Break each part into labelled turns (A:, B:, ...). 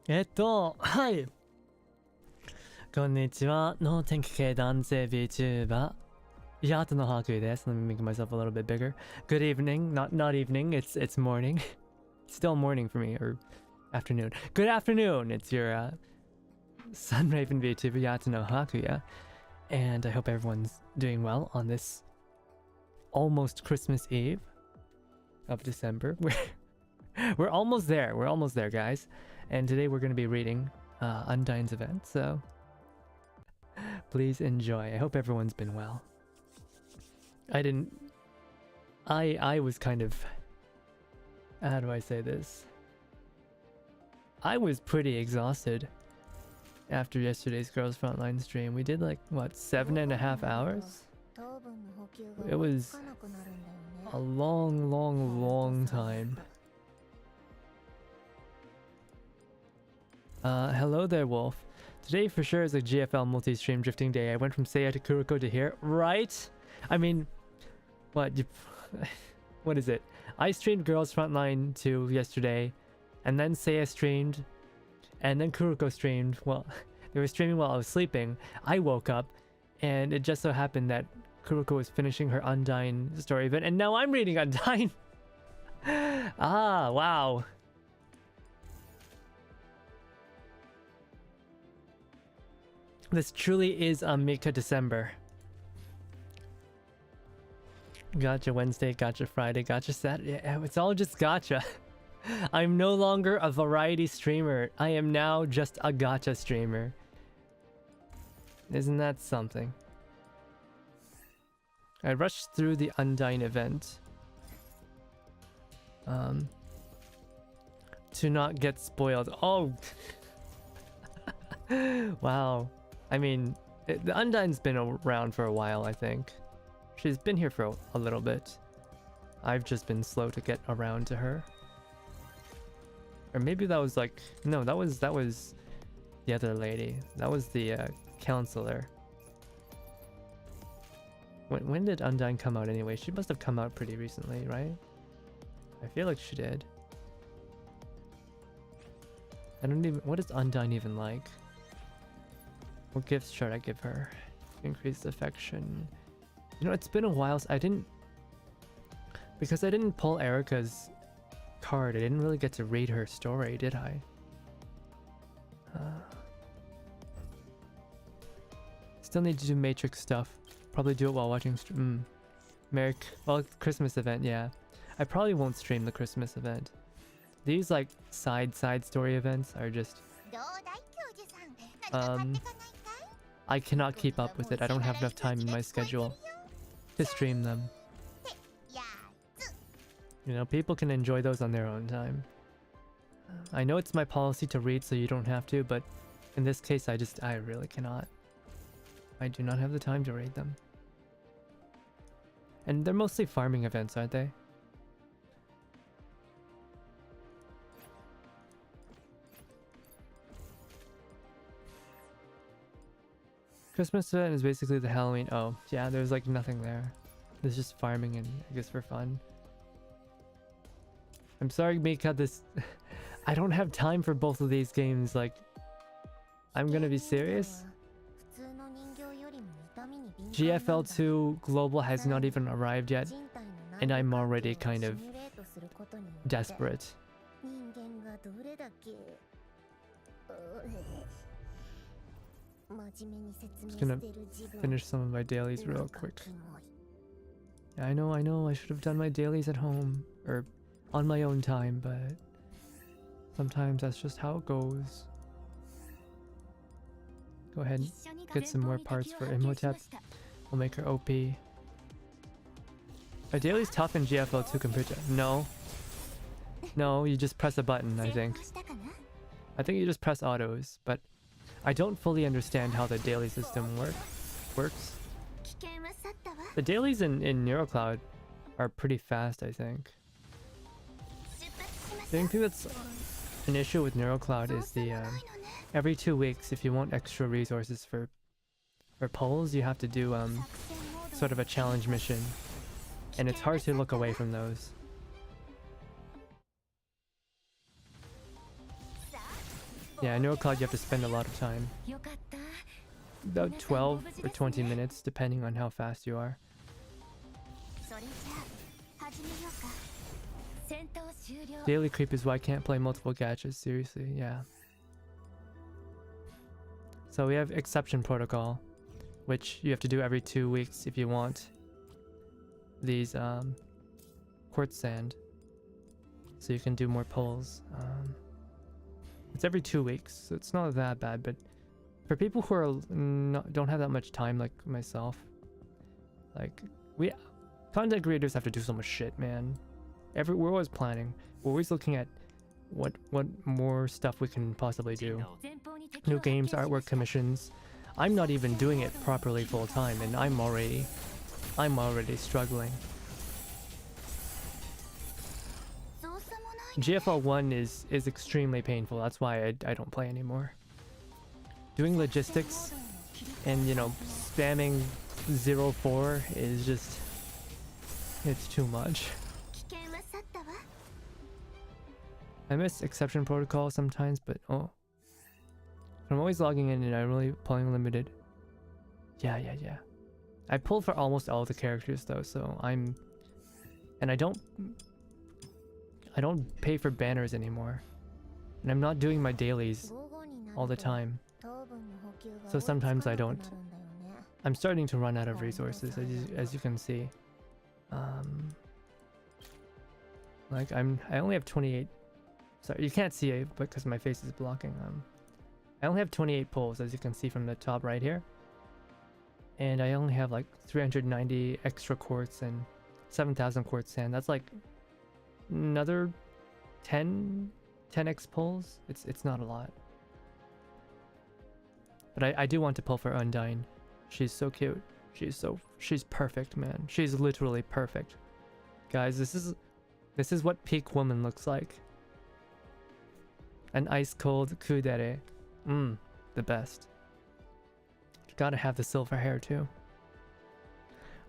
A: はい。こんにちは。の天気系男性 Vtuber. Yato no Hakuya desu. Let me make myself a little bit bigger. Good evening. Not evening. It's morning. Still morning for me, or afternoon. Good afternoon. It's your Sun Raven Vtuber Yato no Hakuya. And I hope everyone's doing well on this almost Christmas Eve of December. We're almost there. We're almost there, guys. And today we're going to be reading Undine's event, so please enjoy. I hope everyone's been well. I was kind of, how do I say this? I was pretty exhausted after yesterday's Girls Frontline stream. We did like, what, 7.5 hours? It was a long time. Hello there, Wolf. Today for sure is a GFL multi-stream drifting day. I went from Seiya to Kuroko to here, right? I mean, what is it? I streamed Girls Frontline 2 yesterday, and then Seiya streamed, and then Kuroko streamed. Well, they were streaming while I was sleeping. I woke up, and it just so happened that Kuroko was finishing her Undine story event, and now I'm reading Undine! Ah, wow. This truly is a Mika December. Gotcha Wednesday, gotcha Friday, gotcha Saturday. It's all just gotcha. I'm no longer a variety streamer. I am now just a gotcha streamer. Isn't that something? I rushed through the Undine event. To not get spoiled. Oh! Wow. I mean, the Undine's been around for a while, I think. She's been here for a little bit. I've just been slow to get around to her. Or maybe that was like... No, that was the other lady. That was the counselor. When did Undine come out anyway? She must have come out pretty recently, right? I feel like she did. I don't even... What is Undine even like? What gifts should I give her? Increased affection. You know, it's been a while since because I didn't pull Erica's card. I didn't really get to read her story, did I? Still need to do Matrix stuff. Probably do it while watching well, Christmas event, yeah. I probably won't stream the Christmas event. These like side story events are just I cannot keep up with it. I don't have enough time in my schedule to stream them. You know, people can enjoy those on their own time. I know it's my policy to read so you don't have to, but in this case I really cannot. I do not have the time to read them. And they're mostly farming events, aren't they? Christmas event is basically the Halloween. Oh, yeah, there's like nothing there. There's just farming and I guess for fun. I'm sorry, Mika, this... I don't have time for both of these games, like... I'm gonna be serious? GFL2 Global has not even arrived yet, and I'm already kind of desperate. Just gonna finish some of my dailies real quick. Yeah, I know, I should have done my dailies at home, or on my own time, but sometimes that's just how it goes. Go ahead and get some more parts for Imhotep. We'll make her OP. Are dailies tough in GFL2 compared to... No. No, you just press a button, I think. I think you just press autos, but I don't fully understand how the daily system works. The dailies in NeuroCloud are pretty fast, I think. The only thing that's an issue with NeuroCloud is the every 2 weeks, if you want extra resources for polls, you have to do sort of a challenge mission, and it's hard to look away from those. Yeah, NeuroCloud you have to spend a lot of time. About 12 or 20 minutes, depending on how fast you are. Daily creep is why I can't play multiple gadgets, seriously, yeah. So we have exception protocol, which you have to do every 2 weeks if you want these quartz sand. So you can do more pulls. It's every 2 weeks, so it's not that bad, but for people who are don't have that much time like myself, like content creators have to do so much shit, man. We're always planning. We're always looking at what more stuff we can possibly do. New games, artwork commissions. I'm not even doing it properly full time, and I'm already struggling. GFL 1 is extremely painful. That's why I don't play anymore. Doing logistics and, you know, spamming 04 is just, it's too much. I miss exception protocol sometimes, but oh, I'm always logging in and I'm really playing limited. Yeah. I pull for almost all the characters though, so and I don't pay for banners anymore, and I'm not doing my dailies all the time, so sometimes I don't. I'm starting to run out of resources, as you can see. Like I only have 28. Sorry, you can't see it because my face is blocking. I only have 28 pulls, as you can see from the top right here, and I only have like 390 extra quartz and 7,000 quartz sand. That's like another 10x pulls. It's not a lot, but I do want to pull for Undine. She's so cute. She's perfect, man. She's literally perfect, guys. This is what peak woman looks like. An ice cold kudere. The best. Gotta have the silver hair too.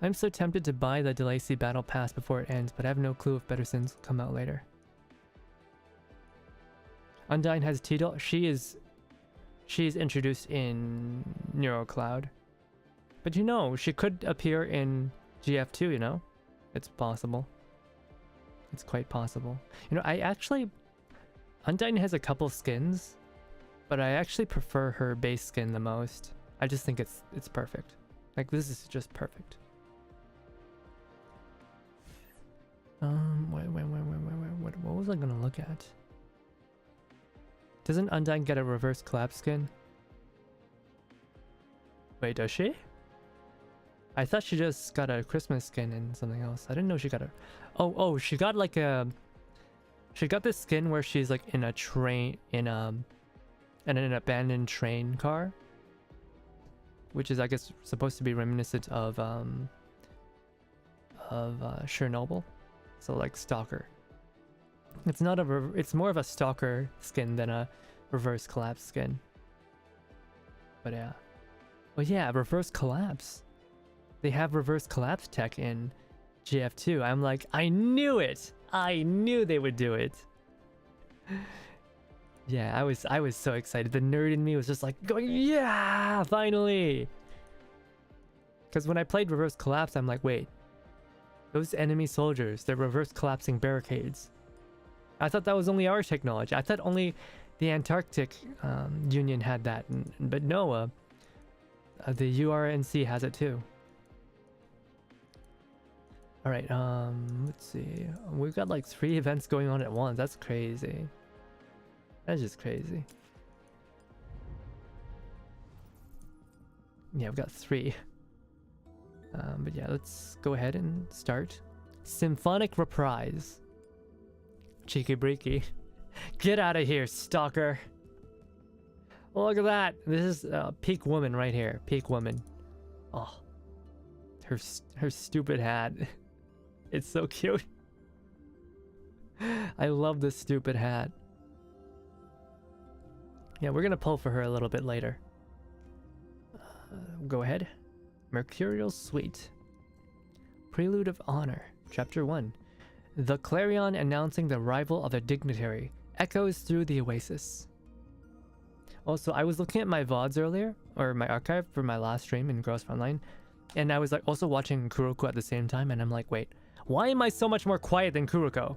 A: I'm so tempted to buy the Delacy Battle Pass before it ends, but I have no clue if better sins come out later. Undine has Tidal. She's introduced in NeuroCloud. But you know, she could appear in GF2, you know? It's possible. It's quite possible. You know, Undine has a couple skins, but I actually prefer her base skin the most. I just think it's perfect. Like, this is just perfect. Wait, what was I gonna look at? Doesn't Undine get a reverse collapse skin? Wait, does she? I thought she just got a Christmas skin and something else. I didn't know she got a... Oh, she got like a... She got this skin where she's like in a train, in an abandoned train car, which is, I guess, supposed to be reminiscent of Chernobyl. So like Stalker. It's not it's more of a Stalker skin than a reverse collapse skin. But yeah. Well, yeah, reverse collapse. They have reverse collapse tech in GF2. I'm like, I knew it. I knew they would do it. Yeah, I was so excited. The nerd in me was just like going, yeah, finally. Because when I played reverse collapse, I'm like, wait, those enemy soldiers, they're reverse collapsing barricades. I thought that was only our technology. I thought only the Antarctic Union had that, but no, the URNC has it too. All right, let's see. We've got like 3 events going on at once. That's crazy. That's just crazy. Yeah, we've got 3. But yeah, let's go ahead and start. Symphonic Reprise. Cheeky breaky. Get out of here, stalker. Oh, look at that. This is peak woman right here. Peak woman. Oh, her stupid hat. It's so cute. I love this stupid hat. Yeah, we're gonna pull for her a little bit later. Go ahead. Mercurial Suite. Prelude of Honor. Chapter 1. The clarion announcing the arrival of a dignitary echoes through the oasis. Also, I was looking at my VODs earlier, or my archive for my last stream in Girls Frontline, and I was like also watching Kuroko at the same time, and I'm like, wait, why am I so much more quiet than Kuroko?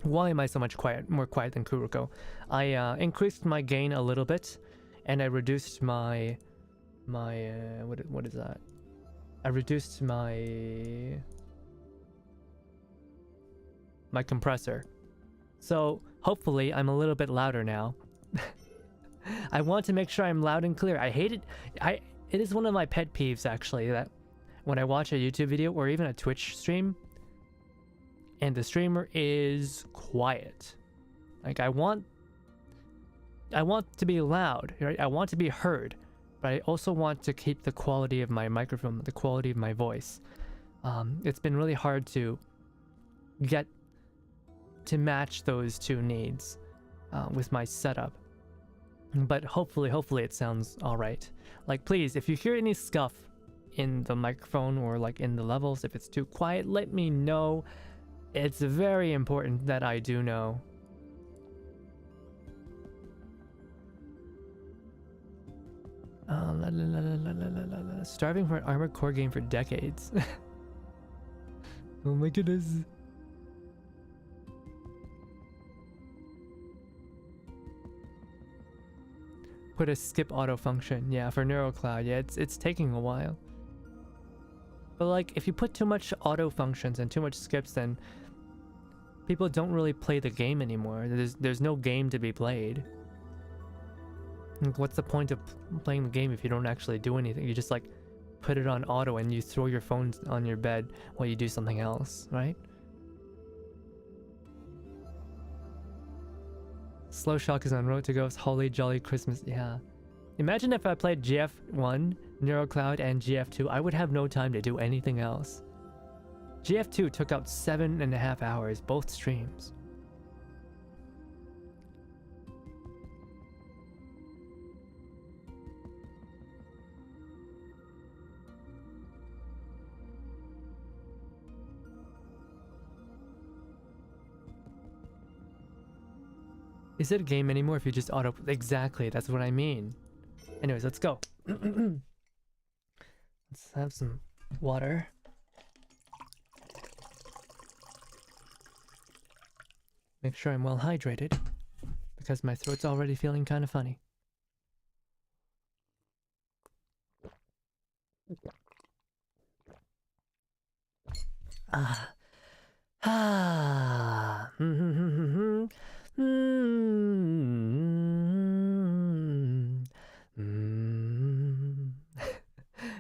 A: Why am I so much more quiet than Kuroko? I increased my gain a little bit, and I reduced my what is that? I reduced my compressor. So hopefully I'm a little bit louder now. I want to make sure I'm loud and clear. I hate it. It is one of my pet peeves actually, that when I watch a YouTube video or even a Twitch stream and the streamer is quiet. Like I want to be loud, right? I want to be heard, but I also want to keep the quality of my microphone, the quality of my voice. It's been really hard to get to match those two needs with my setup. But hopefully it sounds alright. Like please, if you hear any scuff in the microphone or like in the levels, if it's too quiet, let me know. It's very important that I do know. Starving for an Armored Core game for decades. Oh my goodness. Put a skip auto function, yeah, for NeuroCloud. Yeah, it's taking a while. But like, if you put too much auto functions and too much skips, then people don't really play the game anymore. There's no game to be played. Like, what's the point of playing the game if you don't actually do anything? You just like put it on auto and you throw your phone on your bed while you do something else, right? Slow Shock is on Road to Ghost, Holy Jolly Christmas, yeah. Imagine if I played GF1, NeuroCloud, and GF2, I would have no time to do anything else. GF2 took out 7.5 hours, both streams. Is it a game anymore if you just auto... Exactly, that's what I mean. Anyways, let's go. Let's have some water. Make sure I'm well hydrated, because my throat's already feeling kind of funny.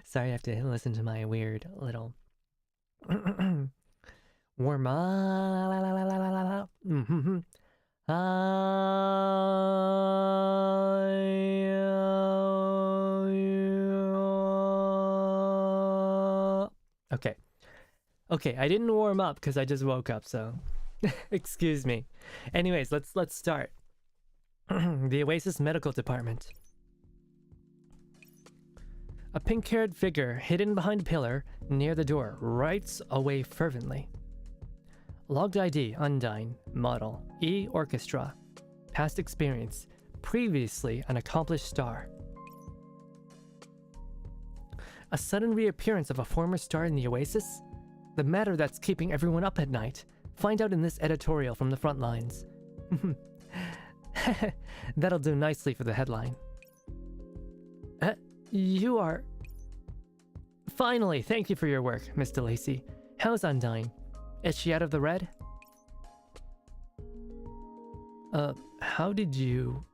A: Sorry, I have to listen to my weird little warm up. Okay, I didn't warm up because I just woke up, so excuse me. Anyways, let's start. The Oasis Medical Department. A pink-haired figure hidden behind a pillar near the door writes away fervently. Logged ID, Undine. Model, E Orchestra. Past experience, previously an accomplished star. A sudden reappearance of a former star in the Oasis? The matter that's keeping everyone up at night. Find out in this editorial from the front lines. That'll do nicely for the headline. You are... Finally, thank you for your work, Miss DeLacy. How's Undine? Is she out of the red? How did you...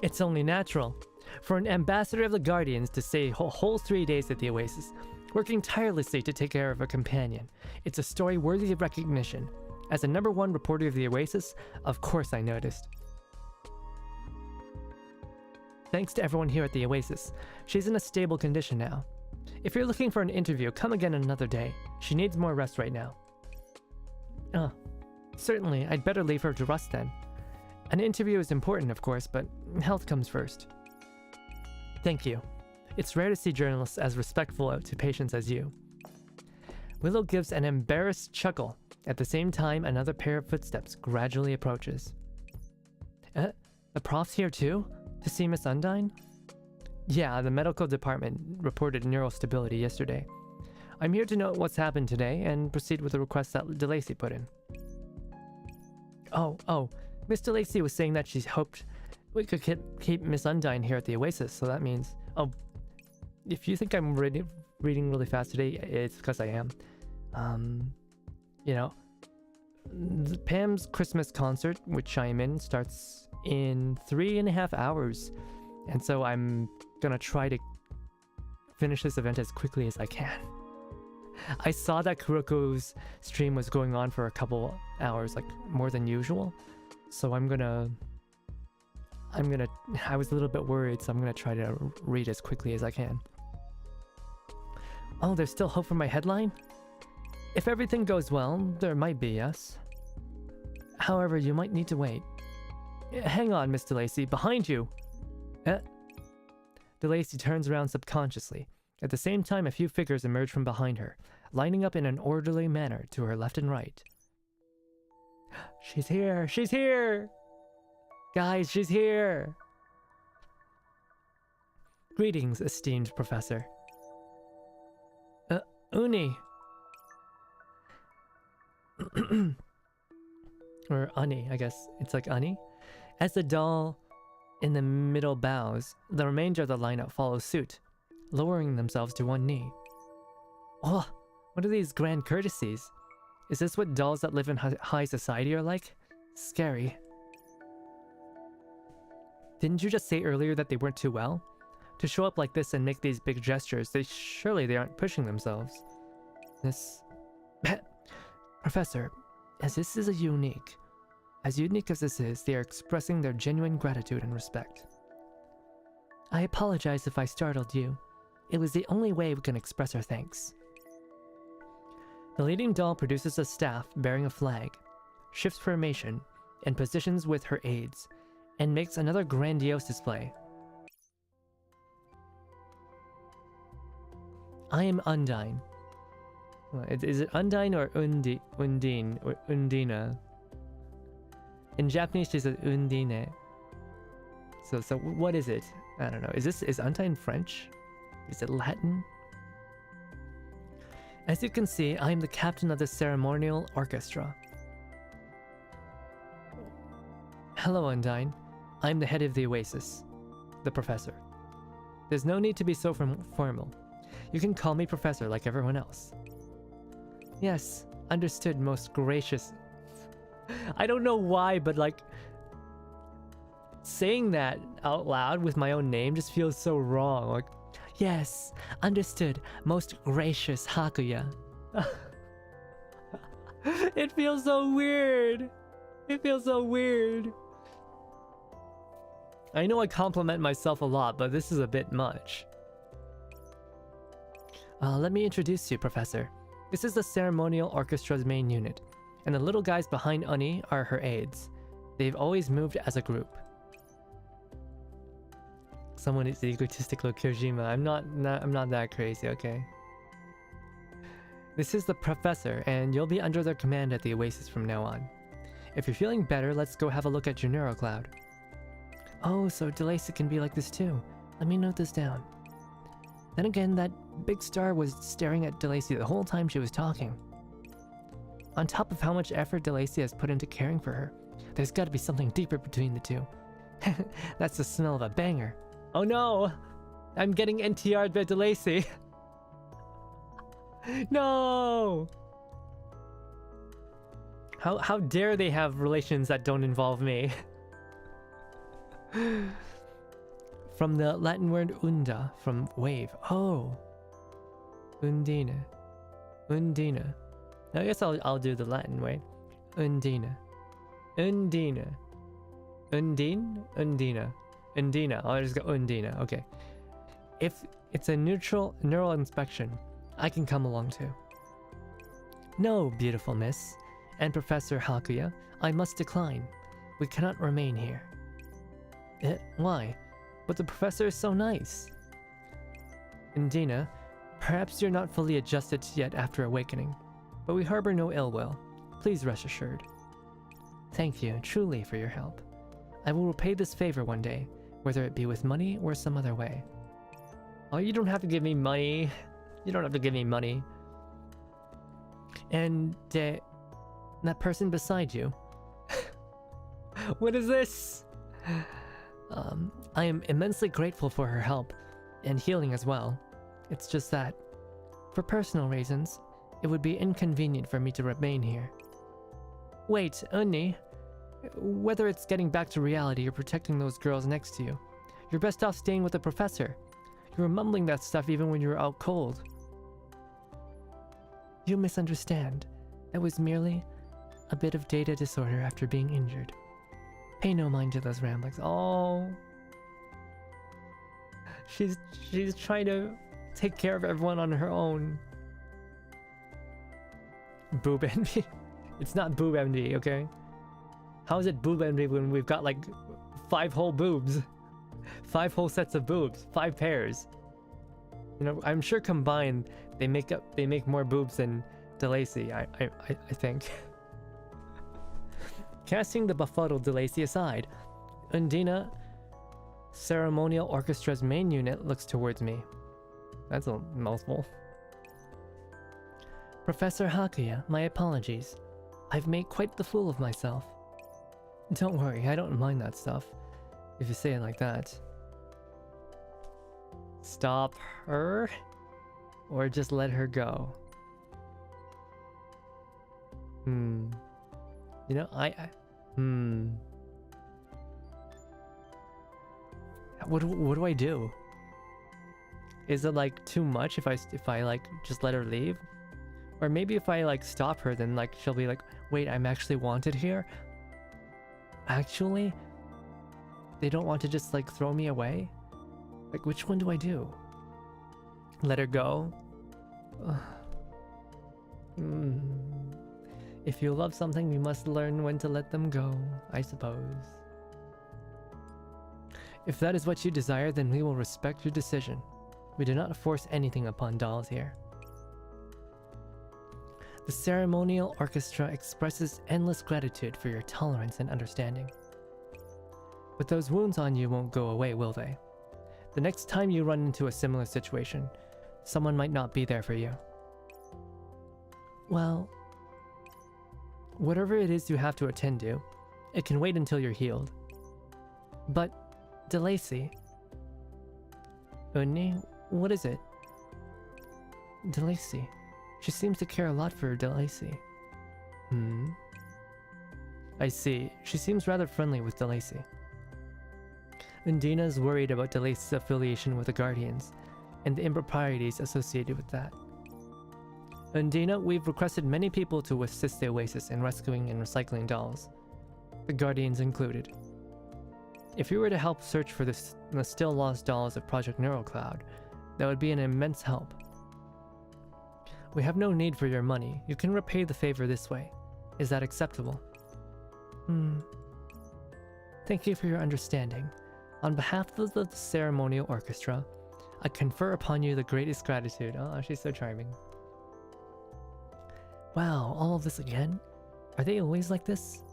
A: It's only natural. For an ambassador of the Guardians to stay a whole 3 days at the Oasis, working tirelessly to take care of a companion. It's a story worthy of recognition. As a #1 reporter of the Oasis, of course I noticed. Thanks to everyone here at the Oasis. She's in a stable condition now. If you're looking for an interview, come again another day. She needs more rest right now. Certainly, I'd better leave her to rest then. An interview is important, of course, but health comes first. Thank you. It's rare to see journalists as respectful to patients as you. Willow gives an embarrassed chuckle. At the same time, another pair of footsteps gradually approaches. The prof's here too? To see Miss Undine? Yeah, the medical department reported neural stability yesterday. I'm here to note what's happened today and proceed with the request that DeLacy put in. Oh, Miss DeLacy was saying that she hoped we could keep Miss Undine here at the Oasis, so that means... Oh, if you think I'm reading really fast today, it's because I am. You know, Pam's Christmas concert, which I'm in, starts in 3.5 hours. And so I'm gonna try to finish this event as quickly as I can. I saw that Kuroko's stream was going on for a couple hours, like more than usual. So I was a little bit worried, so I'm gonna try to read as quickly as I can. Oh, there's still hope for my headline? If everything goes well, there might be, yes. However, you might need to wait. Hang on, Miss DeLacy, behind you! DeLacy turns around subconsciously. At the same time, a few figures emerge from behind her, lining up in an orderly manner to her left and right. She's here! She's here! Guys, she's here! Greetings, esteemed professor. Uni. Or Ani, I guess. It's like Ani. As the doll in the middle bows, the remainder of the lineup follows suit, lowering themselves to one knee. Oh, what are these grand courtesies? Is this what dolls that live in high society are like? Scary. Didn't you just say earlier that they weren't too well? To show up like this and make these big gestures, surely they aren't pushing themselves. This... Professor, as this is unique as this is, they are expressing their genuine gratitude and respect. I apologize if I startled you. It was the only way we can express our thanks. The leading doll produces a staff bearing a flag, shifts formation, and positions with her aides, and makes another grandiose display. I am Undine. Is it Undine or Undine or Undina? In Japanese, she says Undine. So what is it? I don't know. Is Undine French? Is it Latin? As you can see, I am the captain of the ceremonial orchestra. Hello, Undine. I am the head of the Oasis, the professor. There's no need to be so formal. You can call me professor like everyone else. Yes, understood, most gracious. I don't know why, but like saying that out loud with my own name just feels so wrong. Like, yes, understood, most gracious Hakuya. It feels so weird. It feels so weird. I know I compliment myself a lot, but this is a bit much. Let me introduce you, Professor. This is the ceremonial orchestra's main unit, and the little guys behind Uni are her aides. They've always moved as a group. Someone is egotistical Kyojima. I'm not that crazy, okay? This is the professor, and you'll be under their command at the Oasis from now on. If you're feeling better, let's go have a look at your neurocloud. Oh, so DeLacy can be like this too. Let me note this down. Then again, that big star was staring at DeLacy the whole time she was talking. On top of how much effort DeLacy has put into caring for her, there's gotta be something deeper between the two. That's the smell of a banger. Oh no! I'm getting NTR'd by DeLacy. No! How dare they have relations that don't involve me? From the Latin word unda, from wave. Oh. Undine. Undina. I guess I'll do the Latin way. Undina. Undina. Undine? Undina. Undina. I'll just go Undina. Okay. If it's a neural inspection, I can come along too. No, beautiful miss. And Professor Hakuya, I must decline. We cannot remain here. Why? But the professor is so nice. Undina, perhaps you're not fully adjusted yet after awakening, but we harbor no ill will. Please rest assured. Thank you, truly, for your help. I will repay this favor one day, whether it be with money or some other way. Oh, you don't have to give me money. You don't have to give me money. And that person beside you. What is this? I am immensely grateful for her help and healing as well. It's just that, for personal reasons, it would be inconvenient for me to remain here. Wait, Undine, whether it's getting back to reality or protecting those girls next to you, you're best off staying with the professor. You were mumbling that stuff even when you were out cold. You misunderstand. That was merely a bit of data disorder after being injured. Pay no mind to those ramblings. Oh. She's trying to take care of everyone on her own. Boob envy. It's not boob envy, okay? How is it boob envy when we've got like 5 whole boobs? 5 whole sets of boobs. 5 pairs. You know, I'm sure combined they make more boobs than DeLacy, I think. Casting the befuddled DeLacy aside, Undine, Ceremonial Orchestra's main unit, looks towards me. That's a mouthful. Professor Hakuya, my apologies. I've made quite the fool of myself. Don't worry, I don't mind that stuff, if you say it like that. Stop her, or just let her go. You know, What do I do? Is it like too much if I like just let her leave? Or maybe if I like stop her, then like she'll be like, wait, I'm actually wanted here? Actually? They don't want to just like throw me away? Like, which one do I do? Let her go? If you love something, you must learn when to let them go, I suppose. If that is what you desire, then we will respect your decision. We do not force anything upon dolls here. The Ceremonial Orchestra expresses endless gratitude for your tolerance and understanding. But those wounds on you won't go away, will they? The next time you run into a similar situation, someone might not be there for you. Well, whatever it is you have to attend to, it can wait until you're healed. But, DeLacy... Undine, what is it? DeLacy. She seems to care a lot for DeLacy. I see. She seems rather friendly with DeLacy. Undine is worried about DeLacy's affiliation with the Guardians, and the improprieties associated with that. Undine, we've requested many people to assist the Oasis in rescuing and recycling dolls, the Guardians included. If you were to help search for the still lost dolls of Project NeuroCloud, that would be an immense help. We have no need for your money. You can repay the favor this way. Is that acceptable? Thank you for your understanding. On behalf of the Ceremonial Orchestra, I confer upon you the greatest gratitude. Oh, she's so charming. Wow, all of this again? Are they always like this?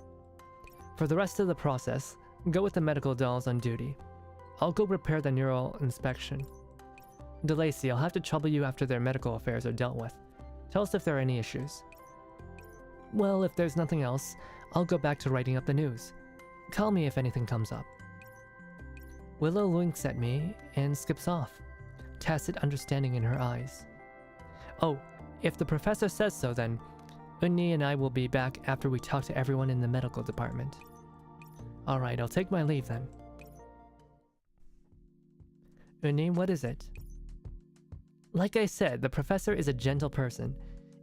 A: For the rest of the process, go with the medical dolls on duty. I'll go prepare the neural inspection. DeLacy, I'll have to trouble you after their medical affairs are dealt with. Tell us if there are any issues. Well, if there's nothing else, I'll go back to writing up the news. Call me if anything comes up. Willow winks at me and skips off, tacit understanding in her eyes. Oh, if the professor says so, then Undine and I will be back after we talk to everyone in the medical department. Alright, I'll take my leave then. Undine, what is it? Like I said, the professor is a gentle person,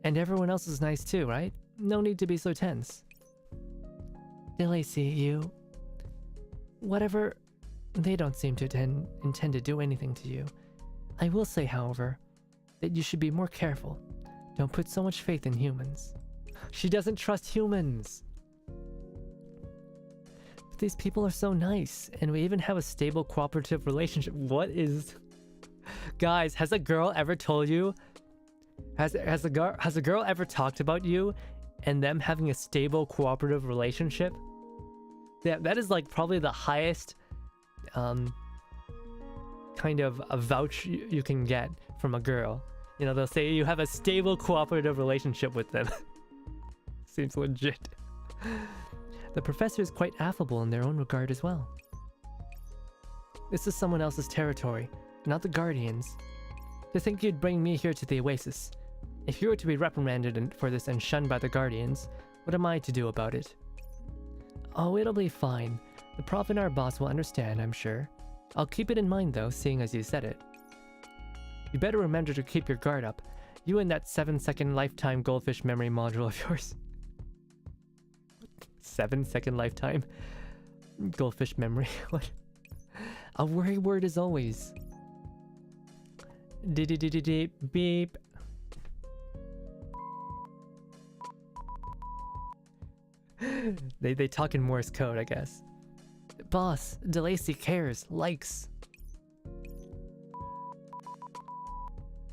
A: and everyone else is nice too, right? No need to be so tense. DeLacy, you... Whatever... They don't seem to intend to do anything to you. I will say, however, that you should be more careful. Don't put so much faith in humans. She doesn't trust humans! But these people are so nice, and we even have a stable cooperative relationship. What is... Guys, has a girl ever told you? Has a girl ever talked about you and them having a stable cooperative relationship? Yeah, that is like probably the highest kind of a vouch you can get from a girl. You know, they'll say you have a stable cooperative relationship with them. Seems legit. The professor is quite affable in their own regard as well. This is someone else's territory, not the Guardians. To think you'd bring me here to the Oasis. If you were to be reprimanded for this and shunned by the Guardians, what am I to do about it? Oh, it'll be fine. The prof and our boss will understand, I'm sure. I'll keep it in mind though, seeing as you said it. You better remember to keep your guard up. You and that 7-second lifetime goldfish memory module of yours. 7-second lifetime goldfish memory. What? A worry word as always. Beep. They talk in Morse code, I guess. Boss, DeLacy cares, likes.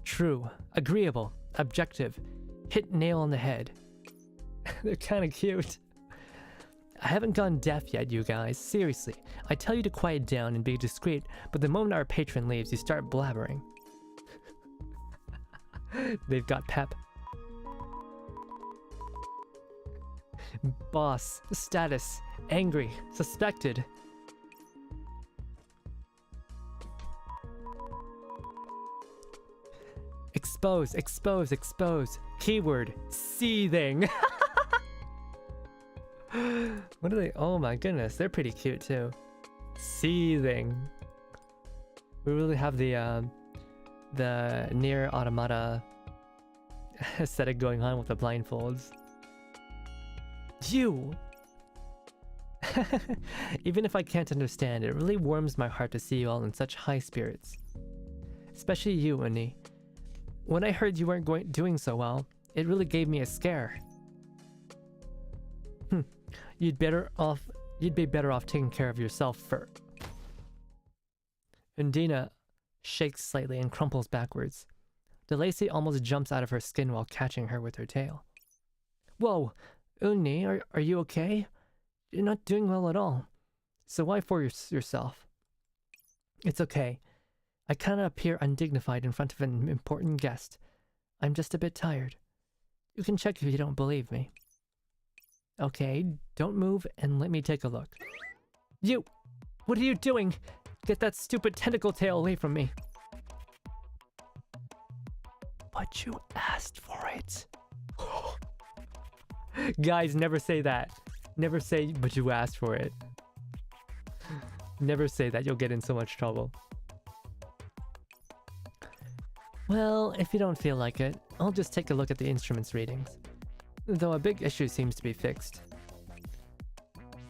A: True, agreeable, objective, hit nail on the head. They're kind of cute. I haven't gone deaf yet, you guys. Seriously, I tell you to quiet down and be discreet, but the moment our patron leaves, you start blabbering. They've got pep. Boss, status, angry, suspected. Expose, expose, expose. Keyword, seething. What are they? Oh my goodness, they're pretty cute too. Seething. We really have the Nier Automata aesthetic going on with the blindfolds. You! Even if I can't understand, it really warms my heart to see you all in such high spirits. Especially you, Uni. When I heard you weren't doing so well, it really gave me a scare. You'd be better off taking care of yourself first. Undine shakes slightly and crumples backwards. DeLacy almost jumps out of her skin while catching her with her tail. Whoa! Uni, are you okay? You're not doing well at all. So why force yourself? It's okay. I kinda appear undignified in front of an important guest. I'm just a bit tired. You can check if you don't believe me. Okay, don't move and let me take a look. You! What are you doing? Get that stupid tentacle tail away from me. But you asked for it. Guys, never say that. Never say, but you asked for it. Never say that, you'll get in so much trouble. Well, if you don't feel like it, I'll just take a look at the instruments readings. Though a big issue seems to be fixed.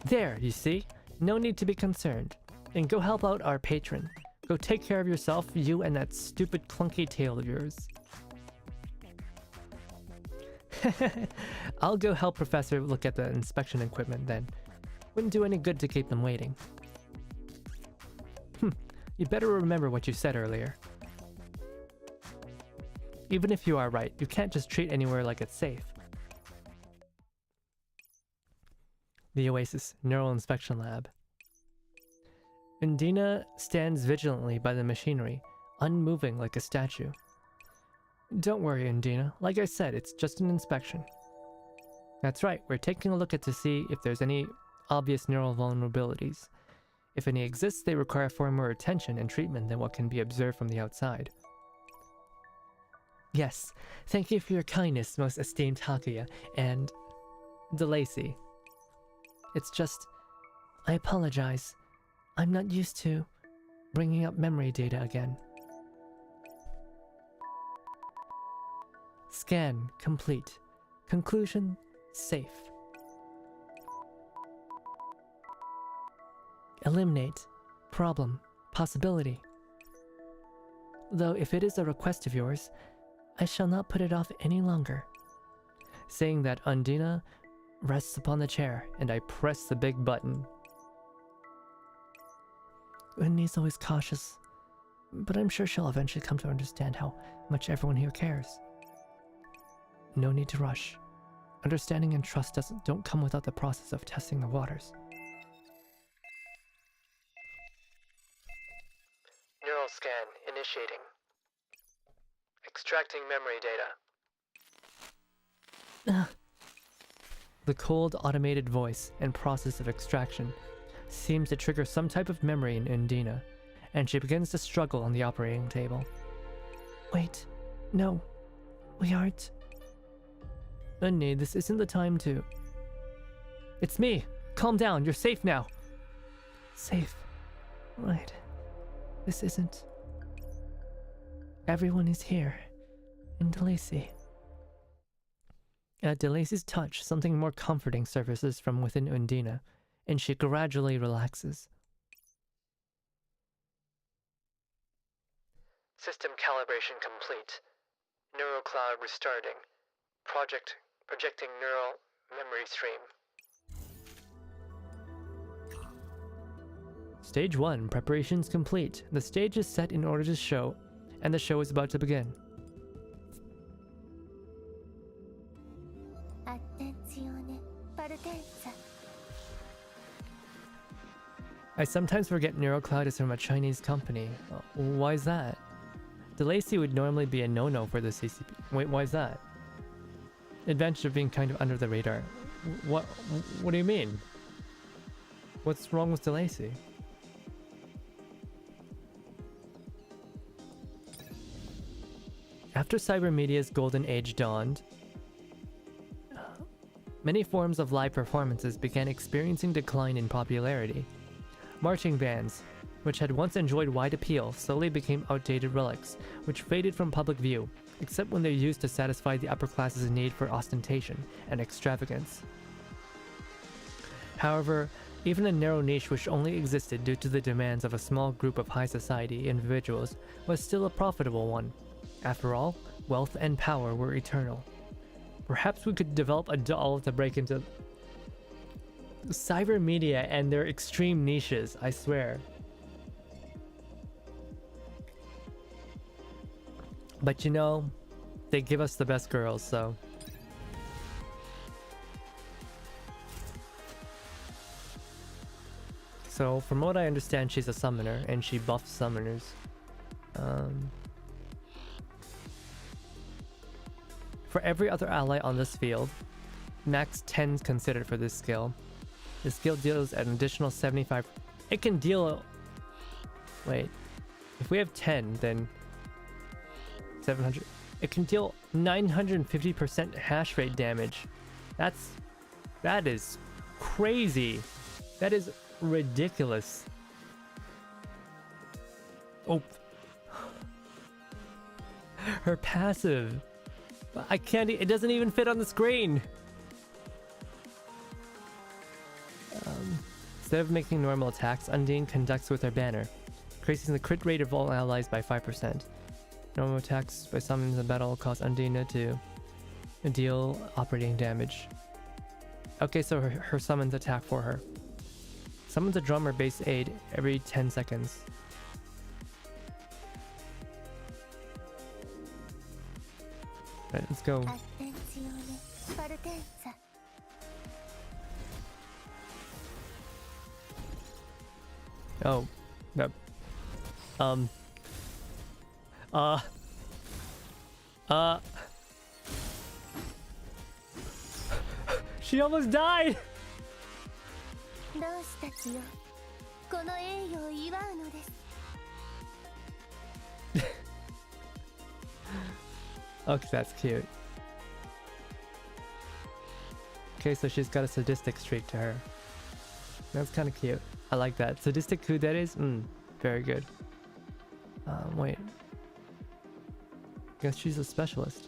A: There, you see? No need to be concerned. And go help out our patron. Go take care of yourself, you and that stupid clunky tail of yours. I'll go help Professor look at the inspection equipment then. Wouldn't do any good to keep them waiting. You better remember what you said earlier. Even if you are right, you can't just treat anywhere like it's safe. The Oasis Neural Inspection Lab. Undine stands vigilantly by the machinery, unmoving like a statue. Don't worry, Undine. Like I said, it's just an inspection. That's right, we're taking a look at to see if there's any obvious neural vulnerabilities. If any exist, they require far more attention and treatment than what can be observed from the outside. Yes, thank you for your kindness, most esteemed Hakuya, and DeLacy. It's just, I apologize. I'm not used to bringing up memory data again. Scan complete. Conclusion safe. Eliminate problem possibility. Though if it is a request of yours, I shall not put it off any longer. Saying that, Undine rests upon the chair, and I press the big button. Undine's always cautious, but I'm sure she'll eventually come to understand how much everyone here cares. No need to rush. Understanding and trust don't come without the process of testing the waters. Extracting memory data. The cold, automated voice and process of extraction seems to trigger some type of memory in Undine, and she begins to struggle on the operating table. Wait, no, we aren't. Undine, this isn't the time to... It's me! Calm down, you're safe now! Safe? Right. This isn't... Everyone is here. In DeLacy. At DeLacy's touch, something more comforting surfaces from within Undine, and she gradually relaxes. System calibration complete. Neural cloud restarting. Projecting neural memory stream. Stage 1, preparations complete. The stage is set in order to show, and the show is about to begin. I sometimes forget NeuroCloud is from a Chinese company. Why is that? DeLacy would normally be a no-no for the CCP. Wait, why is that? Advantage of being kind of under the radar. What do you mean? What's wrong with DeLacy? After cybermedia's golden age dawned, many forms of live performances began experiencing decline in popularity. Marching bands, which had once enjoyed wide appeal, slowly became outdated relics, which faded from public view, except when they're used to satisfy the upper class's need for ostentation and extravagance. However, even a narrow niche which only existed due to the demands of a small group of high society individuals was still a profitable one. After all, wealth and power were eternal. Perhaps we could develop a doll to break into cybermedia and their extreme niches, I swear. But you know, they give us the best girls, so... So, from what I understand, she's a summoner, and she buffs summoners. For every other ally on this field, max 10 is considered for this skill. The skill deals an additional 75... It can deal... Wait. If we have 10, then... 700... It can deal 950% hash rate damage. That is crazy. That is ridiculous. Oh. Her passive. I can't... It doesn't even fit on the screen. Instead of making normal attacks, Undine conducts with her banner, increasing the crit rate of all allies by 5%. Normal attacks by summons in battle cause Undine to deal operating damage. Okay, so her summons attack for her. Summons a drummer base aid every 10 seconds. Alright, let's go. Oh, no. She almost died! Okay, that's cute. Okay, so she's got a sadistic streak to her. That's kind of cute. I like that. Sadistic who that is? Very good. Wait. Guess she's a specialist.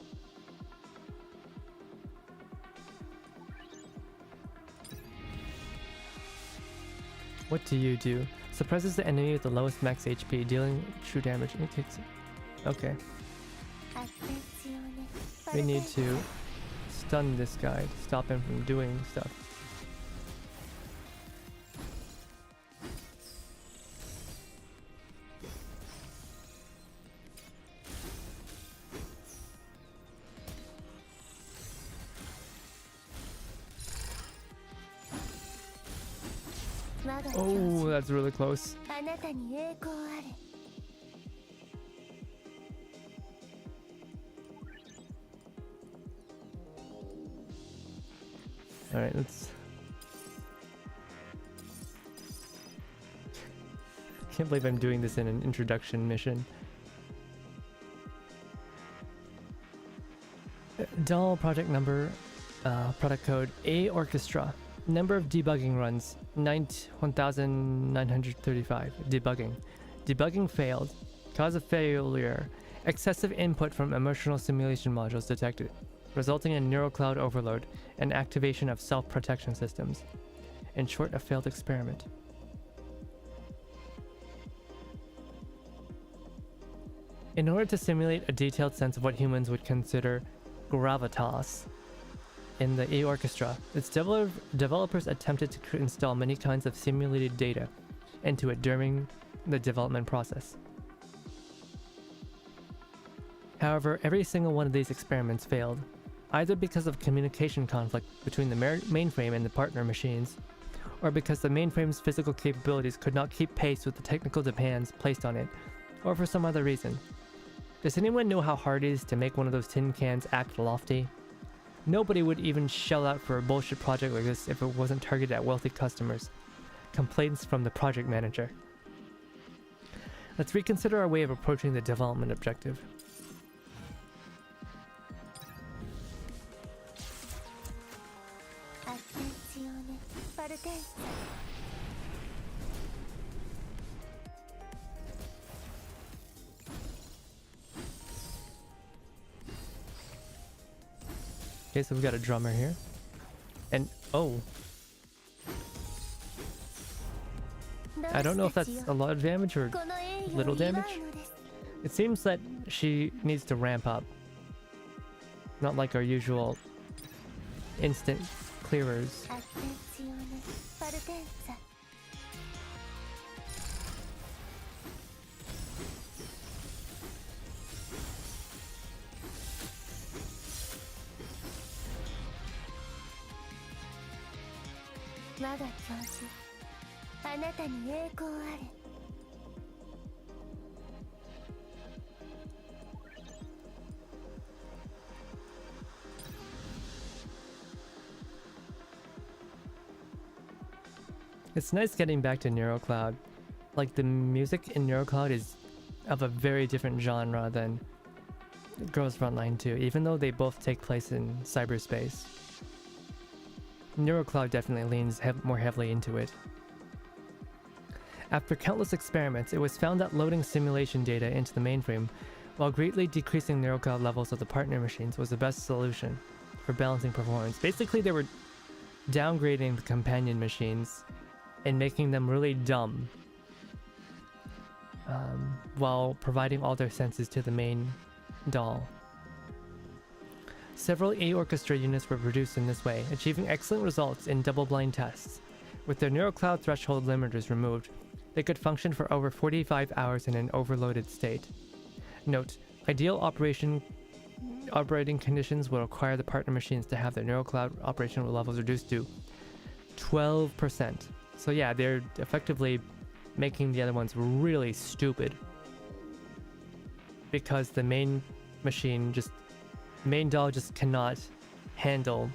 A: What do you do? Suppresses the enemy with the lowest max HP, dealing true damage and it kicks it. Okay. We need to stun this guy to stop him from doing stuff. Oh, that's really close. Alright, let's... Can't believe I'm doing this in an introduction mission. Doll project number, product code A Orchestra. Number of debugging runs 1935. Debugging. Debugging failed. Cause of failure. Excessive input from emotional simulation modules detected, resulting in neural cloud overload and activation of self-protection systems. In short, a failed experiment. In order to simulate a detailed sense of what humans would consider gravitas in the A Orchestra, its developers attempted to install many kinds of simulated data into it during the development process. However, every single one of these experiments failed, either because of communication conflict between the mainframe and the partner machines, or because the mainframe's physical capabilities could not keep pace with the technical demands placed on it, or for some other reason. Does anyone know how hard it is to make one of those tin cans act lofty? Nobody would even shell out for a bullshit project like this if it wasn't targeted at wealthy customers. Complaints from the project manager. Let's reconsider our way of approaching the development objective. Okay, so we got a drummer here. And, oh. I don't know if that's a lot of damage or little damage. It seems that she needs to ramp up. Not like our usual instant clearers. It's nice getting back to NeuroCloud. Like, the music in NeuroCloud is of a very different genre than Girls Frontline 2, even though they both take place in cyberspace. NeuroCloud definitely leans more heavily into it. After countless experiments, it was found that loading simulation data into the mainframe while greatly decreasing NeuroCloud levels of the partner machines was the best solution for balancing performance. Basically, they were downgrading the companion machines and making them really dumb while providing all their senses to the main doll. Several A Orchestra units were produced in this way, achieving excellent results in double-blind tests. With their NeuroCloud threshold limiters removed, they could function for over 45 hours in an overloaded state. Note, ideal operating conditions will require the partner machines to have their NeuroCloud operational levels reduced to 12%. So yeah, they're effectively making the other ones really stupid. Because the main doll just cannot handle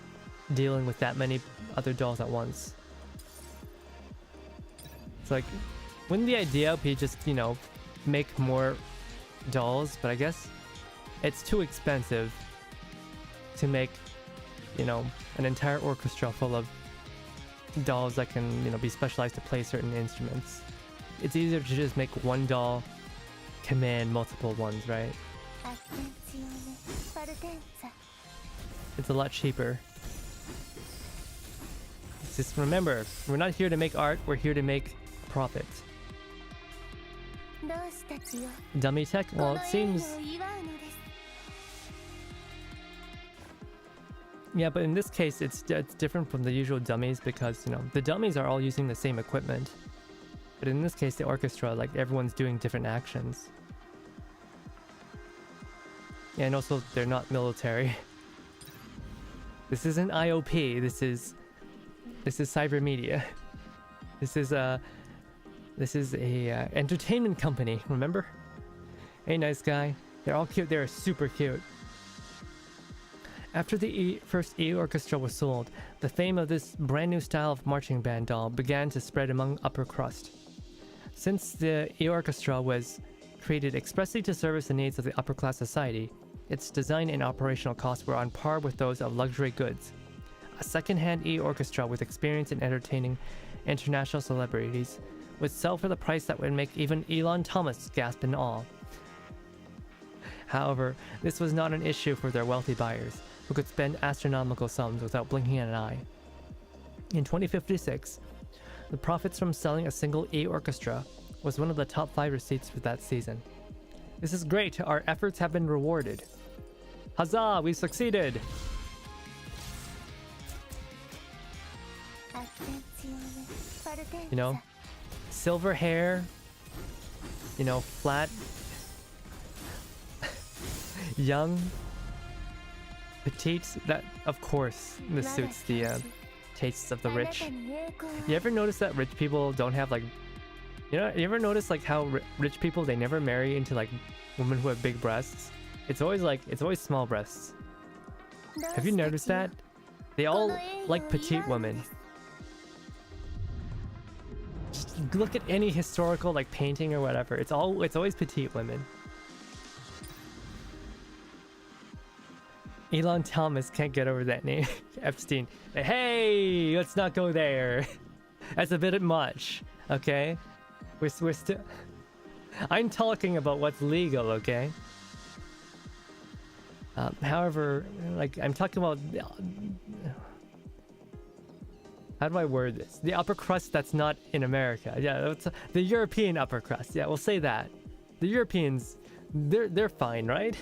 A: dealing with that many other dolls at once. It's like, wouldn't the idea be just, you know, make more dolls? But I guess it's too expensive to make, you know, an entire orchestra full of dolls that can, you know, be specialized to play certain instruments. It's easier to just make one doll command multiple ones, right? It's a lot cheaper. Just remember, we're not here to make art, we're here to make profit. Dummy tech? Well, it seems... Yeah, but in this case, it's different from the usual dummies because, you know, the dummies are all using the same equipment. But in this case, the orchestra, like, everyone's doing different actions. Yeah, and also, they're not military. This isn't IOP, this is cyber media. This is a entertainment company, remember? Hey, nice guy. They're all cute, they're super cute. After the first E-orchestra was sold, the fame of this brand new style of marching band doll began to spread among upper crust. Since the E-orchestra was created expressly to service the needs of the upper class society, its design and operational costs were on par with those of luxury goods. A second-hand E-orchestra with experience in entertaining international celebrities would sell for the price that would make even Elon Thomas gasp in awe. However, this was not an issue for their wealthy buyers, who could spend astronomical sums without blinking an eye. In 2056, the profits from selling a single E-orchestra was one of the top 5 receipts for that season. This is great, our efforts have been rewarded. Huzzah, we succeeded! You know, silver hair, you know, flat, young, petite, that, of course, this suits the tastes of the rich. You ever notice that rich people don't have, like, you ever notice, like, how rich people, they never marry into, like, women who have big breasts? It's always small breasts. Have you noticed that? They all like petite women. Just look at any historical, like, painting or whatever. It's always petite women. Elon Thomas can't get over that name. Epstein. Hey, let's not go there. That's a bit much, okay? We're still... I'm talking about what's legal, okay? However, like, I'm talking about... how do I word this? The upper crust that's not in America. Yeah, the European upper crust. Yeah, we'll say that. The Europeans, they're fine, right?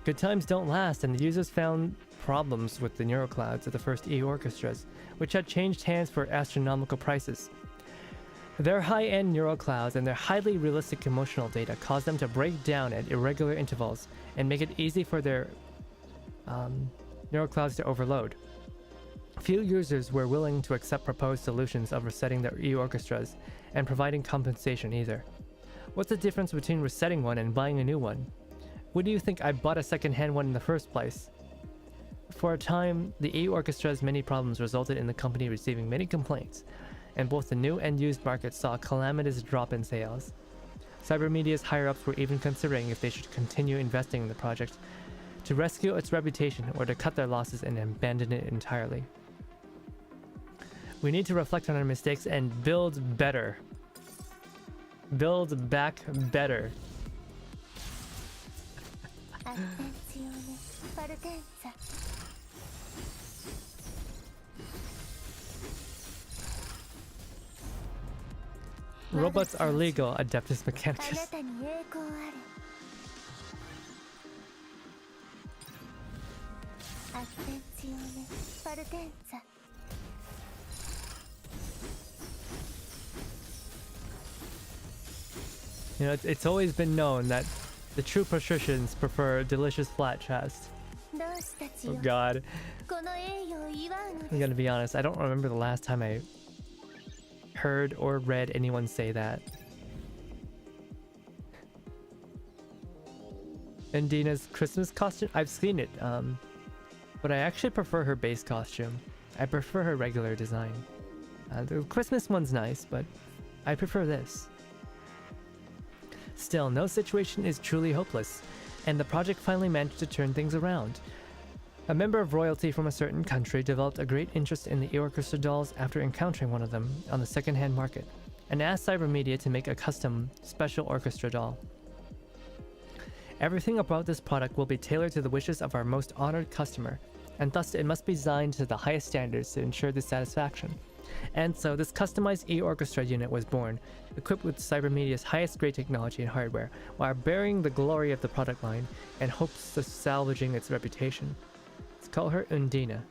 A: Good times don't last, and the users found problems with the neuroclouds of the first E-orchestras, which had changed hands for astronomical prices. Their high-end neuroclouds and their highly realistic emotional data caused them to break down at irregular intervals and make it easy for their neuroclouds to overload. Few users were willing to accept proposed solutions of resetting their E-orchestras and providing compensation either. What's the difference between resetting one and buying a new one? What do you think I bought a second-hand one in the first place? For a time, the E-orchestra's many problems resulted in the company receiving many complaints, and both the new and used markets saw a calamitous drop in sales. Cybermedia's higher-ups were even considering if they should continue investing in the project to rescue its reputation or to cut their losses and abandon it entirely. We need to reflect on our mistakes and build better. Build back better. Robots are legal, Adeptus Mechanicus. You know, it's always been known that the true patricians prefer delicious flat chest. Oh god. I'm gonna be honest, I don't remember the last time I heard or read anyone say that. Undina's Christmas costume? I've seen it, but I actually prefer her base costume. I prefer her regular design. The Christmas one's nice, but I prefer this. Still, no situation is truly hopeless, and the project finally managed to turn things around. A member of royalty from a certain country developed a great interest in the E-orchestra dolls after encountering one of them on the second-hand market, and asked Cybermedia to make a custom, special orchestra doll. Everything about this product will be tailored to the wishes of our most honored customer, and thus it must be designed to the highest standards to ensure the satisfaction. And so this customized E-orchestra unit was born, equipped with Cybermedia's highest grade technology and hardware, while bearing the glory of the product line and hopes of salvaging its reputation. Let's call her Undine.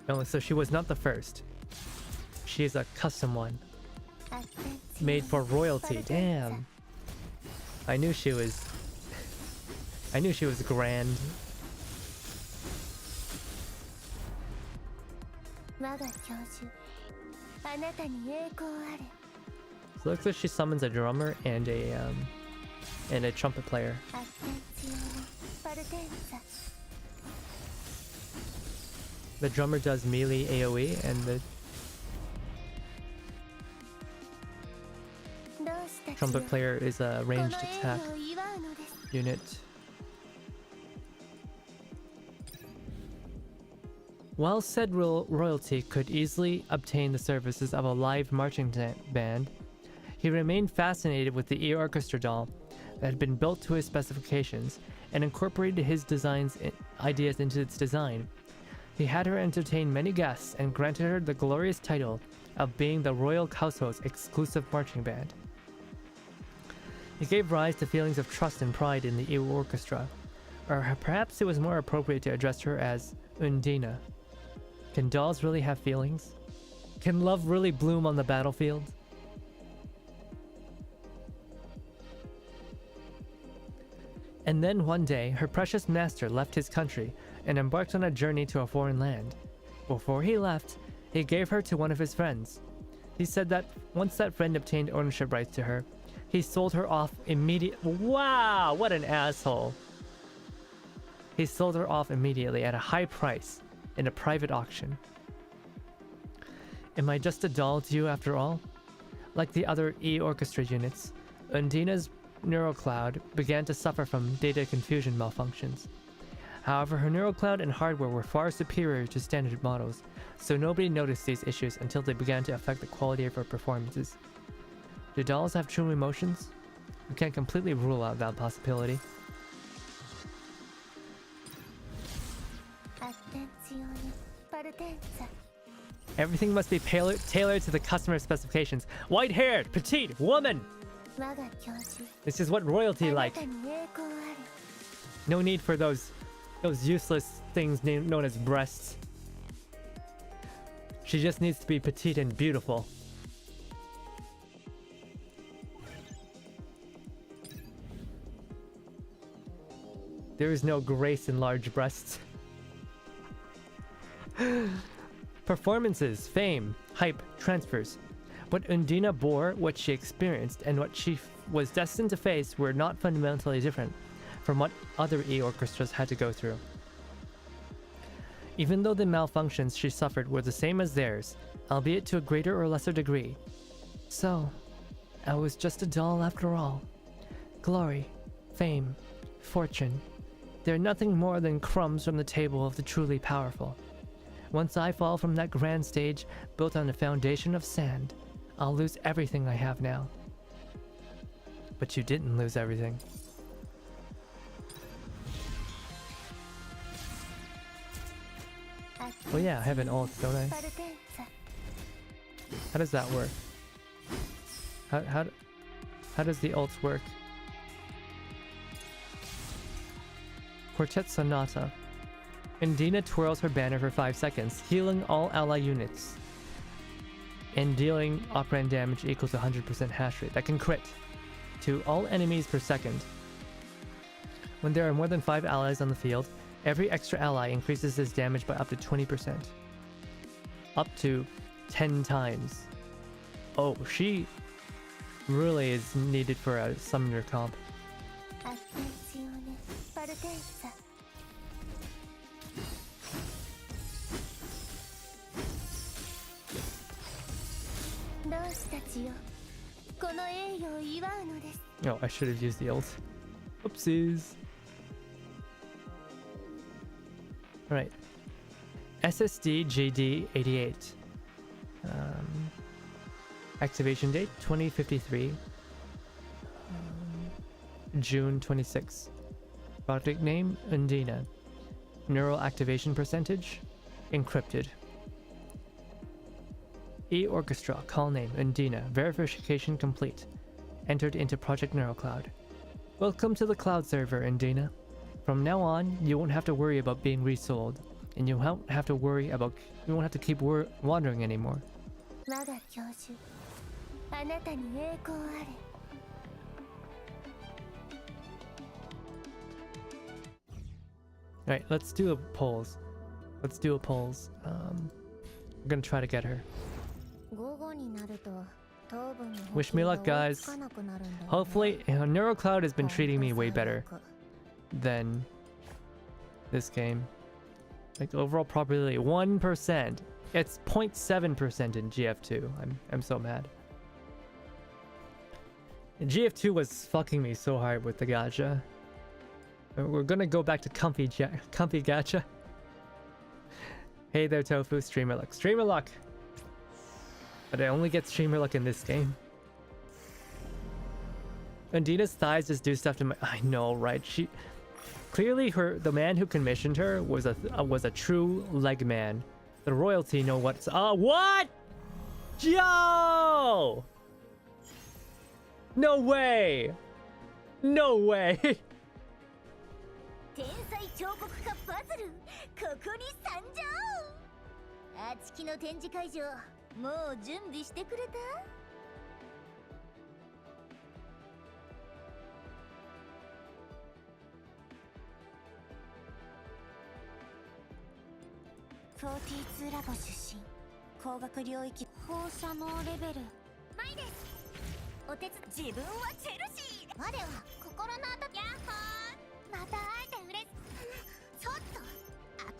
A: Oh, so she was not the first. She is a custom one. Made for royalty, damn. I knew she was grand. So it looks like she summons a drummer and a and a trumpet player. The drummer does melee AoE, and the trumpet player is a ranged attack unit. While said royalty could easily obtain the services of a live marching band, he remained fascinated with the E-Orchestra doll that had been built to his specifications and incorporated his ideas into its design. He had her entertain many guests and granted her the glorious title of being the royal household's exclusive marching band. He gave rise to feelings of trust and pride in the E-Orchestra, or perhaps it was more appropriate to address her as Undine. Can dolls really have feelings? Can love really bloom on the battlefield? And then one day, her precious master left his country and embarked on a journey to a foreign land. Before he left, he gave her to one of his friends. He said that once that friend obtained ownership rights to her, he sold her off immediately. Wow, what an asshole. He sold her off immediately at a high price in a private auction. Am I just a doll to you after all? Like the other E-Orchestra units, Undine's neural cloud began to suffer from data confusion malfunctions. However, her neural cloud and hardware were far superior to standard models, so nobody noticed these issues until they began to affect the quality of her performances. Do dolls have true emotions? We can't completely rule out that possibility. Everything must be tailored to the customer specifications. White-haired, petite, woman! This is what royalty like. No need for those useless things known as breasts. She just needs to be petite and beautiful. There is no grace in large breasts. Performances, fame, hype, transfers. What Undine bore, what she experienced, and what she was destined to face were not fundamentally different from what other E-Orchestras had to go through. Even though the malfunctions she suffered were the same as theirs, albeit to a greater or lesser degree. So, I was just a doll after all. Glory, fame, fortune. They're nothing more than crumbs from the table of the truly powerful. Once I fall from that grand stage built on a foundation of sand, I'll lose everything I have now. But you didn't lose everything. Oh yeah, I have an ult, don't I? How does that work? How does the ult work? Quartet Sonata. Undine twirls her banner for 5 seconds, healing all ally units and dealing operand damage equal to 100% hash rate that can crit to all enemies per second. When there are more than 5 allies on the field, every extra ally increases his damage by up to 20%. Up to 10 times. Oh, she really is needed for a summoner comp. Oh, I should have used the ult. Oopsies. Alright. SSD GD88. Activation date 2053. June 26. Project name Undine. Neural activation percentage encrypted. E-Orchestra, call name Undine, verification complete. Entered into Project Neural Cloud. Welcome to the cloud server, Undine. From now on, you won't have to worry about being resold, and you won't have to keep wandering anymore. Alright, let's do a polls. Let's do a polls. I'm gonna try to get her. Wish me luck, guys. Hopefully, NeuroCloud has been treating me way better than this game. Like overall probability 1%. It's 0.7% in GF2. I'm so mad. And GF2 was fucking me so hard with the gacha. We're gonna go back to comfy gacha. Hey there, Tofu. Streamer luck. Streamer luck! But I only get streamer luck in this game. Undina's thighs just do stuff to my... I know, right? She... Clearly, the man who commissioned her was a true leg man. The royalty know what's... what?! Yo! No way! No way!
B: 天才彫刻家パズルここに参上あちきの展示会場もう準備してくれた42ラボ出身工学領域放射能レベルマイですお手伝い自分はチェルシー我は心の温ヤッホーまた会えて嬉しちょっとあ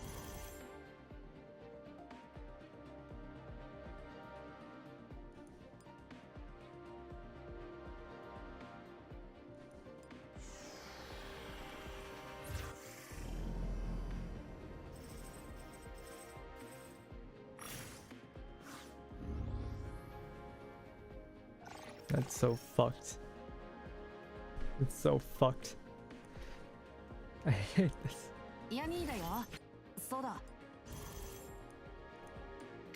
A: That's so fucked. It's so fucked. I hate this.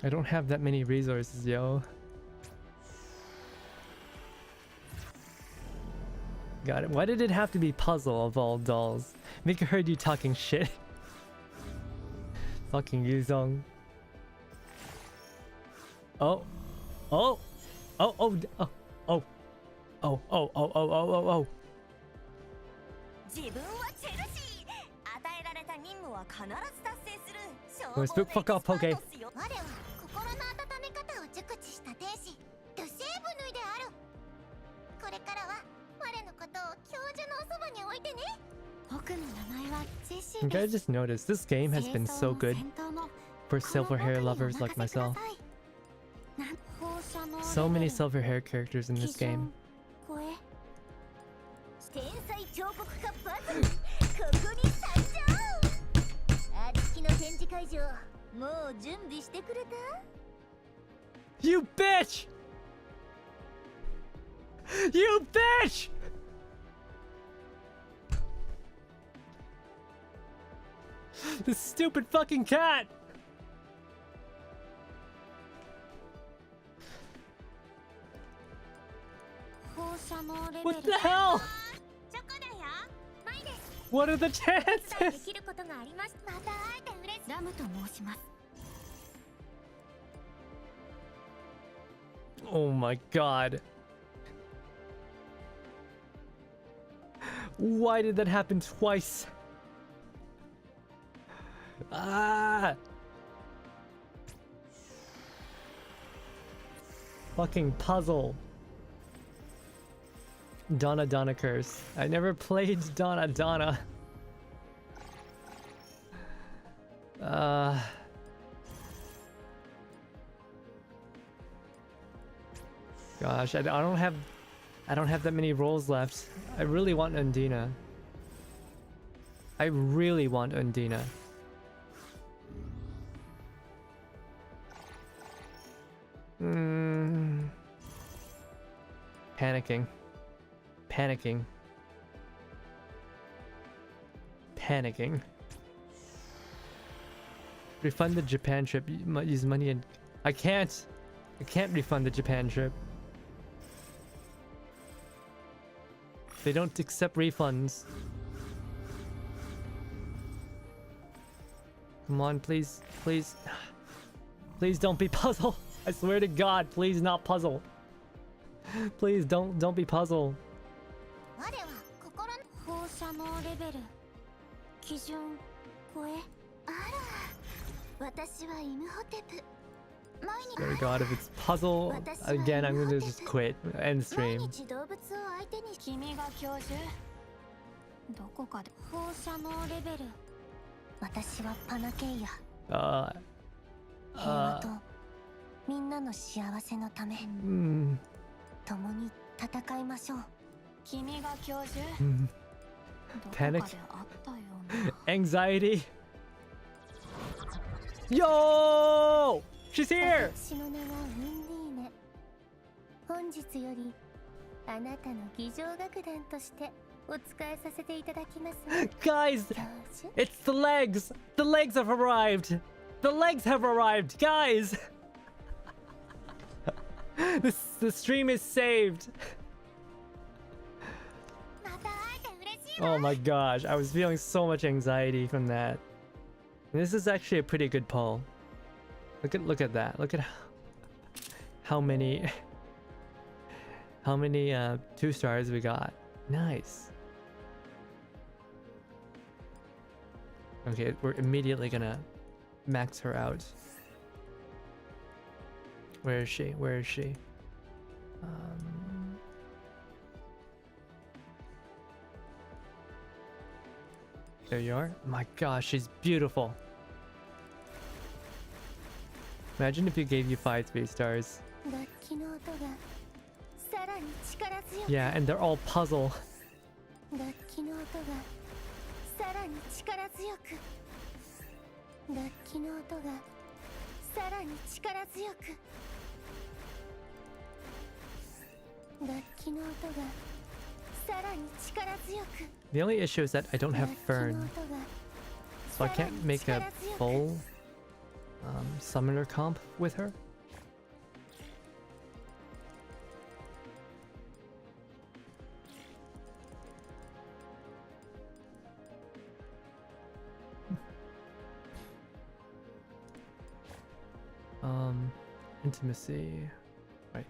A: I don't have that many resources, yo. Got it. Why did it have to be puzzle of all dolls? Mika heard you talking shit. Fucking Yuzong. Oh. Oh. Oh, oh, oh. Oh. Oh, oh, oh, oh, oh, oh, oh. Oh, spook fuck off, okay. You guys just noticed this game has been so good for silver hair lovers like myself. So many silver hair characters in this game. You bitch! You bitch! This stupid fucking cat! What the hell? What are the chances? Oh my god. Why did that happen twice? Ah! Fucking puzzle. Donna curse. I never played Donna. Gosh, I don't have that many rolls left. I really want Undine. I really want Undine. Panicking. Refund the Japan trip. Use money and I can't refund the Japan trip. They don't accept refunds. Come on, please. Please don't be puzzle. I swear to God, please not puzzle. Please don't be puzzle. Swear to God, if it's puzzle again, I'm gonna just quit. End
B: 毎
A: stream.
B: 日動物を相手に君が教授どこかで放射能レベル私はパナケイヤ
A: Uh,
B: 平和とみんなの幸せのため
A: mm,
B: 共に戦いましょう君が教授
A: mm.
B: どこか
A: Panic
B: であったような
A: Anxiety. Yo! She's here!
B: 私の名はウンディーネ本日よりあなたの儀仗楽団としてお仕えさせていただきます
A: Guys,
B: 教授
A: it's the legs! The legs have arrived! The legs have arrived, guys! The stream is saved!
B: また会えて嬉しいわ
A: Oh my gosh, I was feeling so much anxiety from that. This is actually a pretty good pull. Look at that. Look at how many 2 stars we got. Nice. Okay, we're immediately gonna max her out. Where is she? Where is she? There you are. My gosh, she's beautiful. Imagine if you gave you 5 3 stars.
B: 楽器の音がさらに力強く
A: Yeah, and they're all puzzle.
B: 楽器の音がさらに力強く楽器の音がさらに力強く楽器の音がさらに力強く
A: The only issue is that I don't have
B: 楽器の
A: Fern,
B: 音が
A: so I can't make a full summoner comp with her. Intimacy. Right.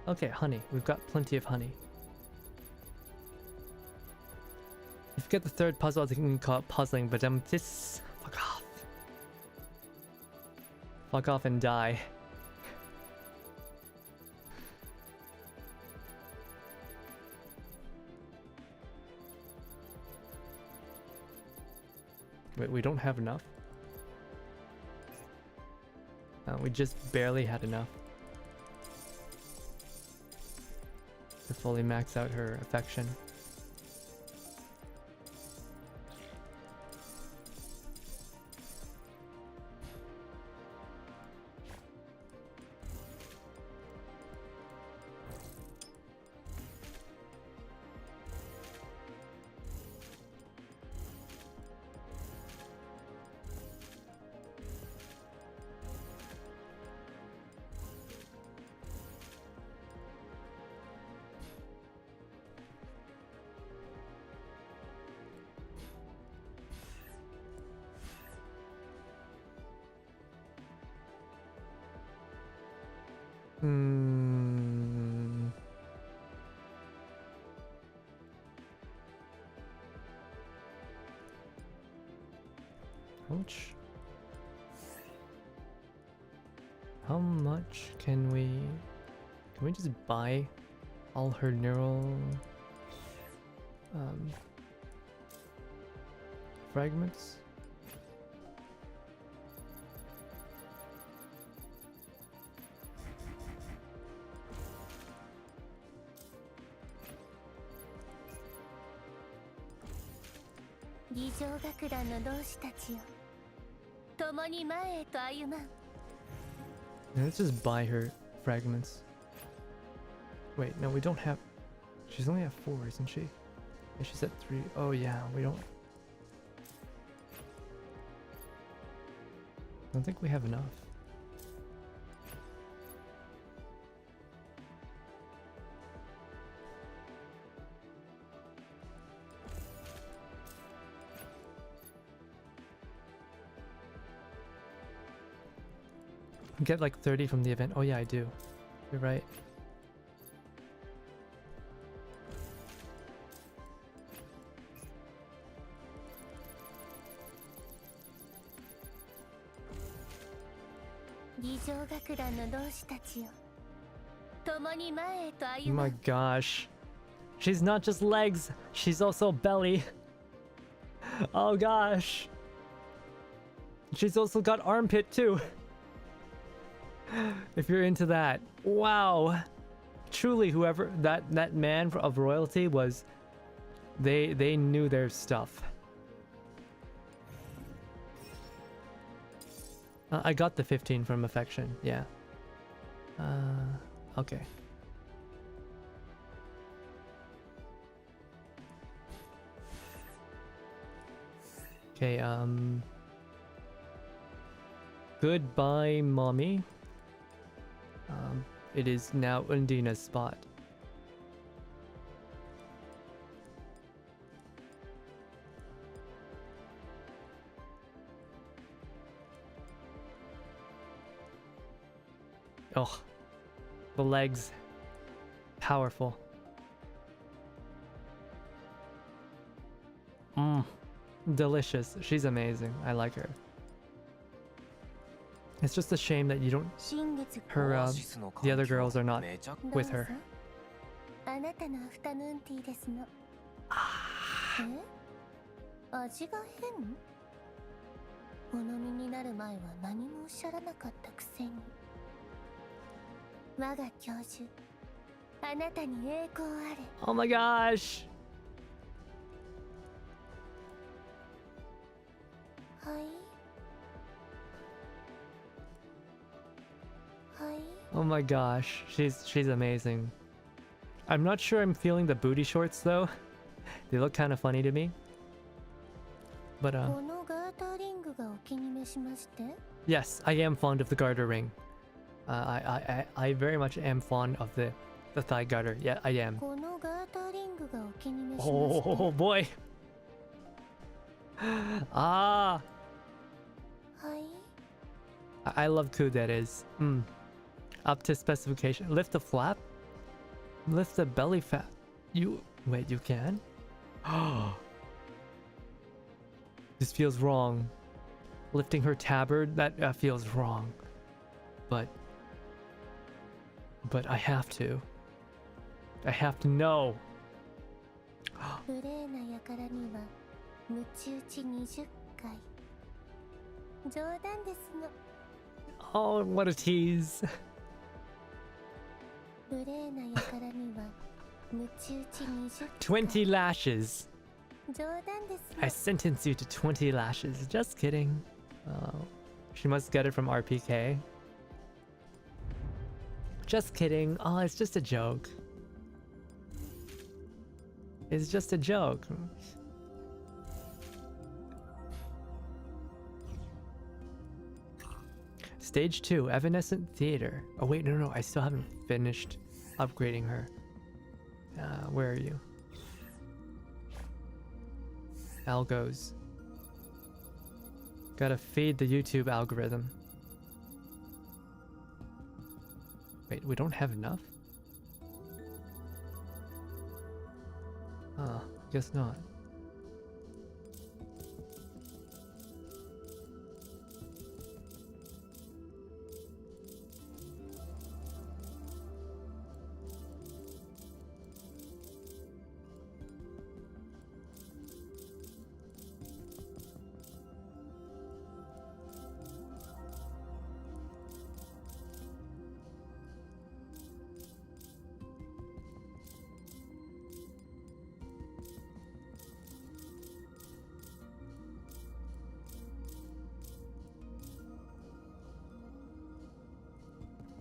A: Okay, honey. We've got plenty of honey. If you get the 3rd puzzle, I think we can call it puzzling, but just fuck off. Fuck off and die. Wait, we don't have enough? We just barely had enough to fully max out her affection. How much can we just buy all her neural fragments? Yeah, let's just buy her fragments. Wait, no, we don't have... She's only at 4, isn't she? Yeah, she's at 3. Oh yeah, we don't... I don't think we have enough. Get like 30 from the event. Oh yeah, I do. You're right. Oh my gosh. She's not just legs, she's also belly. Oh gosh. She's also got armpit too. If you're into that. Wow. Truly, whoever that man of royalty was, they knew their stuff. I got the 15 from affection, yeah. Okay. Okay, goodbye, mommy. It is now Undina's spot. Oh, the legs. Powerful. Delicious. She's amazing. I like her. It's just a shame that you don't... the other girls are not with her. Oh my gosh! Oh my gosh, she's amazing. I'm not sure I'm feeling the booty shorts though. They look kind of funny to me. But yes, I am fond of the garter ring. I very much am fond of the thigh garter. Yeah, I am. Oh boy. Ah. I love kuderes. Up to specification. Lift the flap? Lift the belly fat. Wait, you can? Oh. This feels wrong. Lifting her tabard, that feels wrong. But I have to. I have to know. Oh, what a tease. 20 lashes. I sentence you to 20 lashes. Just kidding. She must get it from RPK. Just kidding. Oh, it's just a joke. It's just a joke. Stage 2, Evanescent Theater. Oh wait, no, I still haven't finished upgrading her. Where are you? Algos. Gotta feed the YouTube algorithm. Wait, we don't have enough? Guess not.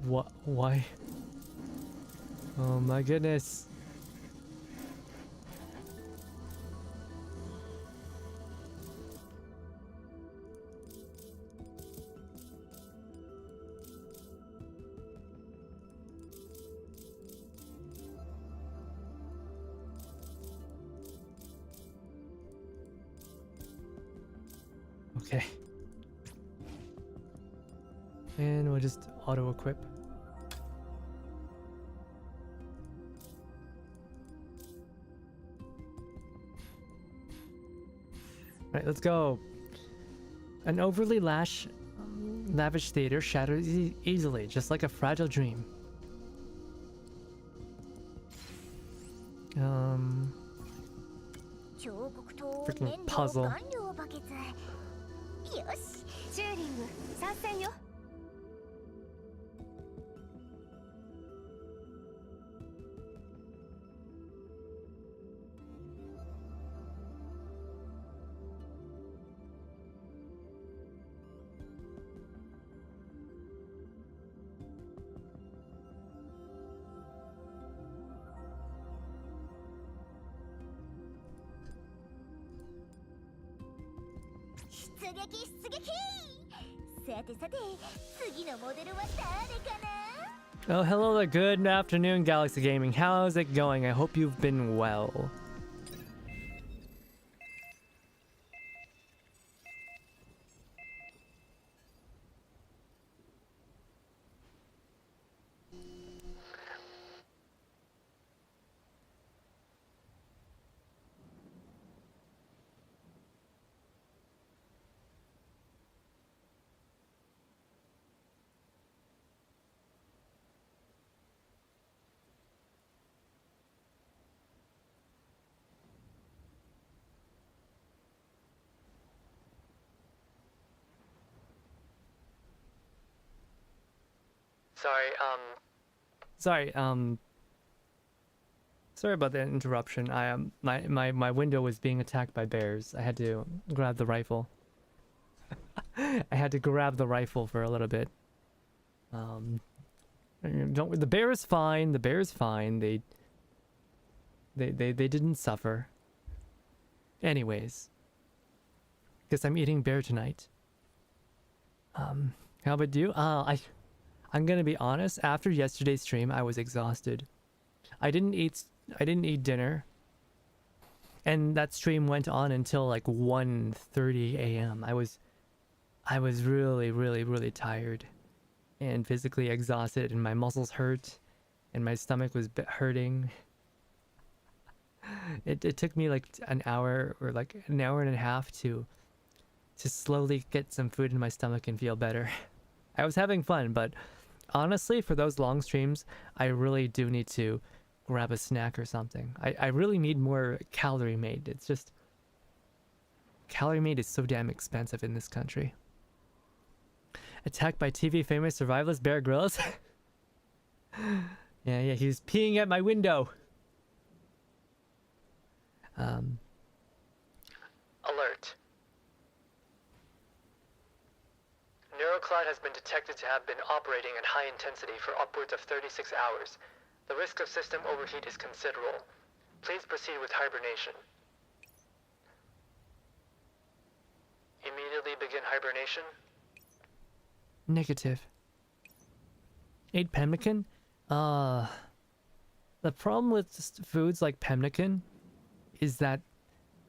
A: What? Why? Oh my goodness. Okay. And we'll just auto-equip. Right, let's go. An overly lash lavish theater shatters easily, just like a fragile dream. Freaking puzzle.
B: よし、チューリング参戦よ。出撃出撃。さてさて、次のモデルは誰かな？
A: Oh, hello there. Good afternoon, Galaxy Gaming. How's it going? I hope you've been well. Sorry about the interruption. My window was being attacked by bears. I had to grab the rifle. I had to grab the rifle for a little bit. The bear is fine. The bear is fine. They didn't suffer. Anyways, guess I'm eating bear tonight. How about you? I'm gonna be honest. After yesterday's stream, I was exhausted. I didn't eat dinner, and that stream went on until like 1:30 a.m. I was really tired and physically exhausted, and my muscles hurt, and my stomach was hurting. It took me like an hour or like an hour and a half to slowly get some food in my stomach and feel better. I was having fun, but honestly, for those long streams, I really do need to grab a snack or something. I really need more Calorie Made. It's just... Calorie Made is so damn expensive in this country. Attacked by TV famous survivalist Bear Grylls? Yeah, he was peeing at my window. Alert. Neurocloud has been detected to have been operating at high intensity for upwards of 36 hours. The risk of system overheat is considerable. Please proceed with hibernation. Immediately begin hibernation? Negative. 8 pemmican? The problem with foods like pemmican is that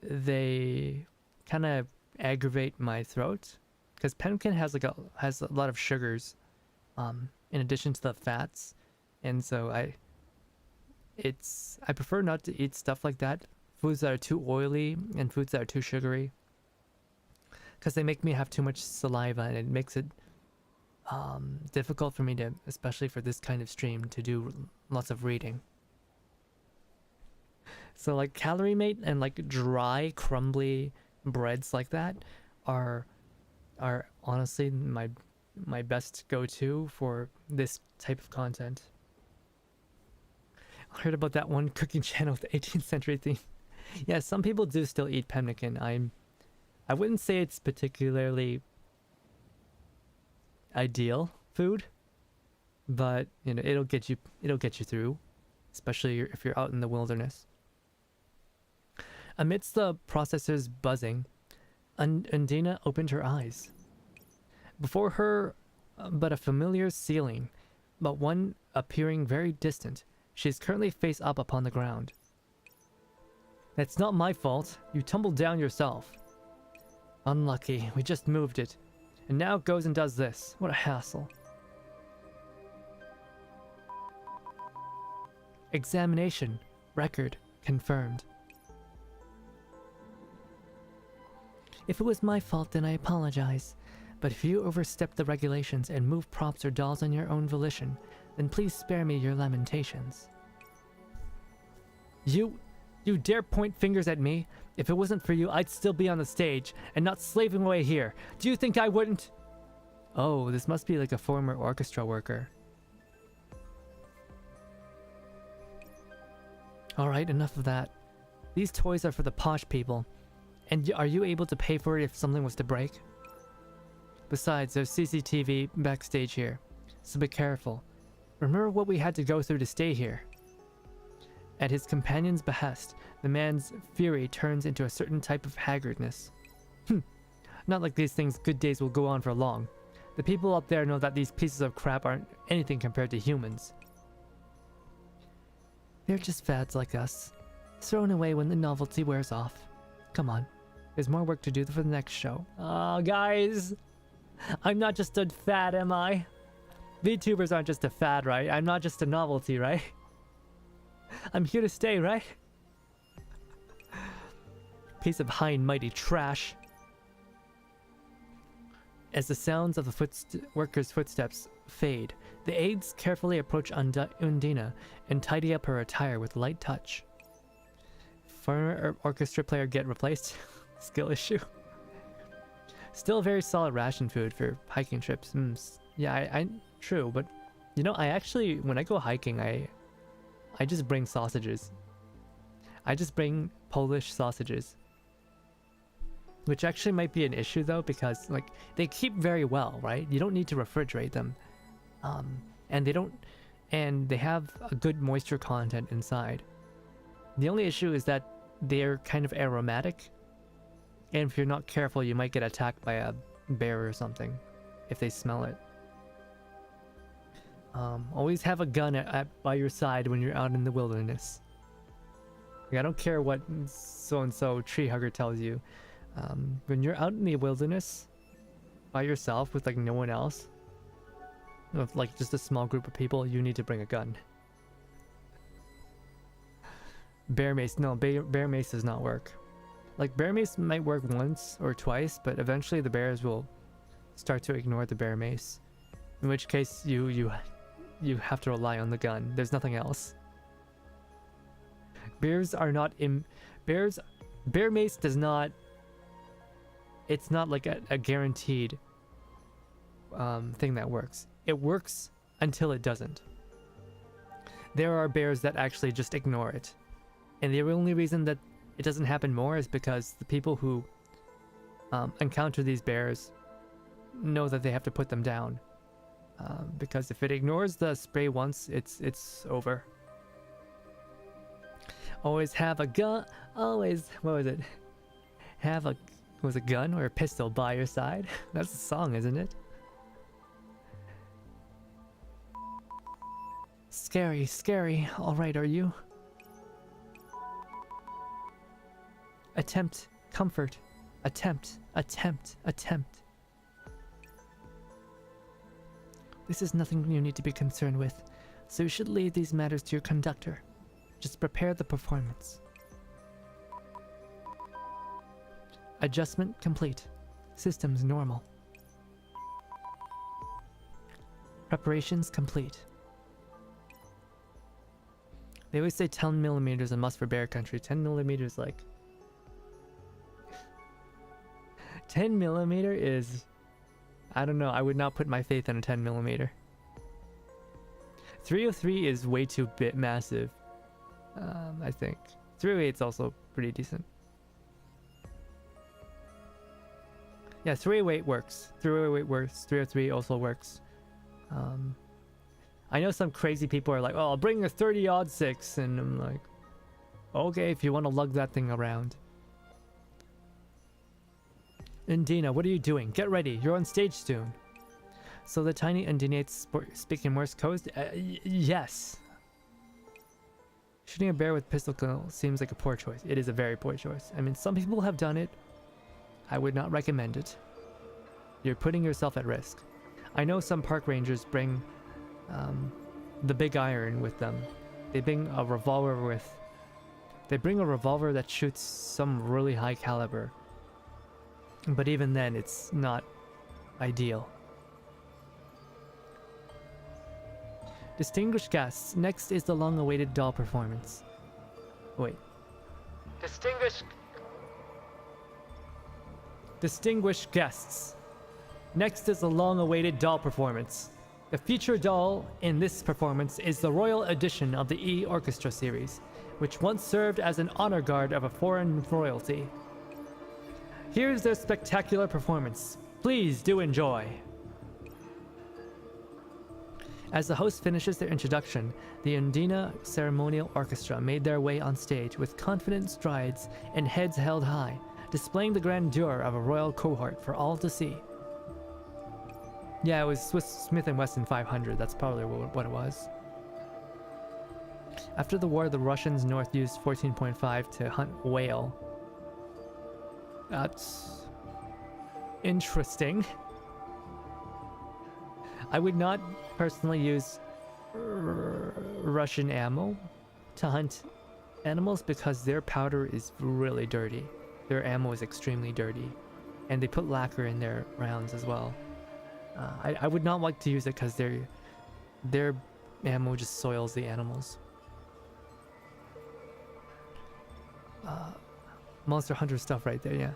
A: they kind of aggravate my throat. Because pemmican has a lot of sugars, in addition to the fats, and so I prefer not to eat stuff like that. Foods that are too oily and foods that are too sugary, because they make me have too much saliva, and it makes it difficult for me to, especially for this kind of stream, to do lots of reading. So like Calorie Mate and like dry, crumbly breads like that are honestly my best go-to for this type of content. I heard about that one cooking channel with the 18th century theme. Yeah, some people do still eat pemmican. I wouldn't say it's particularly ideal food, but you know, it'll get you through, especially if you're out in the wilderness. Amidst the processor's buzzing, Undine opened her eyes. Before her, but a familiar ceiling, but one appearing very distant. She is currently face up upon the ground. That's not my fault. You tumbled down yourself. Unlucky. We just moved it. And now it goes and does this. What a hassle. Examination. Record. Confirmed. If it was my fault, then I apologize. But if you overstep the regulations and move props or dolls on your own volition, then please spare me your lamentations. You dare point fingers at me? If it wasn't for you, I'd still be on the stage and not slaving away here. Do you think I wouldn't? Oh, this must be like a former orchestra worker. Alright, enough of that. These toys are for the posh people. And are you able to pay for it if something was to break? Besides, there's CCTV backstage here, so be careful. Remember what we had to go through to stay here. At his companion's behest, the man's fury turns into a certain type of haggardness. Not like these things' good days will go on for long. The people up there know that these pieces of crap aren't anything compared to humans. They're just fads like us, thrown away when the novelty wears off. Come on, there's more work to do for the next show. Oh, guys, I'm not just a fad, am I? VTubers aren't just a fad, right? I'm not just a novelty, right? I'm here to stay, right? Piece of high and mighty trash. As the sounds of the workers' footsteps fade, the aides carefully approach Undine and tidy up her attire with light touch. Former orchestra player get replaced? Skill issue. Still very solid ration food for hiking trips. Yeah, I true, but you know, I actually, when I go hiking, I just bring sausages. I just bring Polish sausages. Which actually might be an issue though, because like they keep very well, right? You don't need to refrigerate them. And they have a good moisture content inside. The only issue is that they're kind of aromatic. And if you're not careful, you might get attacked by a bear or something if they smell it. Always have a gun by your side when you're out in the wilderness. Like, I don't care what so-and-so tree hugger tells you. When you're out in the wilderness by yourself with like no one else, with like just a small group of people, you need to bring a gun. Bear mace, no, bear mace does not work. Like bear mace might work once or twice, but eventually the bears will start to ignore the bear mace. In which case you have to rely on the gun. There's nothing else. Bears are not bear mace does not. It's not like a guaranteed thing that works. It works until it doesn't. There are bears that actually just ignore it. And the only reason that it doesn't happen more is because the people who encounter these bears know that they have to put them down. Because if it ignores the spray once, it's over. Always have a gun. Always, what was it? Have a was a gun or a pistol by your side. That's a song, isn't it? Scary, scary. All right, are you? Attempt, comfort. Attempt, attempt, attempt. This is nothing you need to be concerned with, so you should leave these matters to your conductor. Just prepare the performance. Adjustment complete. Systems normal. Preparations complete. They always say 10mm is a must for bear country. 10mm like... 10mm is... I don't know, I would not put my faith in a 10mm. 303 is way too massive. I think. 308 is also pretty decent. Yeah, 308 works. 308 works. 303 also works. I know some crazy people are like, oh, I'll bring a 30-06, and I'm like, okay, if you want to lug that thing around. Undine, what are you doing? Get ready, you're on stage soon. So the tiny Undine's speaking Morse code? Yes. Shooting a bear with pistol seems like a poor choice. It is a very poor choice. I mean, some people have done it. I would not recommend it. You're putting yourself at risk. I know some park rangers bring the big iron with them. They bring a revolver that shoots some really high caliber. But even then, it's not Ideal. Distinguished guests, next is the long-awaited doll performance. Wait. Distinguished guests, next is the long-awaited doll performance. The feature doll in this performance is the royal edition of the E Orchestra series, which once served as an honor guard of a foreign royalty. Here's their spectacular performance. Please do enjoy. As the host finishes their introduction, the Undine Ceremonial Orchestra made their way on stage with confident strides and heads held high, displaying the grandeur of a royal cohort for all to see. Yeah, it was Smith & Wesson 500, that's probably what it was. After the war, the Russians north used 14.5 to hunt whale. That's interesting. I would not personally use Russian ammo to hunt animals because their powder is really dirty. Their ammo is extremely dirty. And they put lacquer in their rounds as well. I would not like to use it because their ammo just soils the animals. Monster Hunter stuff right there, yeah.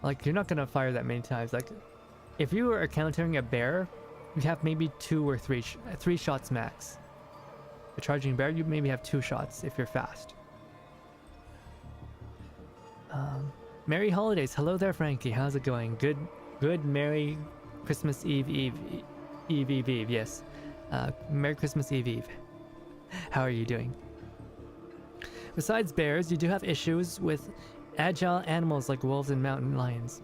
A: Like, you're not gonna fire that many times. Like, if you are encountering a bear, you have maybe 2 or 3 shots max. A charging bear, you maybe have 2 shots if you're fast. Merry holidays. Hello there, Frankie. How's it going? Good Merry Christmas Eve. Yes. Merry Christmas Eve. How are you doing? Besides bears, you do have issues with agile animals like wolves and mountain lions.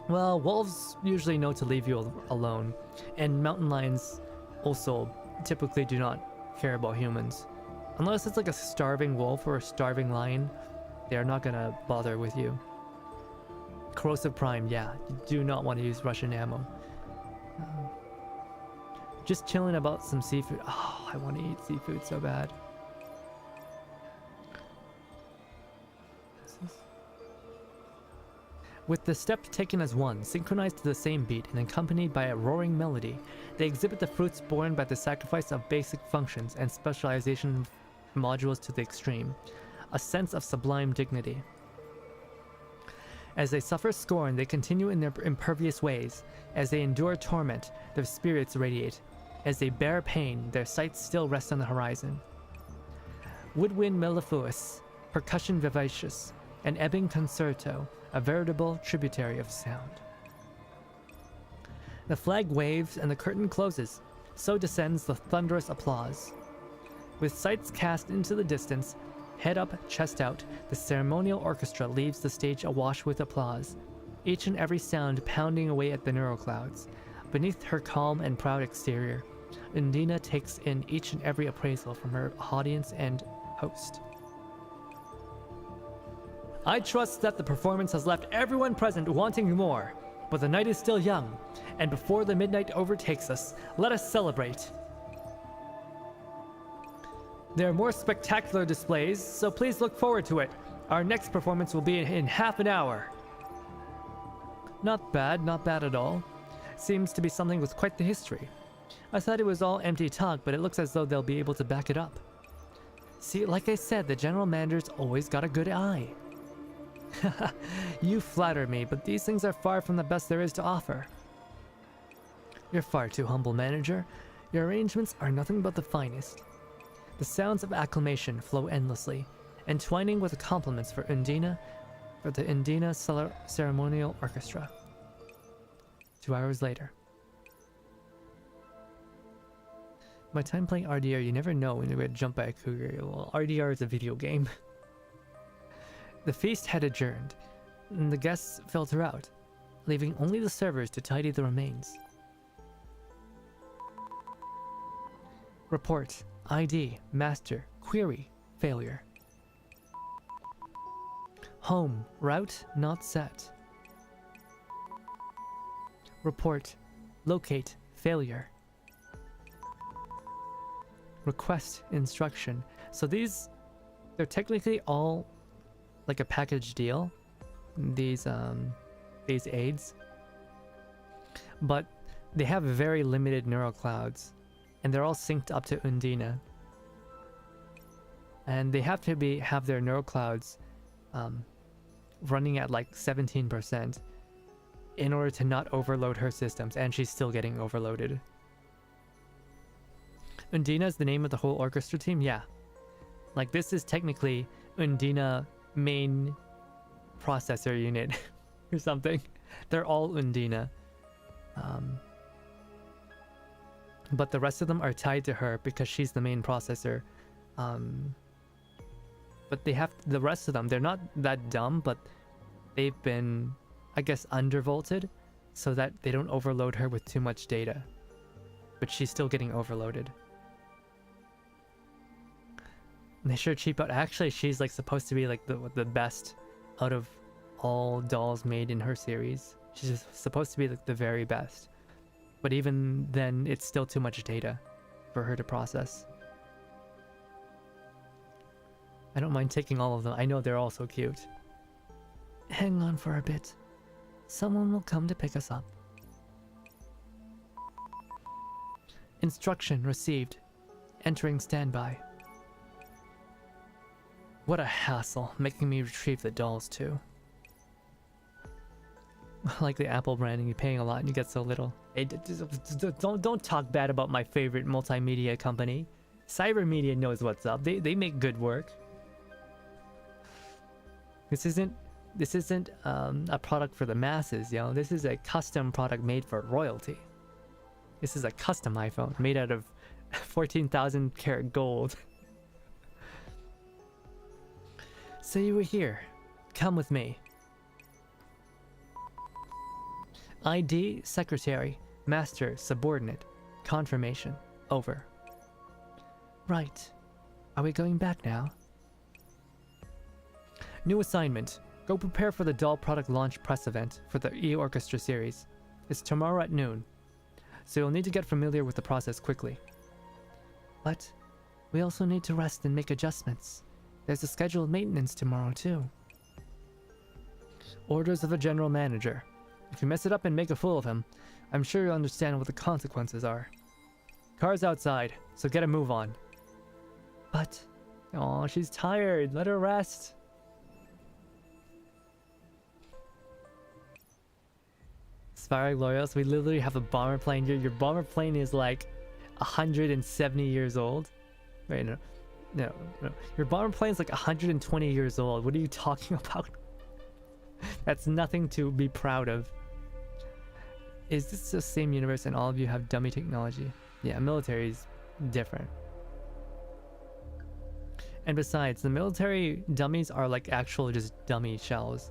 A: Well, wolves usually know to leave you alone, and mountain lions also typically do not care about humans. Unless it's like a starving wolf or a starving lion, they're not gonna bother with you. Corrosive Prime, yeah, you do not want to use Russian ammo. Just chilling about some seafood. Oh, I want to eat seafood so bad. With the steps taken as one, synchronized to the same beat and accompanied by a roaring melody, they exhibit the fruits born by the sacrifice of basic functions and specialization modules to the extreme, a sense of sublime dignity. As they suffer scorn, they continue in their impervious ways. As they endure torment, their spirits radiate. As they bear pain, their sights still rest on the horizon. Woodwind mellifluous, percussion vivacious, an ebbing concerto, a veritable tributary of sound. The flag waves and the curtain closes. So descends the thunderous applause. With sights cast into the distance, head up, chest out, the ceremonial orchestra leaves the stage awash with applause, each and every sound pounding away at the neuroclouds. Beneath her calm and proud exterior, Undine takes in each and every appraisal from her audience and host. I trust that the performance has left everyone present wanting more, but the night is still young, and before the midnight overtakes us, let us celebrate. There are more spectacular displays, so please look forward to it. Our next performance will be in half an hour. Not bad at all. Seems to be something with quite the history. I thought it was all empty talk, but it looks as though they'll be able to back it up. See, like I said, the general manager's always got a good eye. You flatter me, but these things are far from the best there is to offer. You're far too humble, manager. Your arrangements are nothing but the finest. The sounds of acclamation flow endlessly, entwining with the compliments for the Undine Ceremonial Orchestra. 2 hours later. My time playing RDR, you never know when you're going to jump by a Hakuya. Well, RDR is a video game. The feast had adjourned, and the guests filter out, leaving only the servers to tidy the remains. Report. ID. Master. Query. Failure. Home. Route not set. Report. Locate. Failure. Request instruction. So these they're technically all like a package deal. These aids, but they have very limited neural clouds, and they're all synced up to Undine. And they have to have their neural clouds running at like 17% in order to not overload her systems, and she's still getting overloaded. Undine is the name of the whole orchestra team? Yeah. Like, this is technically Undine main processor unit or something. They're all Undine. But the rest of them are tied to her because she's the main processor. But they have the rest of them, they're not that dumb, but they've been, I guess, undervolted so that they don't overload her with too much data. But she's still getting overloaded. And they sure cheap out. Actually, she's like supposed to be like the best out of all dolls made in her series. She's just supposed to be like the very best. But even then, it's still too much data for her to process. I don't mind taking all of them. I know they're all so cute. Hang on for a bit. Someone will come to pick us up. Instruction received. Entering standby. What a hassle, making me retrieve the dolls too. Like the Apple branding, you're paying a lot and you get so little. Hey, don't talk bad about my favorite multimedia company. Cybermedia knows what's up. They make good work. This isn't a product for the masses, yo. This is a custom product made for royalty. This is a custom iPhone made out of 14,000 karat gold. So you were here. Come with me. ID, secretary, master, subordinate, confirmation, over. Right. Are we going back now? New assignment. Go prepare for the doll product launch press event for the E-Orchestra series. It's tomorrow at noon, so you'll need to get familiar with the process quickly. But we also need to rest and make adjustments. There's a scheduled maintenance tomorrow too. Orders of a general manager. If you mess it up and make a fool of him, I'm sure you'll understand what the consequences are. Car's outside, so get a move on. But, oh, she's tired. Let her rest. Spirac Loyals, we literally have a bomber plane here. Your bomber plane is like 170 years old. Wait, no. Your bomber plane is like 120 years old. What are you talking about? That's nothing to be proud of. Is this the same universe and all of you have dummy technology? Yeah, military is different. And besides, the military dummies are like actual just dummy shells.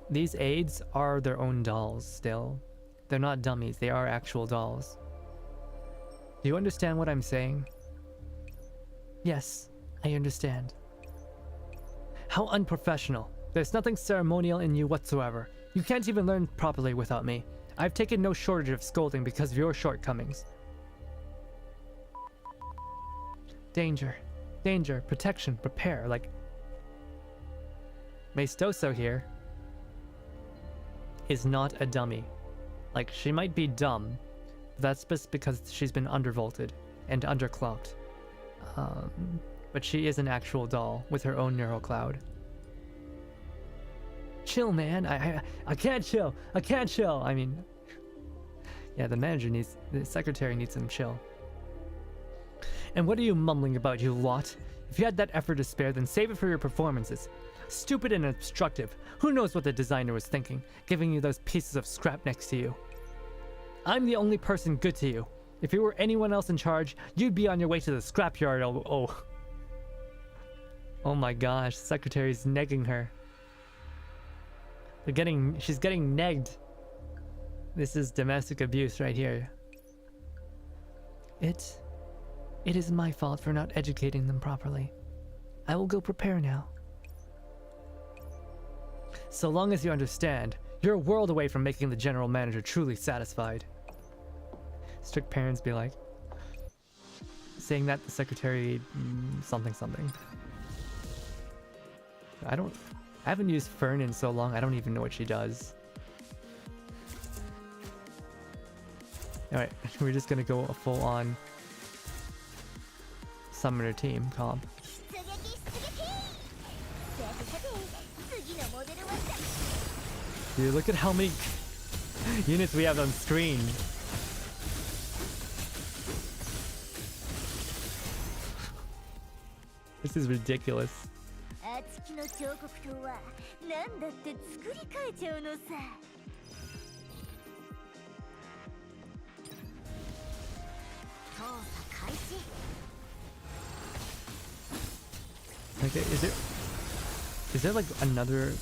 A: These aids are their own dolls still. They're not dummies, they are actual dolls. Do you understand what I'm saying? Yes, I understand. How unprofessional. There's nothing ceremonial in you whatsoever. You can't even learn properly without me. I've taken no shortage of scolding because of your shortcomings. Danger. Danger. Protection. Prepare. Like... Maestoso here is not a dummy. Like, she might be dumb, but that's just because she's been undervolted and underclocked. But she is an actual doll with her own neural cloud. Chill, man. I can't chill. I can't chill. I mean, yeah, the secretary needs some chill. And what are you mumbling about, you lot? If you had that effort to spare, then save it for your performances. Stupid and obstructive. Who knows what the designer was thinking, giving you those pieces of scrap next to you? I'm the only person good to you. If you were anyone else in charge, you'd be on your way to the scrapyard. Oh my gosh, the secretary's negging her. She's getting negged. This is domestic abuse right here. It is my fault for not educating them properly. I will go prepare now. So long as you understand, you're a world away from making the general manager truly satisfied. Strict parents be like, saying that the secretary something. I haven't used Fern in so long, I don't even know what she does. Alright, we're just gonna go a full-on summoner team comp. Dude, look at how many units we have on screen. This is ridiculous. Okay, is there like another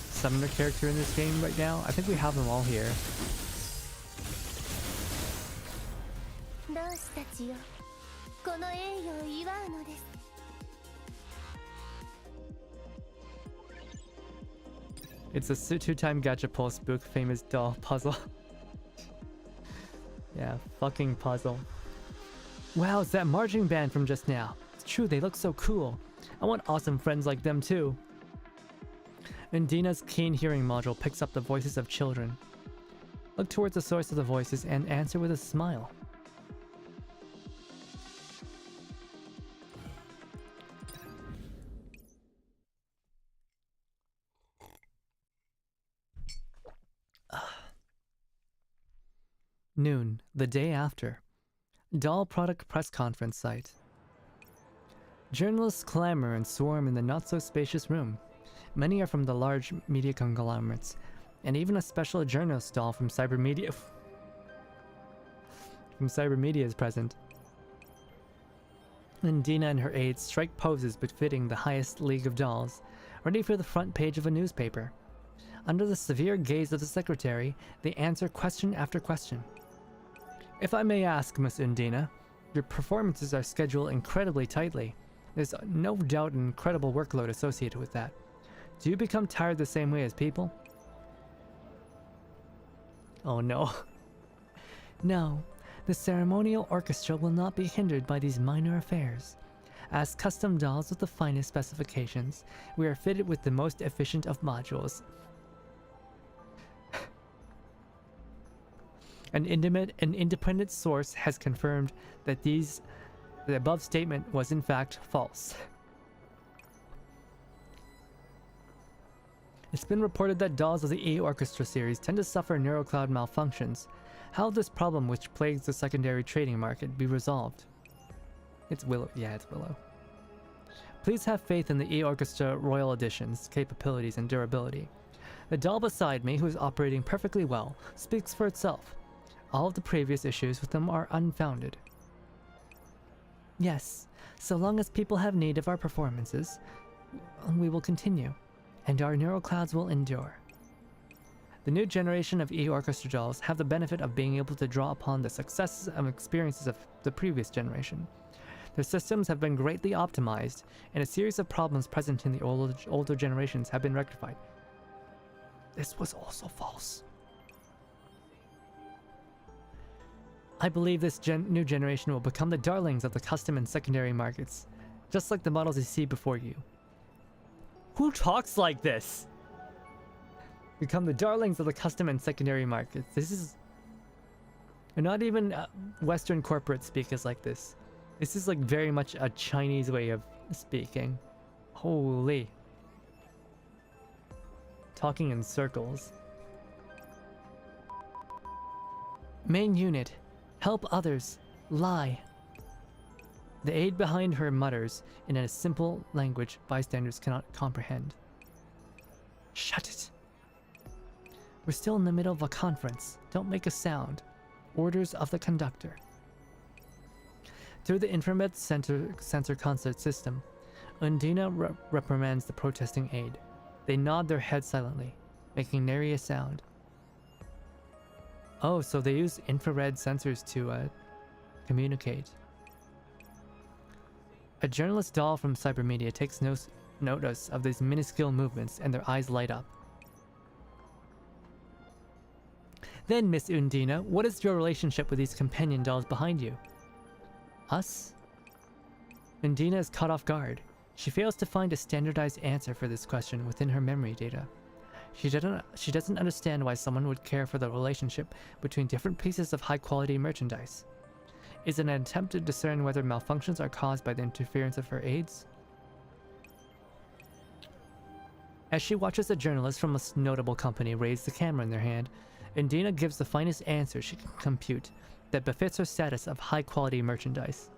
A: summoner character in this game right now? I think we have them all here. It's a two-time Gachapon spook famous doll puzzle. Yeah, fucking puzzle. Wow, it's that marching band from just now. It's true, they look so cool. I want awesome friends like them too. Undina's keen hearing module picks up the voices of children. Look towards the source of the voices and answer with a smile. Noon, the day after. Doll product press conference site. Journalists clamor and swarm in the not-so-spacious room. Many are from the large media conglomerates, and even a special journalist doll from Cybermedia is present. Undine and her aides strike poses befitting the highest league of dolls, ready for the front page of a newspaper. Under the severe gaze of the secretary, they answer question after question. If I may ask, Miss Undine, your performances are scheduled incredibly tightly. There's no doubt an incredible workload associated with that. Do you become tired the same way as people? Oh no. No, the ceremonial orchestra will not be hindered by these minor affairs. As custom dolls with the finest specifications, we are fitted with the most efficient of modules. An independent source has confirmed that the above statement was in fact false. It's been reported that dolls of the E Orchestra series tend to suffer neurocloud malfunctions. How will this problem, which plagues the secondary trading market, be resolved? It's Willow. Yeah, it's Willow. Please have faith in the E Orchestra Royal Edition's capabilities and durability. The doll beside me, who is operating perfectly well, speaks for itself. All of the previous issues with them are unfounded. Yes, so long as people have need of our performances, we will continue, and our neuroclouds will endure. The new generation of E Orchestra dolls have the benefit of being able to draw upon the successes and experiences of the previous generation. Their systems have been greatly optimized, and a series of problems present in the older generations have been rectified. This was also false. I believe this new generation will become the darlings of the custom and secondary markets, just like the models you see before you. Who talks like this? Become the darlings of the custom and secondary markets. This is... Not even Western corporate speak is like this. This is like very much a Chinese way of speaking. Holy. Talking in circles. Main unit. Help others. Lie. The aide behind her mutters in a simple language bystanders cannot comprehend. Shut it. We're still in the middle of a conference. Don't make a sound. Orders of the conductor. Through the infrared sensor concert system, Undine reprimands the protesting aide. They nod their heads silently, making nary a sound. Oh, so they use infrared sensors to communicate. A journalist doll from Cybermedia takes notice of these minuscule movements and their eyes light up. Then, Miss Undine, what is your relationship with these companion dolls behind you? Us? Undine is caught off guard. She fails to find a standardized answer for this question within her memory data. She doesn't understand why someone would care for the relationship between different pieces of high-quality merchandise. Is it an attempt to discern whether malfunctions are caused by the interference of her aides? As she watches a journalist from a notable company raise the camera in their hand, Undine gives the finest answer she can compute that befits her status of high-quality merchandise.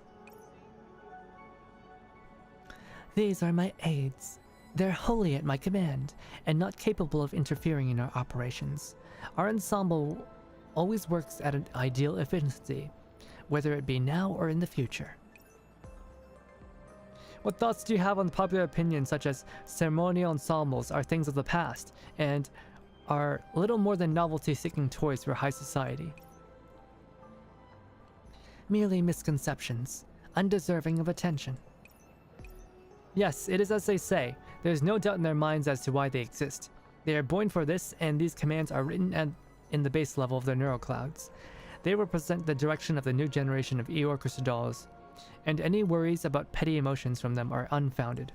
A: These are my aides. They're wholly at my command, and not capable of interfering in our operations. Our ensemble always works at an ideal efficiency, whether it be now or in the future. What thoughts do you have on popular opinions such as ceremonial ensembles are things of the past, and are little more than novelty-seeking toys for high society? Merely misconceptions, undeserving of attention. Yes, it is as they say. There's no doubt in their minds as to why they exist. They are born for this, and these commands are written in the base level of their neural clouds. They represent the direction of the new generation of e-orchestra dolls, and any worries about petty emotions from them are unfounded.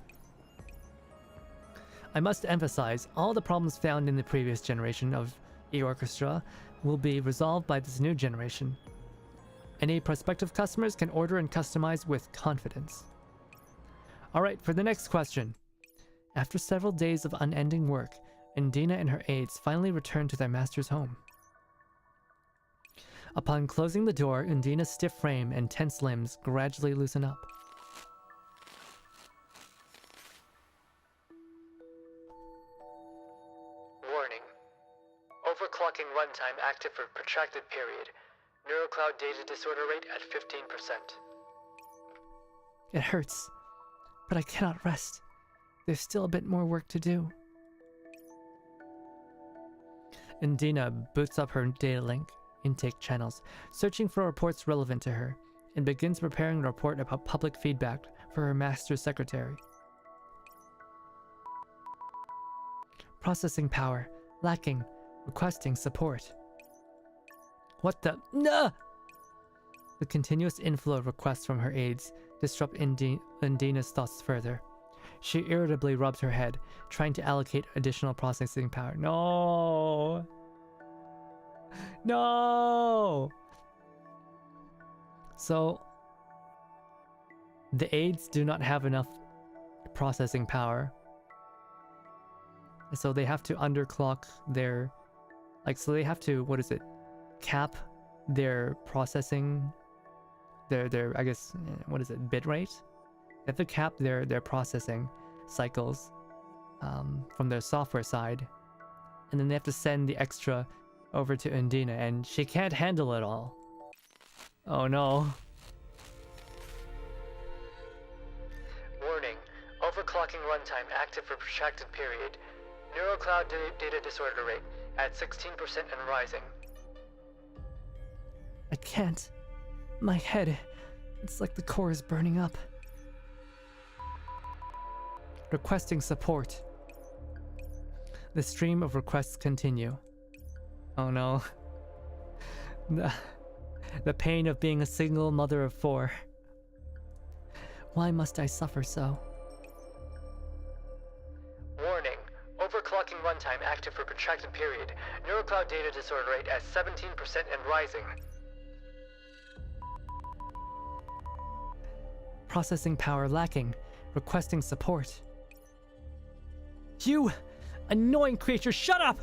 A: I must emphasize, all the problems found in the previous generation of e-orchestra will be resolved by this new generation. Any prospective customers can order and customize with confidence. Alright, for the next question. After several days of unending work, Undine and her aides finally return to their master's home. Upon closing the door, Undine's stiff frame and tense limbs gradually loosen up. Warning. Overclocking runtime active for protracted period. Neurocloud data disorder rate at 15%. It hurts, but I cannot rest. There's still a bit more work to do. Undine boots up her data link intake channels, searching for reports relevant to her, and begins preparing a report about public feedback for her master's secretary. Processing power, lacking, requesting support. What the? No! The continuous inflow of requests from her aides disrupt Undine's thoughts further. She irritably rubs her head, trying to allocate additional processing power. No! No! So, the aides do not have enough processing power. So they have to underclock their... so they have to, cap their processing... their I guess, bit rate? They have to cap their processing cycles from their software side. And then they have to send the extra over to Undine, and she can't handle it all. Oh no. Warning. Overclocking runtime active for protracted period. Neurocloud data disorder rate at 16% and rising. I can't. My head. It's like the core is burning up. Requesting support. The stream of requests continue. Oh no. The pain of being a single mother of 4. Why must I suffer so? Warning. Overclocking runtime active for protracted period. Neurocloud data disorder rate at 17% and rising. Processing power lacking. Requesting support. You annoying creature, shut up!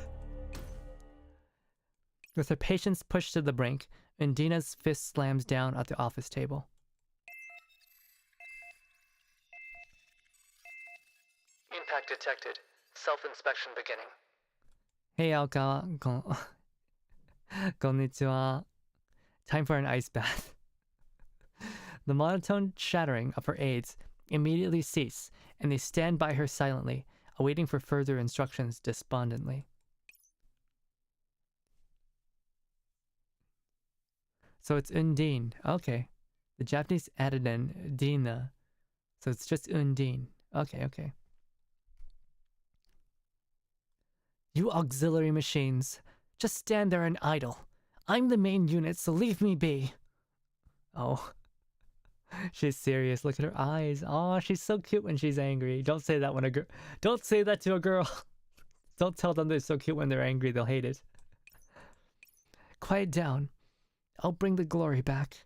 A: With her patience pushed to the brink, Undine's fist slams down at the office table. Impact detected. Self-inspection beginning. Hey, Alka. Konnichiwa. Time for an ice bath. The monotone shattering of her aides immediately cease, and they stand by her silently, awaiting for further instructions despondently. So it's Undine. Okay. The Japanese added in Dina. So it's just Undine. Okay. You auxiliary machines. Just stand there and idle. I'm the main unit, so leave me be. Oh. She's serious. Look at her eyes. Oh, she's so cute when she's angry. Don't say that when a girl. Don't say that to a girl. Don't tell them they're so cute when they're angry. They'll hate it. Quiet down. I'll bring the glory back.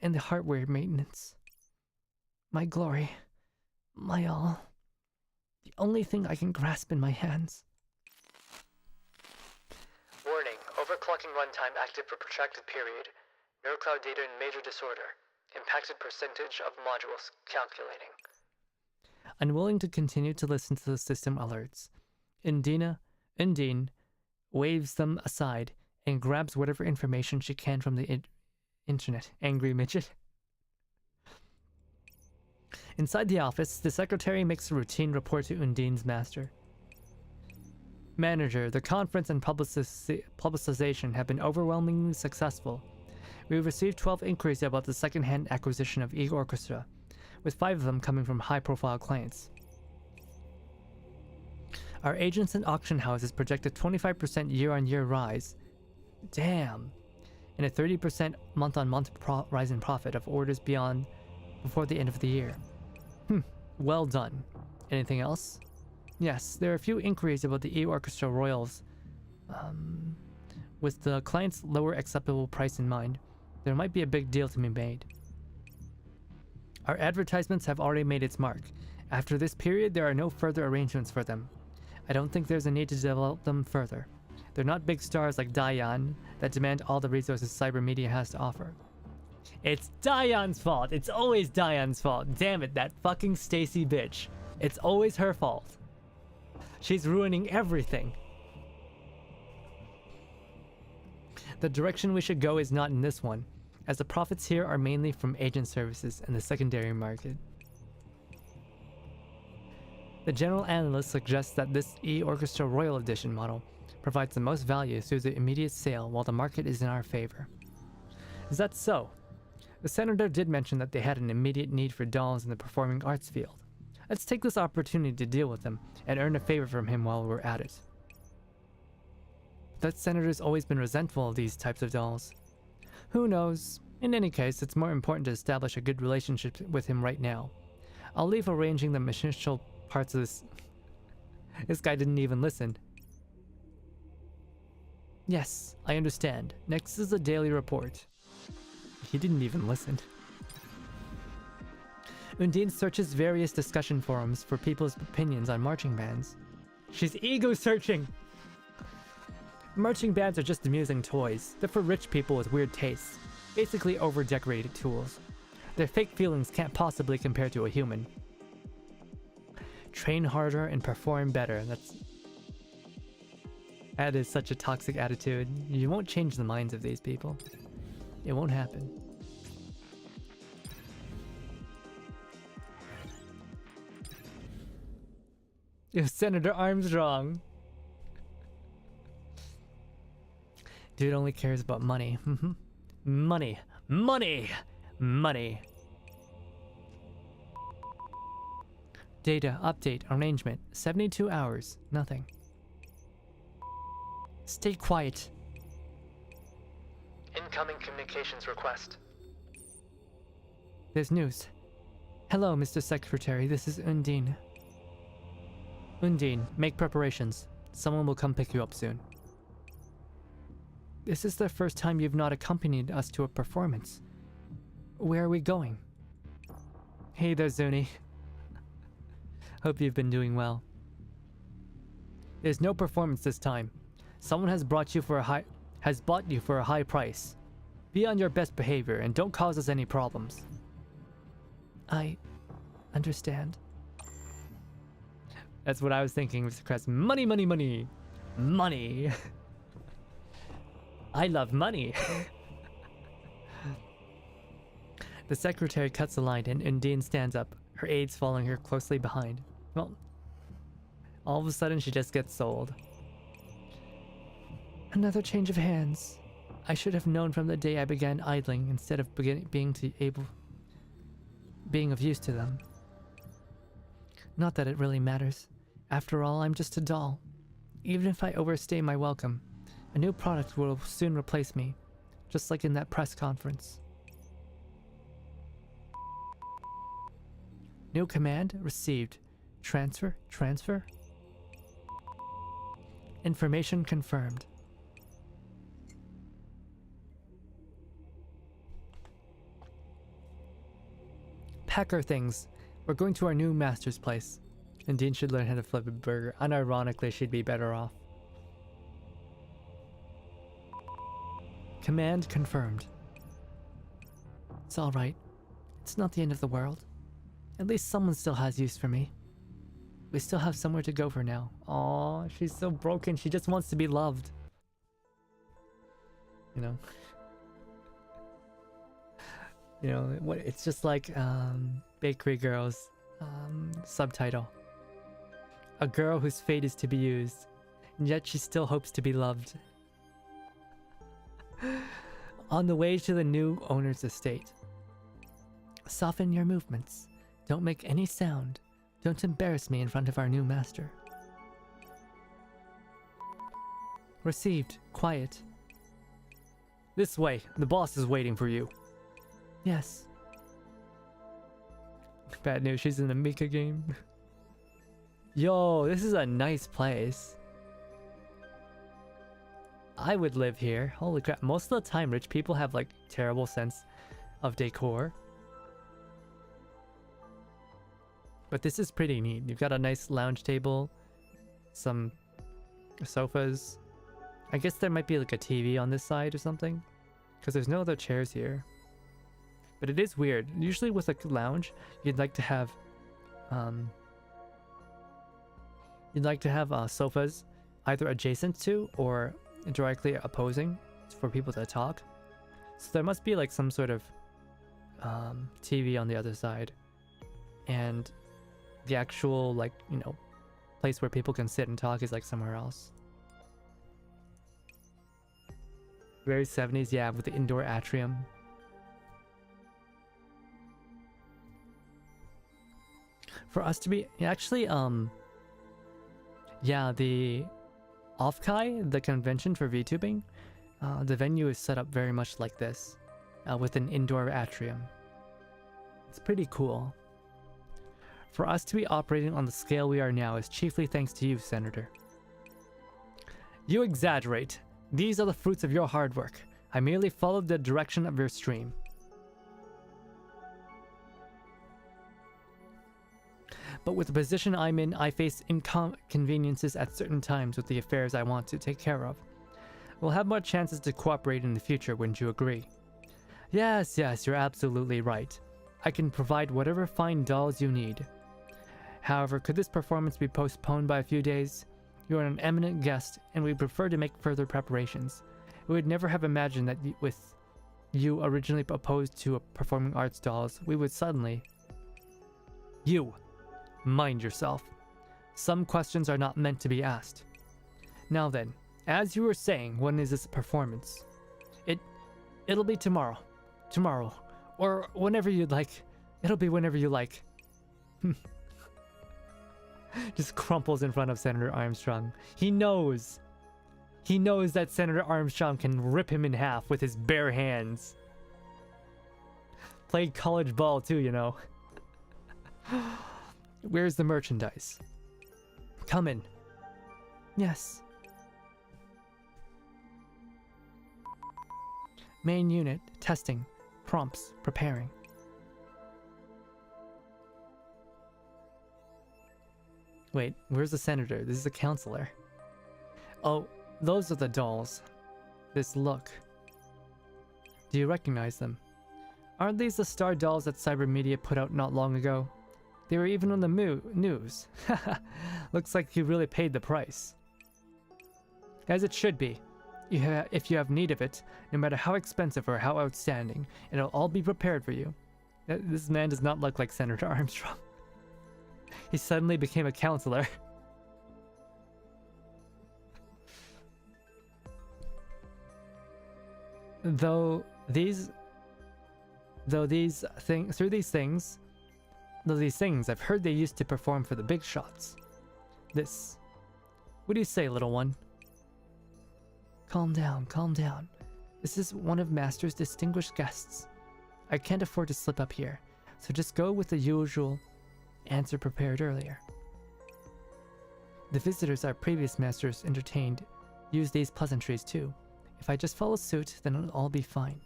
A: And the hardware maintenance. My glory. My all. The only thing I can grasp in my hands. Warning. Overclocking runtime active for protracted period. Neurocloud data in major disorder. Impacted percentage of modules calculating. Unwilling to continue to listen to the system alerts, Undine waves them aside and grabs whatever information she can from the internet. Angry midget. Inside the office, the secretary makes a routine report to Undine's master. Manager, the conference and publicization have been overwhelmingly successful. We've received 12 inquiries about the second-hand acquisition of E-Orchestra, with 5 of them coming from high-profile clients. Our agents and auction houses project a 25% year-on-year rise. Damn. And a 30% month-on-month rise in profit of orders before the end of the year. Well done. Anything else? Yes, there are a few inquiries about the E-Orchestra royals. With the client's lower acceptable price in mind, there might be a big deal to be made. Our advertisements have already made its mark. After this period, there are no further arrangements for them. I don't think there's a need to develop them further. They're not big stars like Diane that demand all the resources cyber media has to offer. It's Diane's fault! It's always Diane's fault! Damn it, that fucking Stacy bitch. It's always her fault. She's ruining everything. The direction we should go is not in this one, as the profits here are mainly from agent services and the secondary market. The general analyst suggests that this E-Orchestra Royal Edition model provides the most value through the immediate sale while the market is in our favor. Is that so? The senator did mention that they had an immediate need for dolls in the performing arts field. Let's take this opportunity to deal with them and earn a favor from him while we're at it. That senator's always been resentful of these types of dolls. Who knows? In any case, it's more important to establish a good relationship with him right now. I'll leave arranging the initial parts of this. This guy didn't even listen. Yes, I understand. Next is the daily report. He didn't even listen. Undine searches various discussion forums for people's opinions on marching bands. She's ego searching! Marching bands are just amusing toys. They're for rich people with weird tastes. Basically over-decorated tools. Their fake feelings can't possibly compare to a human. Train harder and perform better. That is such a toxic attitude. You won't change the minds of these people. It won't happen. If Senator Armstrong. Dude only cares about money. Money. Money! Money. Data, update, arrangement. 72 hours. Nothing. Stay quiet. Incoming communications request. There's news. Hello, Mr. Secretary. This is Undine. Undine, make preparations. Someone will come pick you up soon. This is the first time you've not accompanied us to a performance. Where are we going? Hey there, Zuni. Hope you've been doing well. There's no performance this time. Someone has bought you for a high price. Be on your best behavior and don't cause us any problems. I understand. That's what I was thinking, Mr. Kress. Money, money, money. Money. I love money. The secretary cuts the line and Undine stands up, her aides following her closely behind. Well, all of a sudden she just gets sold. Another change of hands. I should have known from the day I began idling instead of being of use to them. Not that it really matters. After all, I'm just a doll. Even if I overstay my welcome, a new product will soon replace me, just like in that press conference. New command received. Transfer? Transfer? Information confirmed. Pack our things. We're going to our new master's place. Undine should learn how to flip a burger. Unironically, she'd be better off. Command confirmed. It's alright. It's not the end of the world. At least someone still has use for me. We still have somewhere to go for now. Aww, she's so broken. She just wants to be loved. You know? You know, what? It's just like Bakery Girl's subtitle. A girl whose fate is to be used, and yet she still hopes to be loved. On the way to the new owner's estate. Soften your movements. Don't make any sound. Don't embarrass me in front of our new master. Received. Quiet. This way. The boss is waiting for you. Yes. Bad news, she's in the Mika game. Yo, this is a nice place. I would live here. Holy crap. Most of the time, rich people have like terrible sense of decor. But this is pretty neat. You've got a nice lounge table, some sofas. I guess there might be like a TV on this side or something, because there's no other chairs here. But it is weird. Usually with a lounge, you'd like to have sofas either adjacent to or directly opposing for people to talk. So there must be like some sort of TV on the other side, and the actual, like, you know, place where people can sit and talk is like somewhere else. Very 70s, yeah, with the indoor atrium. For us to be actually, yeah, the Offkai, the convention for VTubing, the venue is set up very much like this, with an indoor atrium. It's pretty cool. For us to be operating on the scale we are now is chiefly thanks to you, Senator. You exaggerate. These are the fruits of your hard work. I merely followed the direction of your stream. But with the position I'm in, I face inconveniences at certain times with the affairs I want to take care of. We'll have more chances to cooperate in the future, wouldn't you agree? Yes, you're absolutely right. I can provide whatever fine dolls you need. However, could this performance be postponed by a few days? You are an eminent guest, and we prefer to make further preparations. We would never have imagined that with you originally opposed to performing arts dolls, we would suddenly... You! Mind yourself. Some questions are not meant to be asked. Now then, as you were saying, when is this performance? It'll be tomorrow. Tomorrow. Or whenever you'd like. It'll be whenever you like. Just crumples in front of Senator Armstrong. He knows. He knows that Senator Armstrong can rip him in half with his bare hands. Played college ball too, you know. Where's the merchandise? Come in. Yes. Main unit, testing. Prompts, preparing. Wait, where's the senator? This is a counselor. Oh, those are the dolls. This look. Do you recognize them? Aren't these the star dolls that Cyber Media put out not long ago? They were even on the news. Looks like you really paid the price. As it should be. If you have need of it, no matter how expensive or how outstanding, it'll all be prepared for you. This man does not look like Senator Armstrong. He suddenly became a counselor. Though these things, I've heard they used to perform for the big shots. What do you say, little one? Calm down, calm down. This is one of Master's distinguished guests. I can't afford to slip up here, so just go with the usual answer prepared earlier. The visitors our previous masters entertained use these pleasantries too. If I just follow suit, then it'll all be fine.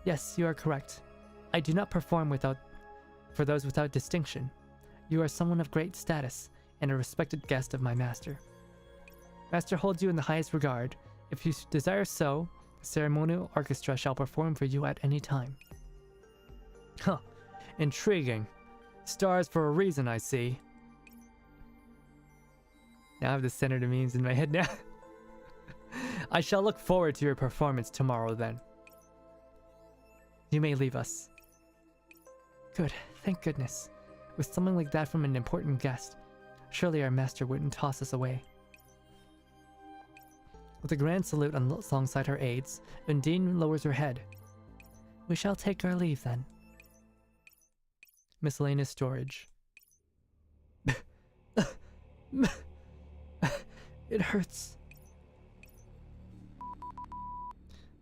A: Yes, you are correct. I do not perform for those without distinction. You are someone of great status, and a respected guest of my master. Master holds you in the highest regard. If you desire so, the ceremonial orchestra shall perform for you at any time. Huh. Intriguing. Stars for a reason, I see. Now I have the Senator memes in my head now. I shall look forward to your performance tomorrow then. You may leave us. Good, thank goodness. With something like that from an important guest, surely our master wouldn't toss us away. With a grand salute alongside her aides, Undine lowers her head. We shall take our leave then. Miscellaneous storage. It hurts.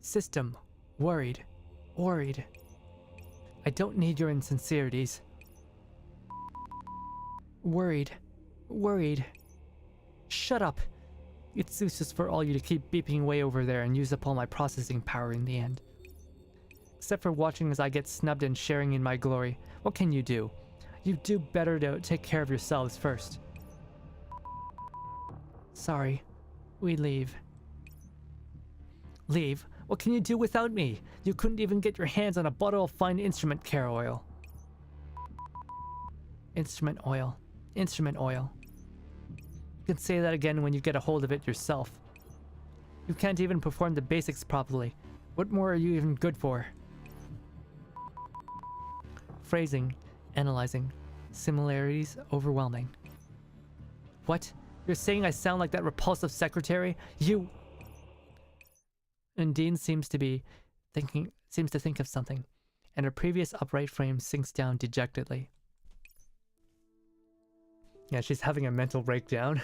A: System. Worried. I don't need your insincerities. Worried. Shut up. It's useless for all you to keep beeping away over there and use up all my processing power in the end. Except for watching as I get snubbed and sharing in my glory, what can you do? You do better to take care of yourselves first. Sorry. We leave. Leave? What can you do without me? You couldn't even get your hands on a bottle of fine instrument care oil. Instrument oil. You can say that again when you get a hold of it yourself. You can't even perform the basics properly. What more are you even good for? Phrasing, analyzing, similarities overwhelming. What? You're saying I sound like that repulsive secretary? You... Undine seems to think of something, and her previous upright frame sinks down dejectedly. Yeah, she's having a mental breakdown.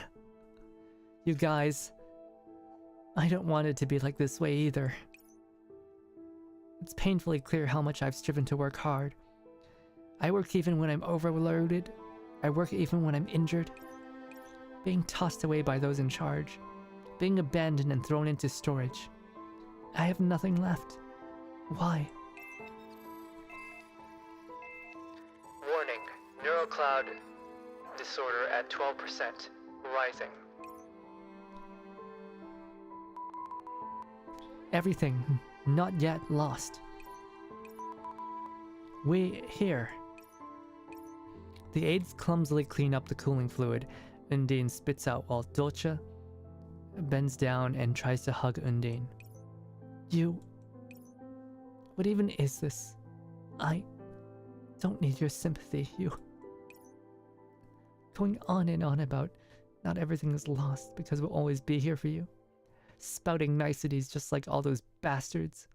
A: You guys, I don't want it to be like this way either. It's painfully clear how much I've striven to work hard. I work even when I'm overloaded. I work even when I'm injured. Being tossed away by those in charge. Being abandoned and thrown into storage. I have nothing left. Why? Warning. Neural cloud disorder at 12%. Rising. Everything not yet lost. We here. The aides clumsily clean up the cooling fluid Undine spits out while Dolce bends down and tries to hug Undine. You... What even is this? I don't need your sympathy, you... Going on and on about not everything is lost because we'll always be here for you. Spouting niceties just like all those bastards.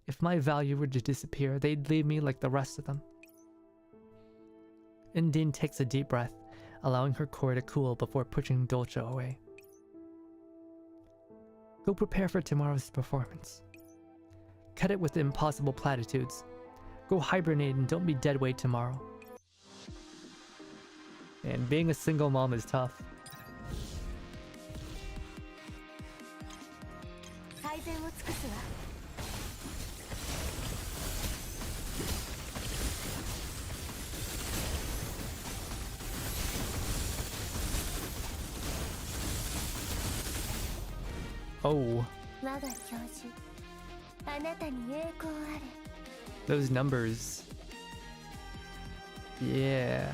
A: If my value were to disappear, they'd leave me like the rest of them. Undine takes a deep breath, allowing her core to cool before pushing Dolce away. Go prepare for tomorrow's performance. Cut it with impossible platitudes. Go hibernate and don't be dead weight tomorrow. And being a single mom is tough. Oh. Those numbers. Yeah.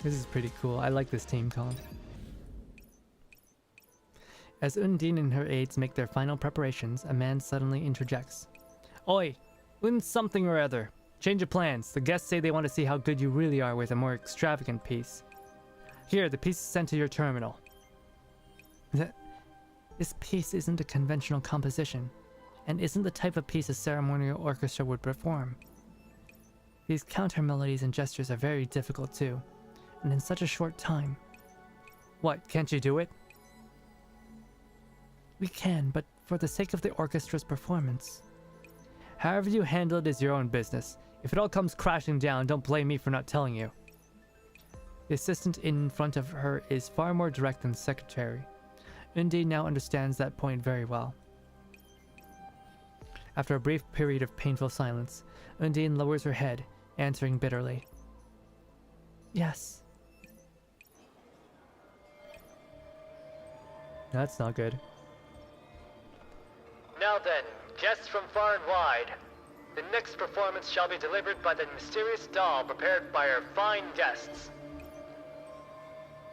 A: This is pretty cool. I like this team comp. As Undine and her aides make their final preparations, a man suddenly interjects. Oi! Something or other. Change of plans. The guests say they want to see how good you really are with a more extravagant piece. Here, the piece is sent to your terminal. This piece isn't a conventional composition, and isn't the type of piece a ceremonial orchestra would perform. These counter melodies and gestures are very difficult too, and in such a short time. What, can't you do it? We can, but for the sake of the orchestra's performance. However you handle it is your own business. If it all comes crashing down, don't blame me for not telling you. The assistant in front of her is far more direct than the secretary. Undine now understands that point very well. After a brief period of painful silence, Undine lowers her head, answering bitterly. Yes. That's not good.
C: Now then, guests from far and wide. The next performance shall be delivered by the mysterious doll prepared by our fine guests.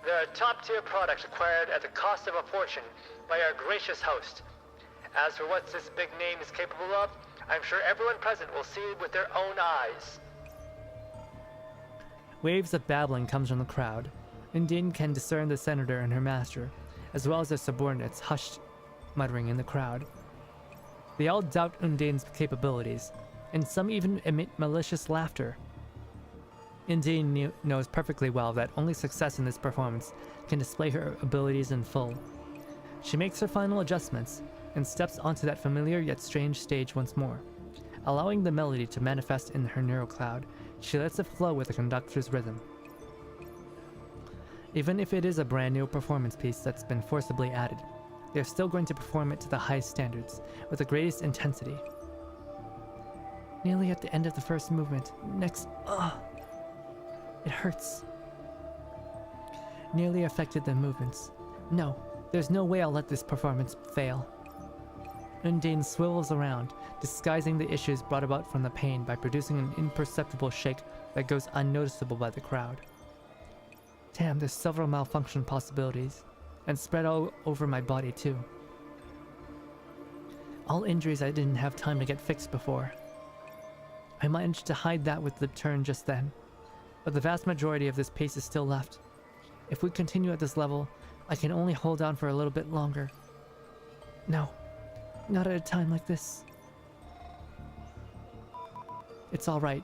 C: They're a top-tier product acquired at the cost of a fortune by our gracious host. As for what this big name is capable of, I'm sure everyone present will see it with their own eyes.
A: Waves of babbling comes from the crowd. Undine can discern the senator and her master, as well as their subordinates hushed, muttering in the crowd. They all doubt Undine's capabilities, and some even emit malicious laughter. Undine knows perfectly well that only success in this performance can display her abilities in full. She makes her final adjustments, and steps onto that familiar yet strange stage once more. Allowing the melody to manifest in her neural cloud, she lets it flow with the conductor's rhythm. Even if it is a brand new performance piece that's been forcibly added, they're still going to perform it to the highest standards, with the greatest intensity. Nearly at the end of the first movement, it hurts. Nearly affected the movements. No, there's no way I'll let this performance fail. Undine swivels around, disguising the issues brought about from the pain by producing an imperceptible shake that goes unnoticeable by the crowd. Damn, there's several malfunction possibilities, and spread all over my body too. All injuries I didn't have time to get fixed before. I managed to hide that with the turn just then, but the vast majority of this piece is still left. If we continue at this level, I can only hold on for a little bit longer. No, not at a time like this. It's all right.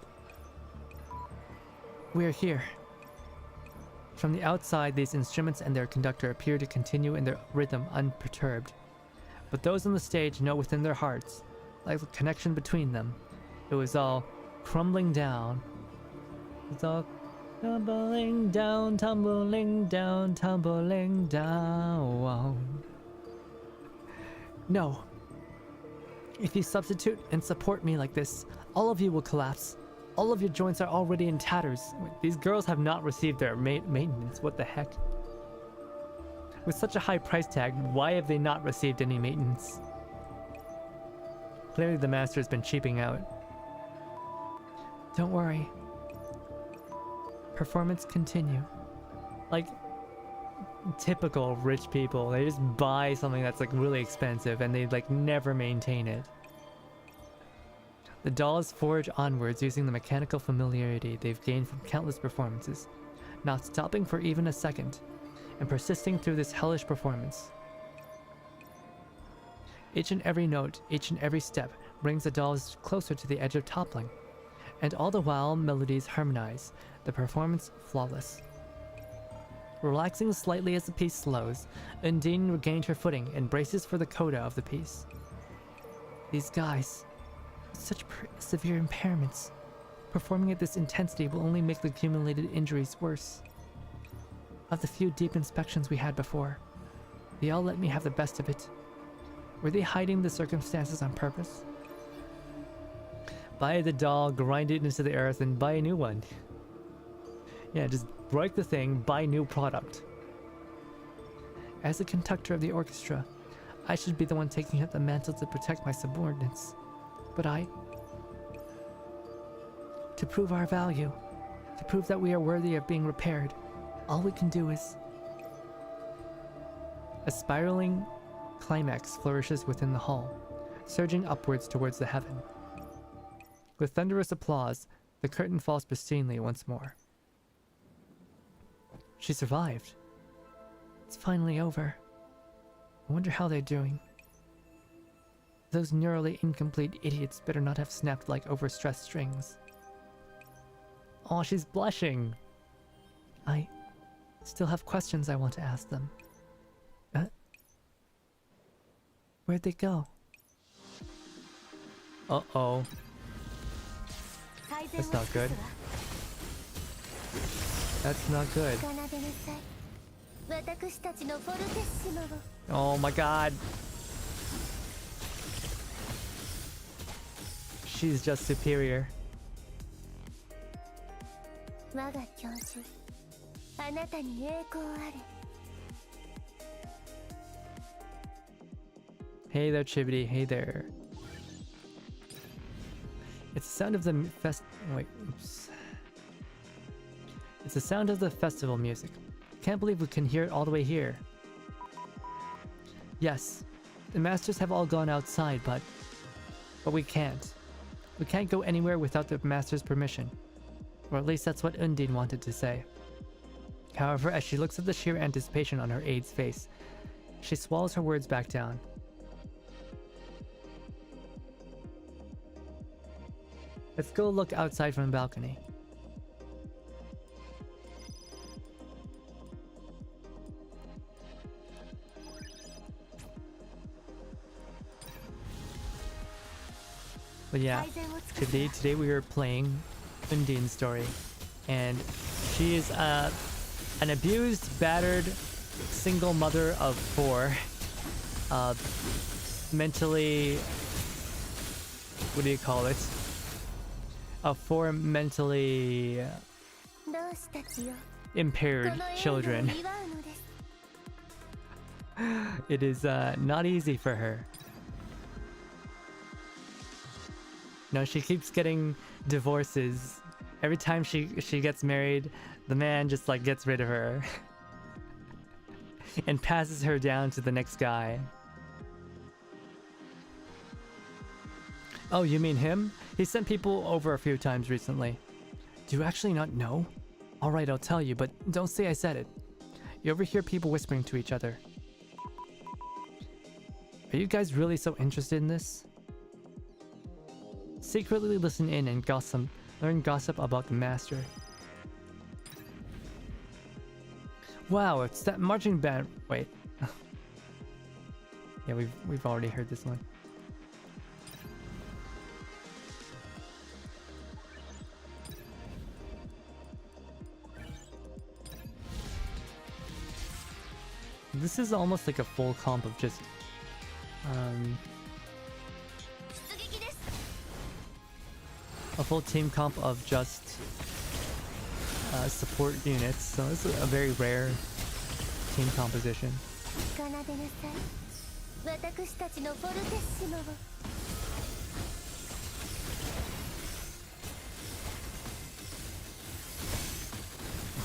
A: We're here. From the outside, these instruments and their conductor appear to continue in their rhythm unperturbed. But those on the stage know within their hearts, like the connection between them, it was all crumbling down. It's all tumbling down, tumbling down, tumbling down. No. If you substitute and support me like this, all of you will collapse. All of your joints are already in tatters. These girls have not received their maintenance. What the heck? With such a high price tag, why have they not received any maintenance? Clearly the master has been cheaping out. Don't worry. Performance continue. Like, typical rich people, they just buy something that's like really expensive and they like never maintain it. The dolls forge onwards using the mechanical familiarity they've gained from countless performances, not stopping for even a second, and persisting through this hellish performance. Each and every note, each and every step brings the dolls closer to the edge of toppling, and all the while melodies harmonize, the performance flawless. Relaxing slightly as the piece slows, Undine regained her footing and braces for the coda of the piece. These guys, such severe impairments. Performing at this intensity will only make the accumulated injuries worse. Of the few deep inspections we had before, they all let me have the best of it. Were they hiding the circumstances on purpose? Buy the doll, grind it into the earth, and buy a new one. Yeah, just break the thing, buy new product. As the conductor of the orchestra, I should be the one taking up the mantle to protect my subordinates. But to prove our value, to prove that we are worthy of being repaired, all we can do is... A spiraling climax flourishes within the hall, surging upwards towards the heaven. With thunderous applause, the curtain falls pristinely once more. She survived. It's finally over. I wonder how they're doing. Those neurally incomplete idiots better not have snapped like overstressed strings. Oh, she's blushing. I still have questions I want to ask them. Where'd they go? Uh-oh. That's not good. That's not good. Oh my god. She's just superior. Hey there, Chibity. Hey there. It's the sound of the oops. It's the sound of the festival music. Can't believe we can hear it all the way here. Yes, the masters have all gone outside, but we can't. We can't go anywhere without the master's permission. Or at least that's what Undine wanted to say. However, as she looks at the sheer anticipation on her aide's face, she swallows her words back down. Let's go look outside from the balcony. But yeah, today we are playing Undine's story, and she is an abused, battered, single mother of 4, mentally, what do you call it? Of 4 mentally impaired children. It is not easy for her. No, she keeps getting divorces. Every time she gets married, the man just like gets rid of her and passes her down to the next guy. Oh, you mean him? He sent people over a few times recently. Do you actually not know? Alright, I'll tell you, but don't say I said it. You overhear people whispering to each other. Are you guys really so interested in this? Secretly listen in and gossip. Learn gossip about the master. Wow, it's that marching band. Wait. Yeah, we've already heard this one. This is almost like a full comp of just a full team comp of just support units, so this is a very rare team composition.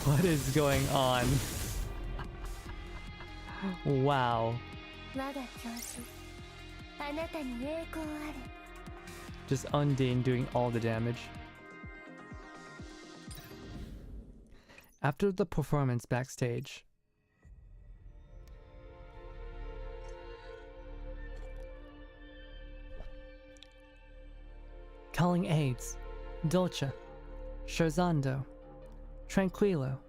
A: What is going on? Wow. Just Undine doing all the damage. After the performance backstage, calling aides, Dolce, Scherzando, Tranquillo,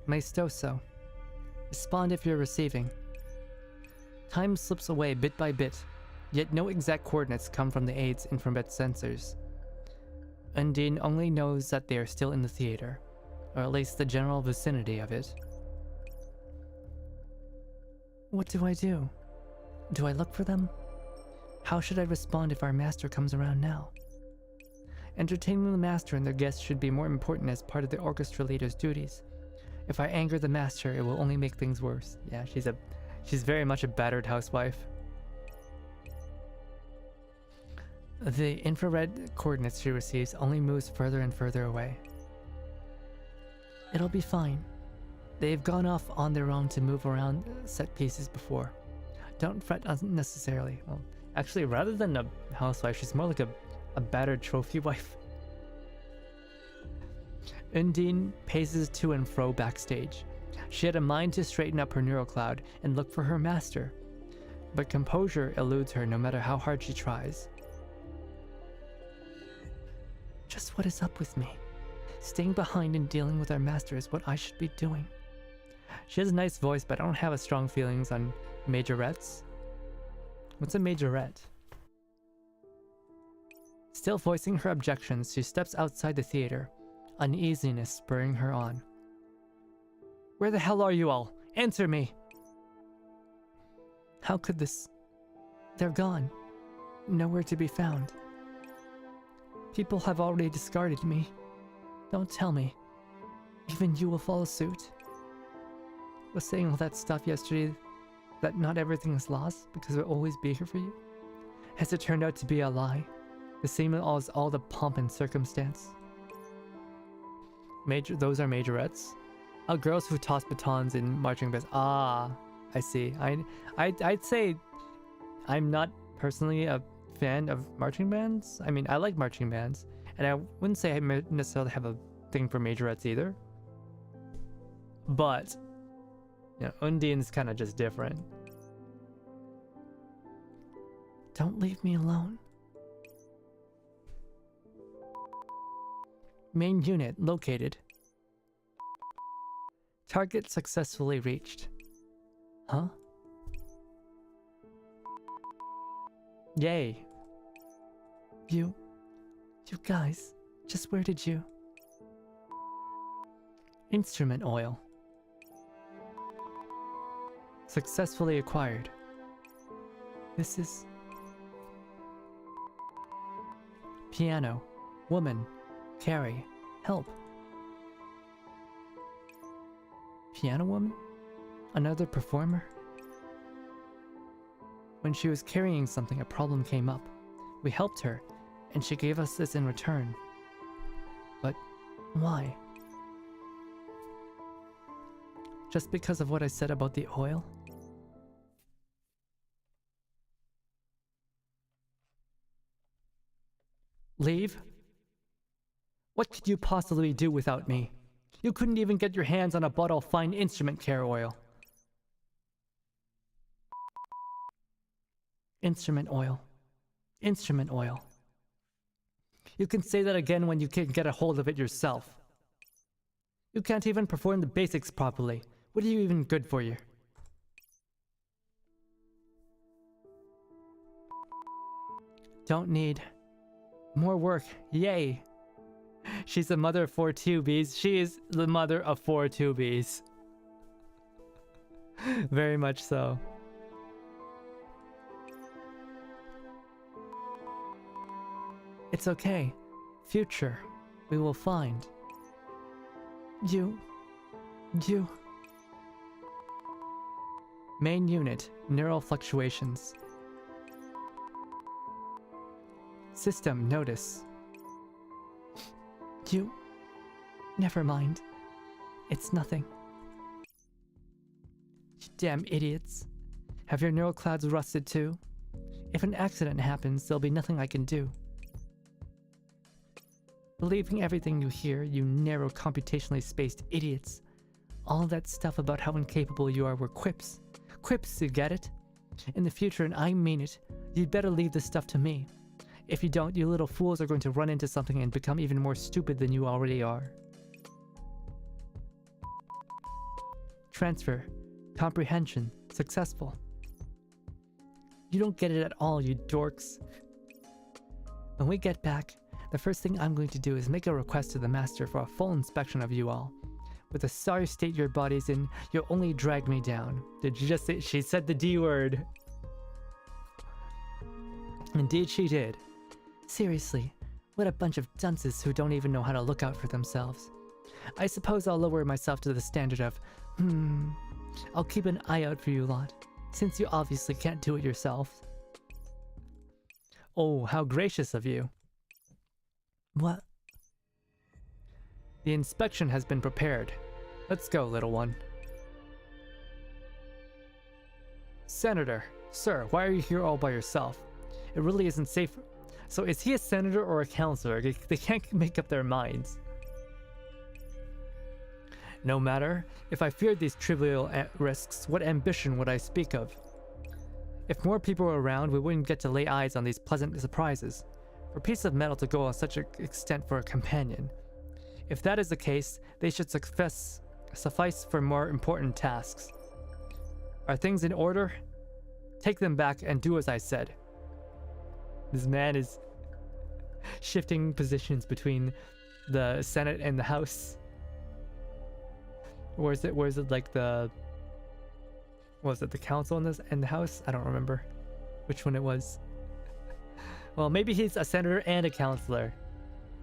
A: Maestoso. Respond if you're receiving. Time slips away bit by bit, yet no exact coordinates come from the aide's infrared sensors. Undine only knows that they are still in the theater, or at least the general vicinity of it. What do I do? Do I look for them? How should I respond if our master comes around now? Entertaining the master and their guests should be more important as part of the orchestra leader's duties. If I anger the master, it will only make things worse. Yeah, she's very much a battered housewife. The infrared coordinates she receives only moves further and further away. It'll be fine. They've gone off on their own to move around set pieces before. Don't fret unnecessarily. Well, actually, rather than a housewife, she's more like a battered trophy wife. Undine paces to and fro backstage. She had a mind to straighten up her neural cloud and look for her master, but composure eludes her no matter how hard she tries. Just what is up with me? Staying behind and dealing with our master is what I should be doing. She has a nice voice, but I don't have a strong feelings on majorettes. What's a majorette? Still voicing her objections, she steps outside the theater, uneasiness spurring her on. Where the hell are you all? Answer me! How could this... They're gone. Nowhere to be found. People have already discarded me. Don't tell me. Even you will follow suit. Was saying all that stuff yesterday that not everything is lost because we'll always be here for you? Has it turned out to be a lie? The same as all the pomp and circumstance? Those are majorettes. Oh, girls who toss batons in marching bands. Ah, I see. I'd say I'm not personally a fan of marching bands. I mean, I like marching bands, and I wouldn't say I necessarily have a thing for majorettes either. But, you know, Undine's kind of just different. Don't leave me alone. Main unit located. Target successfully reached. Huh? Yay. You guys, just where did you? Instrument oil. Successfully acquired. This is... Piano. Woman. Carry. Help. Piano woman? Another performer? When she was carrying something, a problem came up. We helped her, and she gave us this in return. But why? Just because of what I said about the oil? Leave? What could you possibly do without me? You couldn't even get your hands on a bottle of fine instrument care oil. Instrument oil. Instrument oil. You can say that again when you can't get a hold of it yourself. You can't even perform the basics properly. What are you even good for you? Don't need more work. Yay! She's the mother of 4 tubies. She is the mother of 4 tubies. Very much so. It's okay. Future, we will find. You. Main unit, neural fluctuations. System, notice. You. Never mind. It's nothing. You damn idiots. Have your neural clouds rusted too? If an accident happens, there'll be nothing I can do. Believing everything you hear, you narrow, computationally spaced idiots. All that stuff about how incapable you are were quips. Quips, you get it? In the future, and I mean it, you'd better leave this stuff to me. If you don't, you little fools are going to run into something and become even more stupid than you already are. Transfer. Comprehension. Successful. You don't get it at all, you dorks. When we get back, the first thing I'm going to do is make a request to the master for a full inspection of you all. With the sorry state your body's in, you'll only drag me down. Did you just say? She said the D word. Indeed she did. Seriously, what a bunch of dunces who don't even know how to look out for themselves. I suppose I'll lower myself to the standard of, I'll keep an eye out for you lot, since you obviously can't do it yourself. Oh, how gracious of you. What? The inspection has been prepared. Let's go, little one. Senator, sir, why are you here all by yourself? It really isn't safe. So is he a senator or a counselor? They can't make up their minds. No matter. If I feared these trivial risks, what ambition would I speak of? If more people were around, we wouldn't get to lay eyes on these pleasant surprises. For a piece of metal to go on such an extent for a companion. If that is the case, they should suffice for more important tasks. Are things in order? take them back and do as I said. This man is shifting positions between the Senate and the House. Or is it like the... Was it the Council and the House? I don't remember which one it was. Well, maybe he's a senator and a counselor.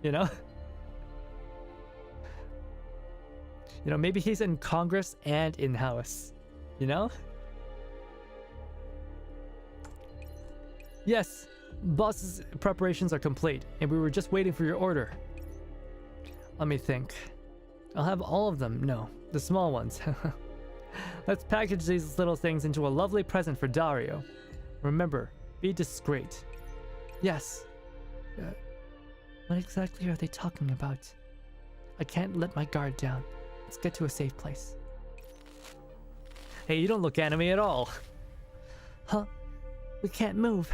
A: You know? You know, maybe he's in Congress and in House. You know? Yes, boss's preparations are complete, and we were just waiting for your order. Let me think. I'll have all of them. No, the small ones. Let's package these little things into a lovely present for Dario. Remember, be discreet. Yes. What exactly are they talking about? I can't let my guard down. Let's get to a safe place. Hey, you don't look anime at all. Huh? We can't move.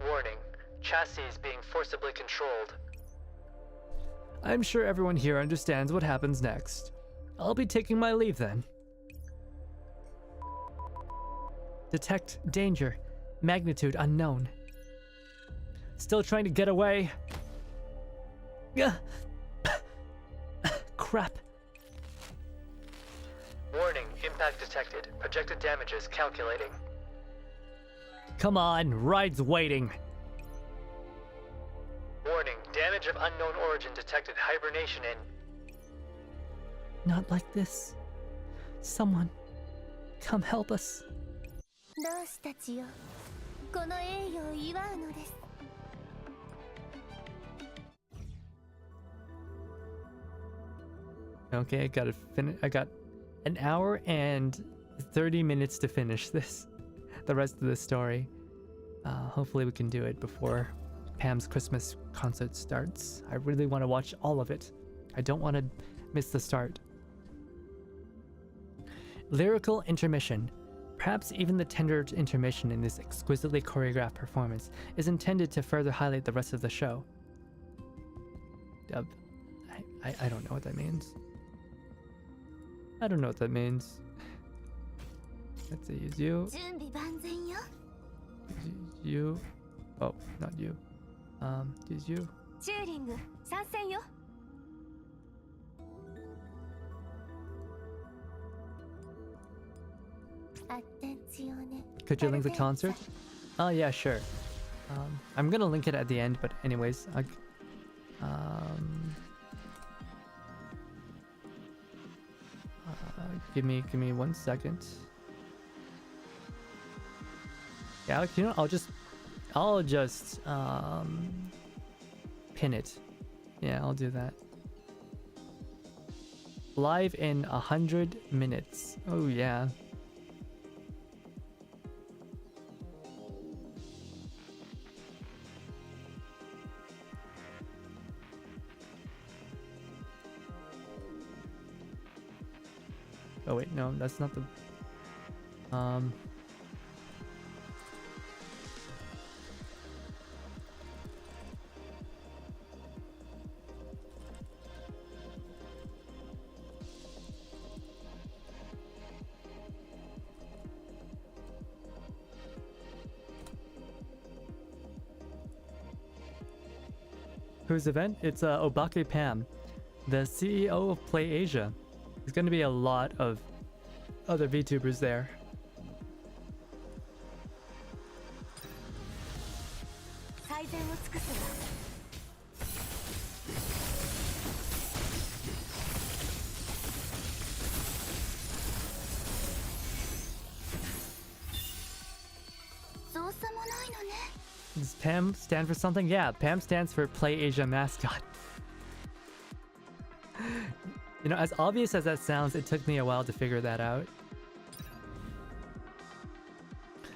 C: Warning. Chassis being forcibly controlled.
A: I'm sure everyone here understands what happens next. I'll be taking my leave then. Detect danger. Magnitude unknown. Still trying to get away. Crap.
C: Warning. Impact detected. Projected damages calculating.
A: Come on, ride's waiting.
C: Warning. Damage of unknown origin detected. Hibernation in.
A: Not like this. Someone, come help us.
B: 同志たちよ、この栄誉を祝うのです。
A: Okay, I gotta finish. I got an hour and 30 minutes to finish this. The rest of the story. Hopefully we can do it before Pam's Christmas concert starts. I really want to watch all of it. I don't want to miss the start. Lyrical intermission. Perhaps even the tender intermission in this exquisitely choreographed performance is intended to further highlight the rest of the show. I don't know what that means. I don't know what that means. Let's see, use you.
B: 準備万全よ。
A: You. Oh, not you. Use you.
B: チューリング参戦よ。
A: Could you link the concert? Oh yeah, sure. I'm gonna link it at the end, but anyways, give me 1 second. Yeah, you know, I'll just pin it. Yeah, I'll do that. Live in 100 minutes. Oh yeah. Oh wait, no, that's not the... Whose event? It's Obake Pam, the CEO of Play Asia. There's going to be a lot of other VTubers there. Does Pam stand for something? Yeah, Pam stands for Play Asia mascot. You know, as obvious as that sounds, it took me a while to figure that out.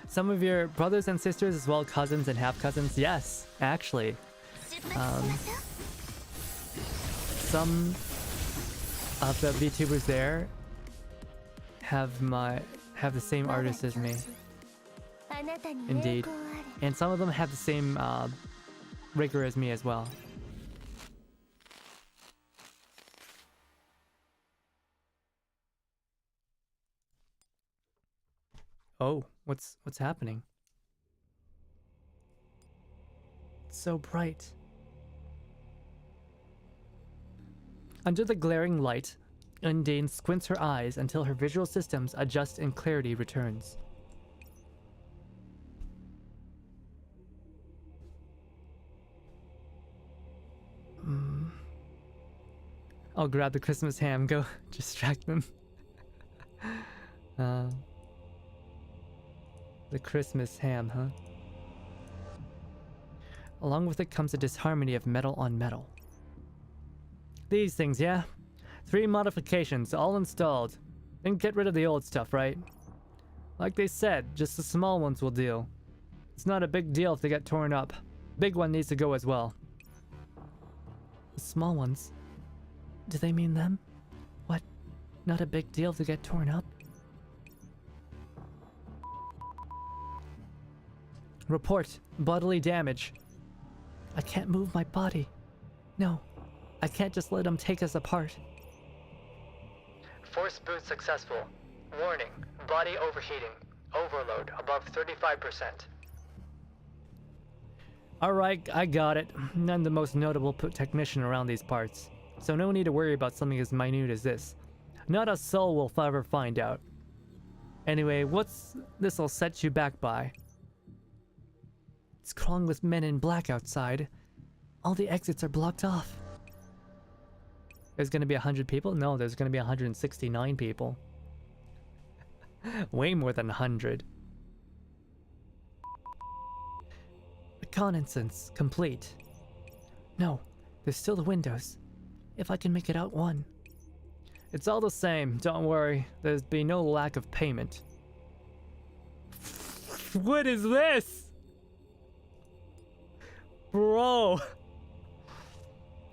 A: Some of your brothers and sisters, as well cousins and half-cousins, yes, actually. Some of the VTubers there have the same artist as me. Indeed. And some of them have the same rigor as me as well. Oh, what's happening? It's so bright. Under the glaring light, Undine squints her eyes until her visual systems adjust and clarity returns. I'll grab the Christmas ham, go distract them. The Christmas ham, huh? Along with it comes a disharmony of metal on metal. These things, yeah? 3 modifications, all installed. Then get rid of the old stuff, right? Like they said, just the small ones will do. It's not a big deal if they get torn up. Big one needs to go as well. The small ones? Do they mean them? What? Not a big deal if they get torn up? Report. Bodily damage. I can't move my body. No. I can't just let them take us apart.
C: Force boot successful. Warning. Body overheating. Overload above 35%.
A: Alright, I got it. I'm the most notable technician around these parts, so no need to worry about something as minute as this. Not a soul will ever find out. Anyway, what's this'll set you back by? It's crawling with men in black outside. All the exits are blocked off. There's gonna be 100 people? No, there's gonna be 169 people. Way more than 100. Reconnaissance complete. No, there's still the windows. If I can make it out one. It's all the same, don't worry. There's be no lack of payment. What is this? Bro!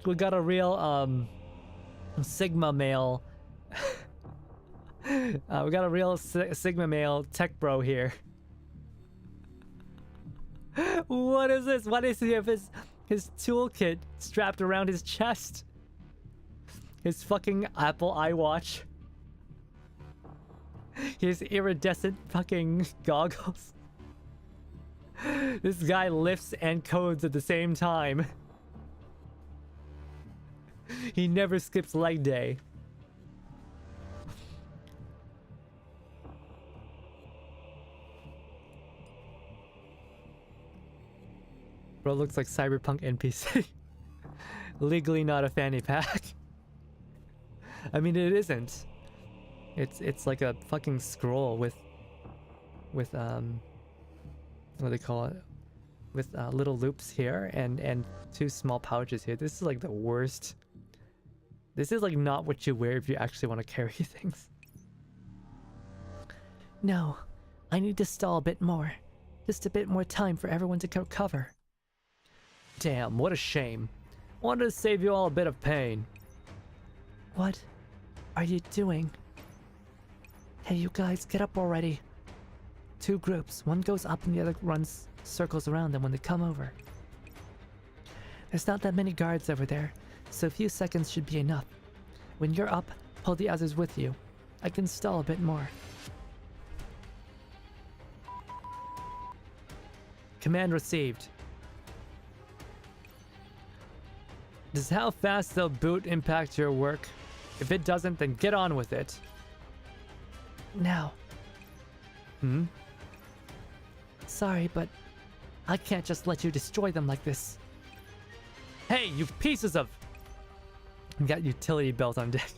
A: We got a real, Sigma male. We got a real Sigma male tech bro here. What is this? Why does he have his toolkit strapped around his chest? His fucking Apple iWatch. His iridescent fucking goggles. This guy lifts and codes at the same time. He never skips leg day. Bro looks like Cyberpunk NPC. Legally not a fanny pack. I mean, it isn't. It's like a fucking scroll with what do they call it? With little loops here and 2 small pouches here. This is like the worst. This is like not what you wear if you actually want to carry things. No, I need to stall a bit more. Just a bit more time for everyone to recover. Damn, what a shame. Wanted to save you all a bit of pain. What are you doing? Hey, you guys, get up already. 2 groups. One goes up and the other runs circles around them when they come over. There's not that many guards over there, so a few seconds should be enough. When you're up, pull the others with you. I can stall a bit more. Command received. Does how fast they'll boot impact your work? If it doesn't, then get on with it. Now. Sorry, but I can't just let you destroy them like this. Hey, you pieces of... Got utility belt on deck.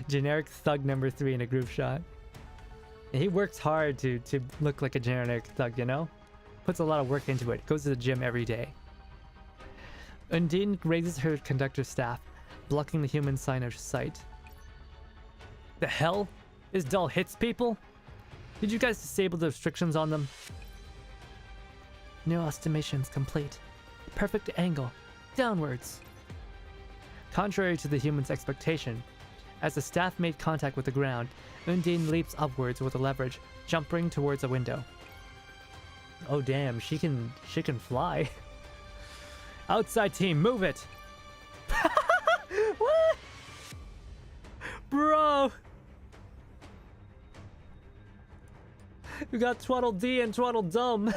A: Generic thug number 3 in a group shot. He works hard to look like a generic thug, you know? Puts a lot of work into it. Goes to the gym every day. Undine raises her conductor staff, blocking the human sign of sight. The hell? This doll hits people? Did you guys disable the restrictions on them? New estimations complete. Perfect angle. Downwards. Contrary to the human's expectation, as the staff made contact with the ground, Undine leaps upwards with a leverage, jumping towards a window. Oh damn, she can fly. Outside team, move it. What? Bro. We got Twaddle D and Twaddle Dumb.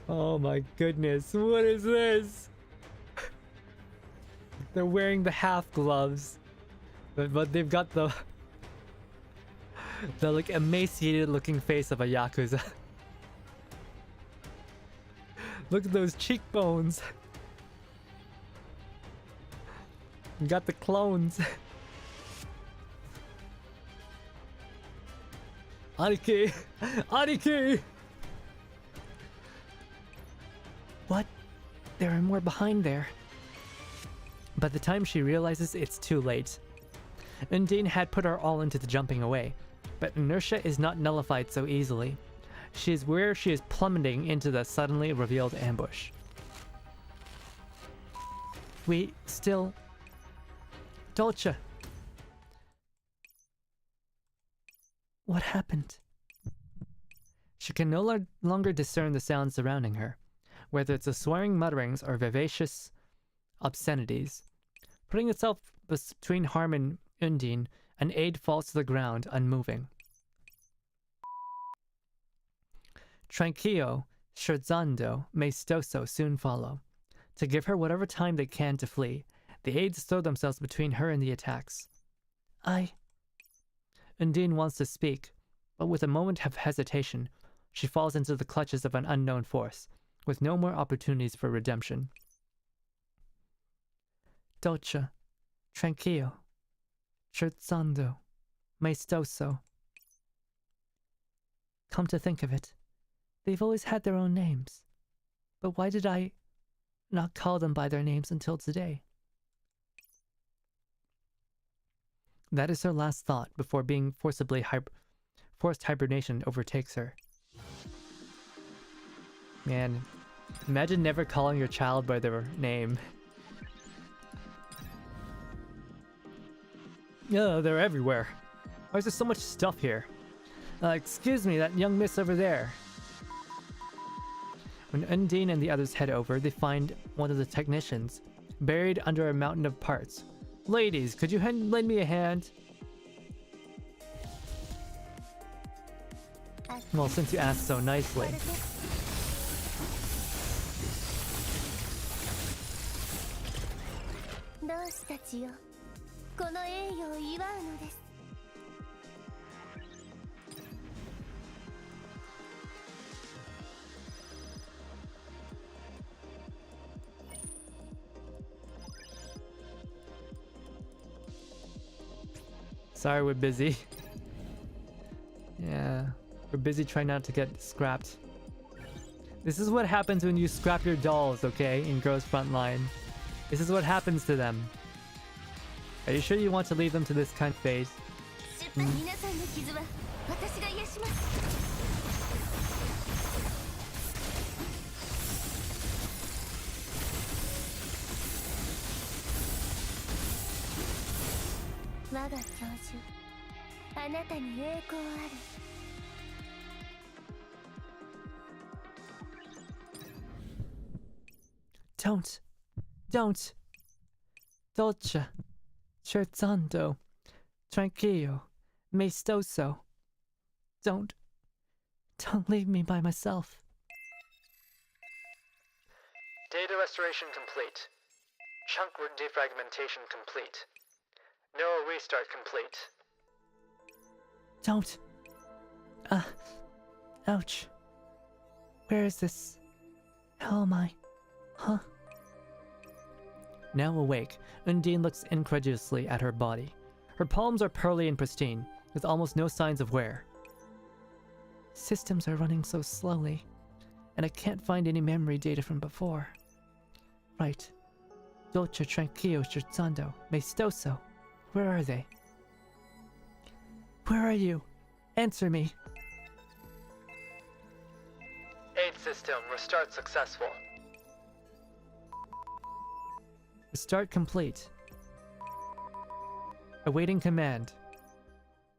A: Oh my goodness, what is this? They're wearing the half gloves, but they've got the like emaciated looking face of a Yakuza. Look at those cheekbones. You got the clones. Aniki! Aniki! What? There are more behind there. By the time she realizes, it's too late. Undine had put her all into the jumping away, but inertia is not nullified so easily. She is where she is plummeting into the suddenly revealed ambush. We still... Dolce! What happened? She can no longer discern the sounds surrounding her, whether it's the swearing mutterings or vivacious obscenities. Putting itself between Harm and Undine, an aide falls to the ground, unmoving. Tranquillo, scherzando, maestoso soon follow. To give her whatever time they can to flee, the aides throw themselves between her and the attacks. Undine wants to speak, but with a moment of hesitation, she falls into the clutches of an unknown force, with no more opportunities for redemption. Dolce, tranquillo, scherzando, maestoso. Come to think of it, they've always had their own names. But why did I not call them by their names until today? That is her last thought before being forced hibernation overtakes her. Man, imagine never calling your child by their name. Oh, they're everywhere. Why is there so much stuff here? Excuse me, that young miss over there. When Undine and the others head over, they find one of the technicians, buried under a mountain of parts. Ladies, could you lend me a hand? Well, since you asked so nicely. Sorry, we're busy. Yeah, we're busy trying not to get scrapped. This is what happens when you scrap your dolls, okay, in Girls Frontline. This is what happens to them. Are you sure you want to leave them to this kind of phase? Don't! Dolce, scherzando, tranquillo, maestoso. Don't leave me by myself.
C: Data restoration complete. Chunk defragmentation complete. Neural restart complete.
A: Don't. Ouch. Where is this? How am I? Huh? Now awake, Undine looks incredulously at her body. Her palms are pearly and pristine, with almost no signs of wear. Systems are running so slowly, and I can't find any memory data from before. Right. Dolce, tranquillo, scherzando, maestoso. Where are they? Where are you? Answer me.
C: Aid system restart successful.
A: Restart complete. Awaiting command.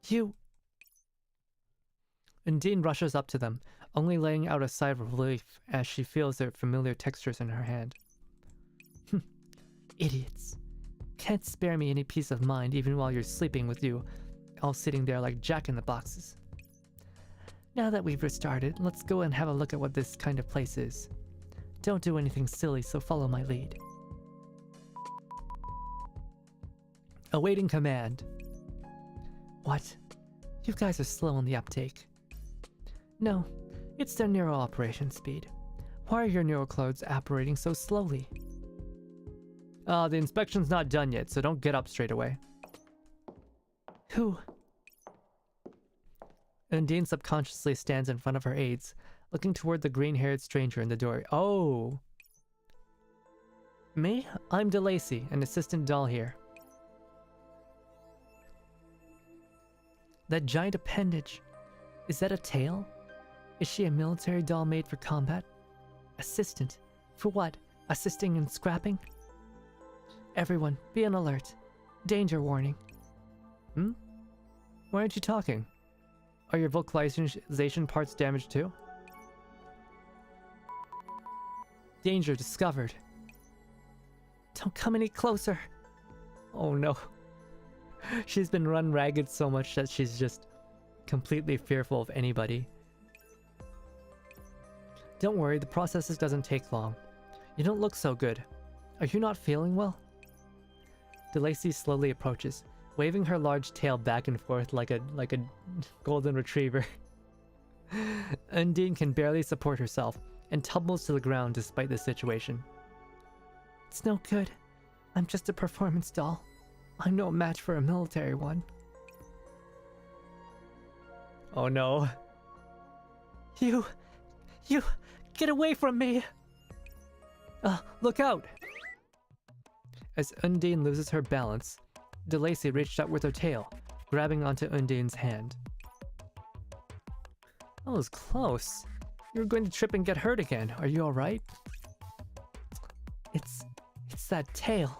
A: You... Undine rushes up to them, only letting out a sigh of relief as she feels their familiar textures in her hand. Idiots. Can't spare me any peace of mind even while you're sleeping with you, all sitting there like jack-in-the-boxes. Now that we've restarted, let's go and have a look at what this kind of place is. Don't do anything silly, so follow my lead. Awaiting command. What? You guys are slow on the uptake. No, it's their neural operation speed. Why are your neural clouds operating so slowly? The inspection's not done yet, so don't get up straight away. Who? Undine subconsciously stands in front of her aides, looking toward the green-haired stranger in the door. Oh! Me? I'm DeLacy, an assistant doll here. That giant appendage. Is that a tail? Is she a military doll made for combat? Assistant? For what? Assisting in scrapping? Everyone, be on alert. Danger warning. Why aren't you talking? Are your vocalization parts damaged too? Danger discovered. Don't come any closer. Oh no. She's been run ragged so much that she's just completely fearful of anybody. Don't worry, the process doesn't take long. You don't look so good. Are you not feeling well? DeLacy slowly approaches, waving her large tail back and forth like a golden retriever. Undine can barely support herself and tumbles to the ground despite the situation. It's no good. I'm just a performance doll. I'm no match for a military one. Oh no. You, get away from me! Look out! As Undine loses her balance, DeLacy reached out with her tail, grabbing onto Undine's hand. That was close. You were going to trip and get hurt again. Are you alright? It's that tail.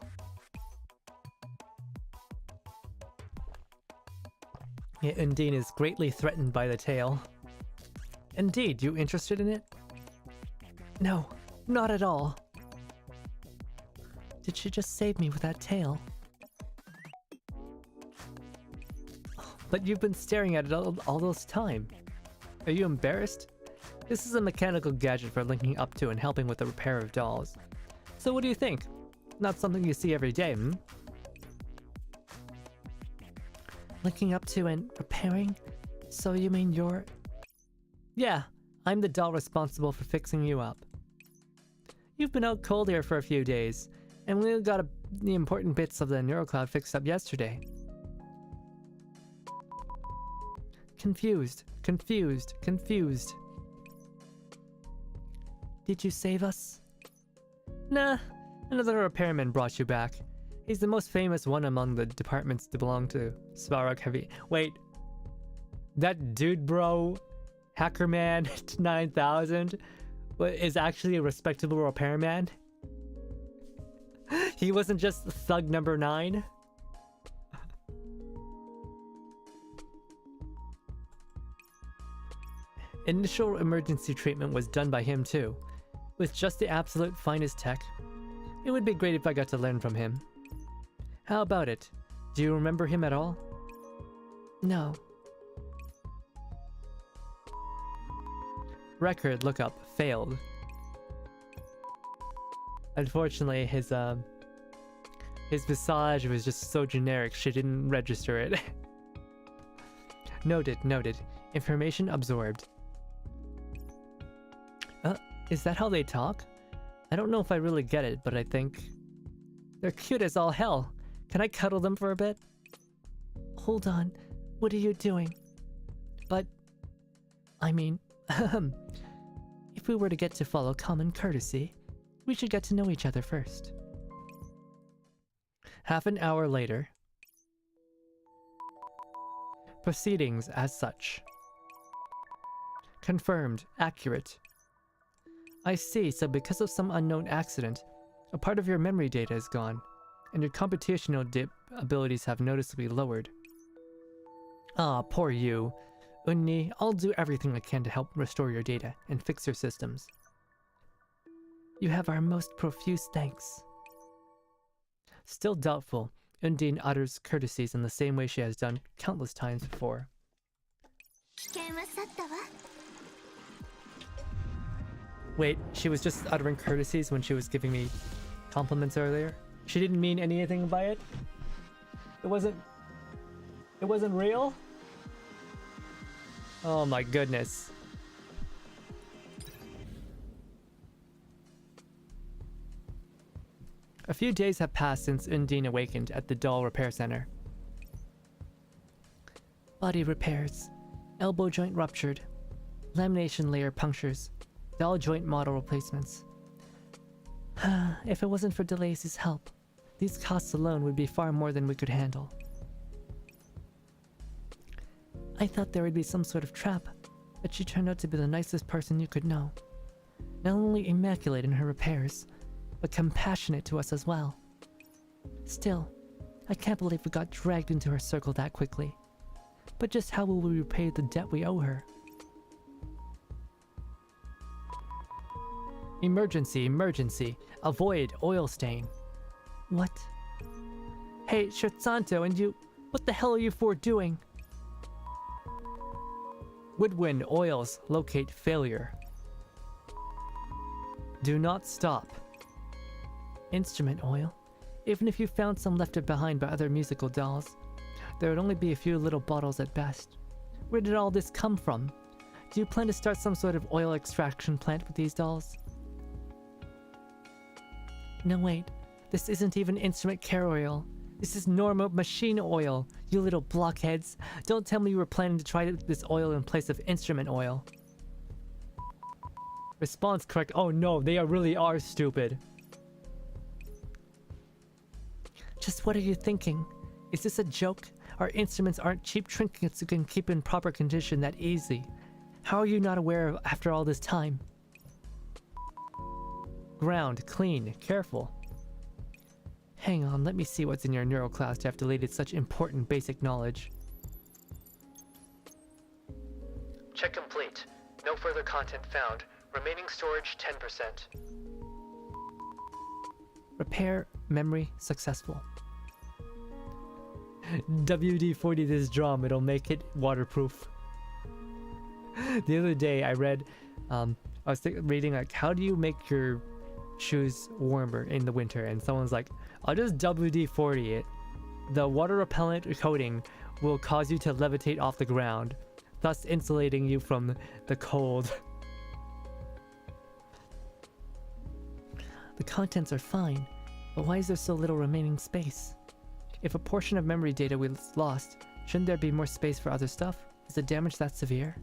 A: Yeah, Undine is greatly threatened by the tail. Indeed, you interested in it? No, not at all. Did she just save me with that tail? But you've been staring at it all this time. Are you embarrassed? This is a mechanical gadget for linking up to and helping with the repair of dolls. So what do you think? Not something you see every day, Linking up to and repairing? So you mean you're... Yeah, I'm the doll responsible for fixing you up. You've been out cold here for a few days, and we got the important bits of the neural cloud fixed up yesterday. Confused. Did you save us? Nah, another repairman brought you back. He's the most famous one among the departments to belong to Svarog Heavy. Wait, that dude bro, Hackerman 9000, is actually a respectable repairman? He wasn't just thug number 9? Initial emergency treatment was done by him too, with just the absolute finest tech. It would be great if I got to learn from him. How about it? Do you remember him at all? No. Record lookup failed. Unfortunately, his visage was just so generic she didn't register it. Noted. Information absorbed. Is that how they talk? I don't know if I really get it, but I think... They're cute as all hell. Can I cuddle them for a bit? Hold on. What are you doing? But... I mean... if we were to get to follow common courtesy, we should get to know each other first. Half an hour later... Proceedings as such. Confirmed. Accurate. I see, so because of some unknown accident, a part of your memory data is gone, and your computational abilities have noticeably lowered. Ah, poor you. Undine, I'll do everything I can to help restore your data and fix your systems. You have our most profuse thanks. Still doubtful, Undine utters courtesies in the same way she has done countless times before. Wait, she was just uttering courtesies when she was giving me compliments earlier? She didn't mean anything by it? It wasn't real? Oh my goodness. A few days have passed since Undine awakened at the doll repair center. Body repairs. Elbow joint ruptured. Lamination layer punctures. Doll joint model replacements. If it wasn't for DeLacy's help, these costs alone would be far more than we could handle. I thought there would be some sort of trap, but she turned out to be the nicest person you could know. Not only immaculate in her repairs, but compassionate to us as well. Still, I can't believe we got dragged into her circle that quickly. But just how will we repay the debt we owe her? Emergency, emergency. Avoid oil stain. What? Hey, Schertzanto, and you... What the hell are you four doing? Woodwind oils locate failure. Do not stop. Instrument oil. Even if you found some left behind by other musical dolls, there would only be a few little bottles at best. Where did all this come from? Do you plan to start some sort of oil extraction plant with these dolls? No, wait. This isn't even instrument care oil. This is normal machine oil, you little blockheads. Don't tell me you were planning to try this oil in place of instrument oil. Response correct. Oh no, they really are stupid. Just what are you thinking? Is this a joke? Our instruments aren't cheap trinkets you can keep in proper condition that easy. How are you not aware of after all this time? Ground, clean, careful. Hang on, let me see what's in your neuro class to have deleted such important basic knowledge.
C: Check complete. No further content found. Remaining storage 10%.
A: Repair memory successful. WD-40 this drum, it'll make it waterproof. The other day I read, I was reading like, how do you make your shoes warmer in the winter? And someone's like, I'll just WD-40 it. The water repellent coating will cause you to levitate off the ground, thus insulating you from the cold. The contents are fine, but why is there so little remaining space? If a portion of memory data was lost, shouldn't there be more space for other stuff? Is the damage that severe?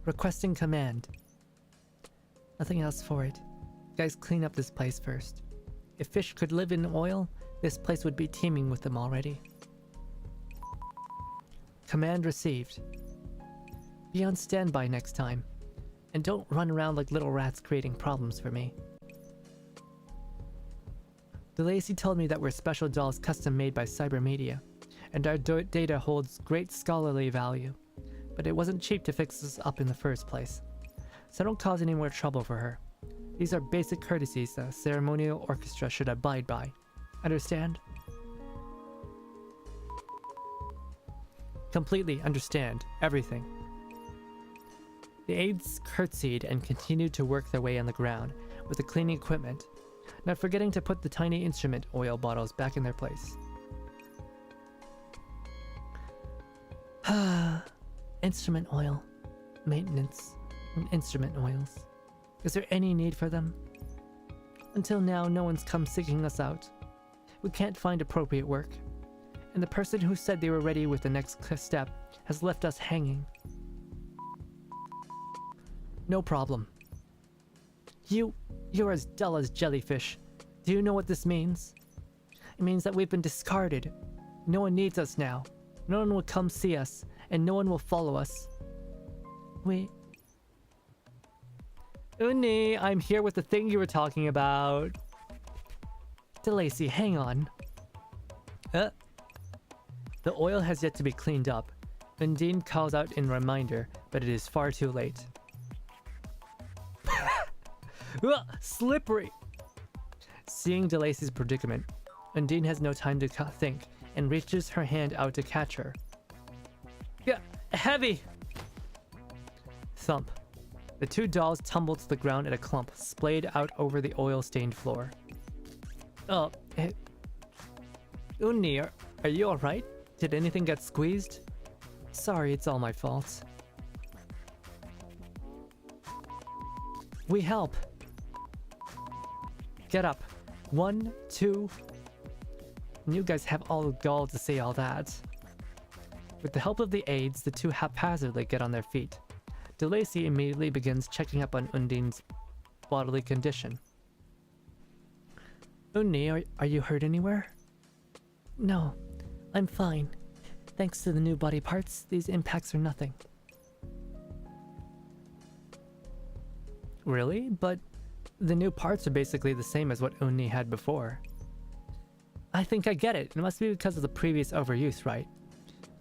A: Requesting command. Nothing else for it. Guys, clean up this place first. If fish could live in oil, this place would be teeming with them already. Command received. Be on standby next time. And don't run around like little rats creating problems for me. DeLacy told me that we're special dolls custom made by Cybermedia, and our data holds great scholarly value. But it wasn't cheap to fix this up in the first place. So don't cause any more trouble for her. These are basic courtesies the ceremonial orchestra should abide by. Understand? Completely understand everything. The aides curtsied and continued to work their way on the ground with the cleaning equipment, not forgetting to put the tiny instrument oil bottles back in their place. Instrument oil, maintenance, and instrument oils. Is there any need for them? Until now, no one's come seeking us out. We can't find appropriate work, and the person who said they were ready with the next step has left us hanging. No problem. You're as dull as jellyfish. Do you know what this means? It means that we've been discarded. No one needs us now. No one will come see us, and no one will follow us. Uni, I'm here with the thing you were talking about. DeLacy, hang on. The oil has yet to be cleaned up. Undine calls out in reminder, but it is far too late. Slippery! Seeing DeLacy's predicament, Undine has no time to think and reaches her hand out to catch her. Yeah, heavy! Thump. The two dolls tumble to the ground in a clump, splayed out over the oil-stained floor. Oh, Uni, are you alright? Did anything get squeezed? Sorry, it's all my fault. We help. Get up. 1, 2. And you guys have all the gall to say all that. With the help of the aides, the two haphazardly get on their feet. DeLacy immediately begins checking up on Undine's bodily condition. Uni, are you hurt anywhere? No, I'm fine. Thanks to the new body parts, these impacts are nothing. Really? But the new parts are basically the same as what Uni had before. I think I get it. It must be because of the previous overuse, right?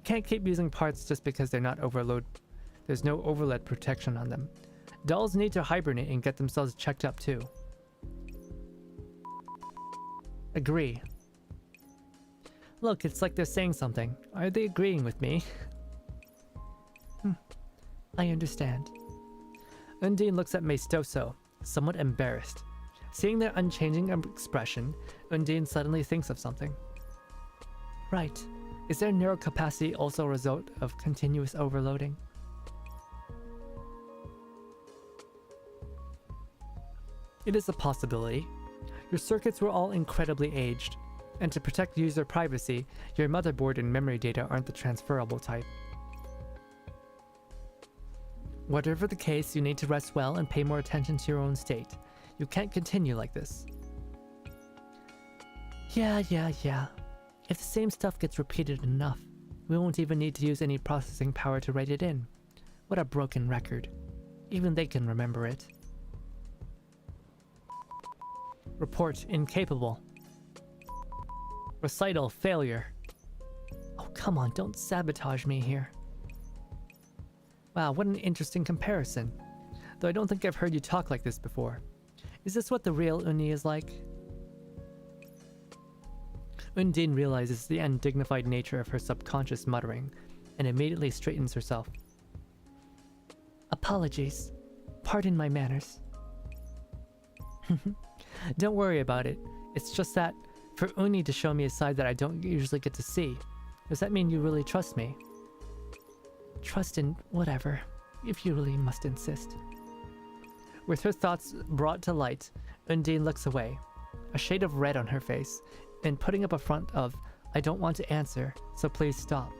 A: Can't keep using parts just because they're not overload. There's no overload protection on them. Dolls need to hibernate and get themselves checked up too. Agree. Look, it's like they're saying something. Are they agreeing with me? I understand. Undine looks at Maestoso, somewhat embarrassed. Seeing their unchanging expression, Undine suddenly thinks of something. Right. Is their neurocapacity also a result of continuous overloading? It is a possibility. Your circuits were all incredibly aged, and to protect user privacy, your motherboard and memory data aren't the transferable type. Whatever the case, you need to rest well and pay more attention to your own state. You can't continue like this. Yeah. If the same stuff gets repeated enough, we won't even need to use any processing power to write it in. What a broken record. Even they can remember it. Report incapable. Recital failure. Oh, come on, don't sabotage me here. Wow, what an interesting comparison. Though I don't think I've heard you talk like this before. Is this what the real Uni is like? Undine realizes the undignified nature of her subconscious muttering, and immediately straightens herself. Apologies. Pardon my manners. Don't worry about it. It's just that, for Uni to show me a side that I don't usually get to see, does that mean you really trust me? Trust in whatever, if you really must insist. With her thoughts brought to light, Undine looks away, a shade of red on her face, and putting up a front of, I don't want to answer, so please stop.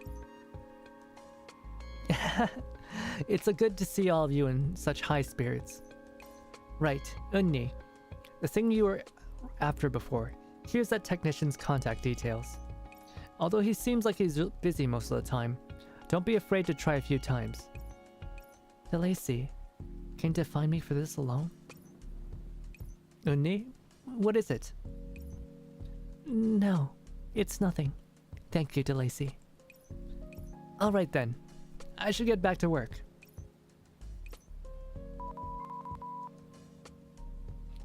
A: It's a good to see all of you in such high spirits. Right, Unni. The thing you were after before. Here's that technician's contact details. Although he seems like he's busy most of the time, don't be afraid to try a few times. DeLacy, can you define me for this alone? Unni? What is it? No, it's nothing. Thank you, DeLacy. Alright then. I should get back to work.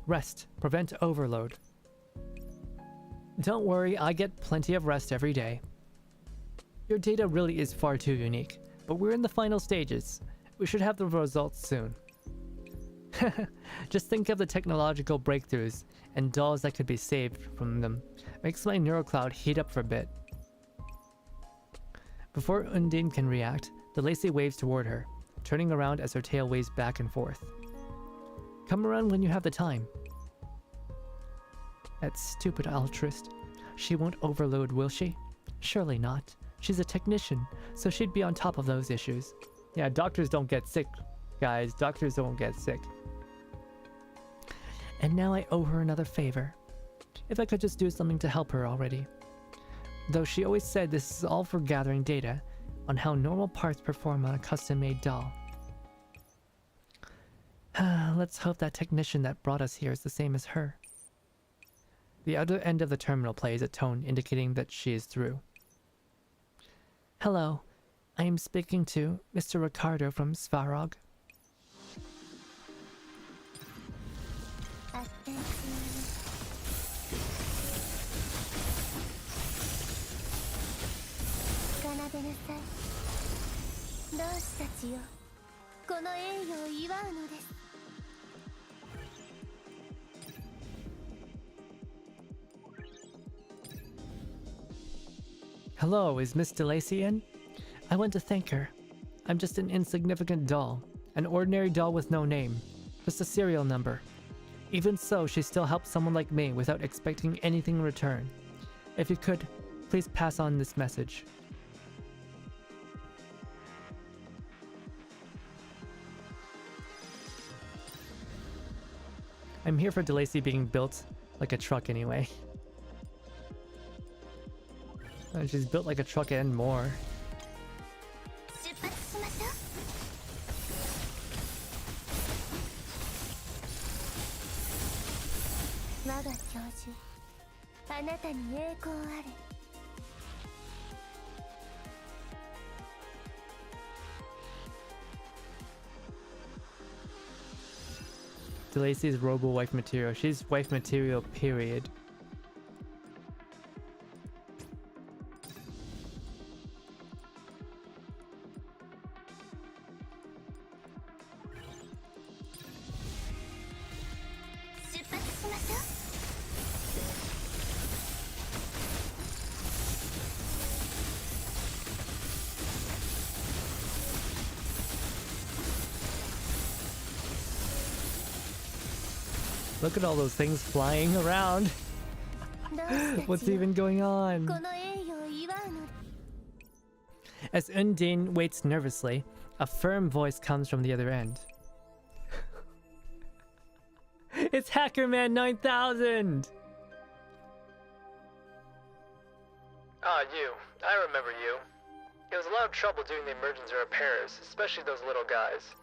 A: Rest. Prevent overload. Don't worry, I get plenty of rest every day. Your data really is far too unique, but we're in the final stages. We should have the results soon. Just think of the technological breakthroughs and dolls that could be saved from them. Makes my neurocloud heat up for a bit. Before Undine can react, DeLacy waves toward her, turning around as her tail waves back and forth. Come around when you have the time. That stupid altruist. She won't overload, will she? Surely not. She's a technician, so she'd be on top of those issues. Yeah, doctors don't get sick, guys. Doctors don't get sick. And now I owe her another favor. If I could just do something to help her already. Though she always said this is all for gathering data on how normal parts perform on a custom-made doll. Let's hope that technician that brought us here is the same as her. The other end of the terminal plays a tone indicating that she is through. Hello, I am speaking to Mr. Ricardo from Svarog. Hello, is Miss DeLacy in? I want to thank her. I'm just an insignificant doll. An ordinary doll with no name. Just a serial number. Even so, she still helps someone like me without expecting anything in return. If you could, please pass on this message. I'm here for DeLacy being built like a truck anyway. And she's built like a truck and more. DeLacy's robo wife material. She's wife material, period. Look at all those things flying around. What's even going on? As Undine waits nervously, a firm voice comes from the other end. It's Hackerman 9000!
C: Ah, you. I remember you. It was a lot of trouble doing the emergency repairs, especially those little guys.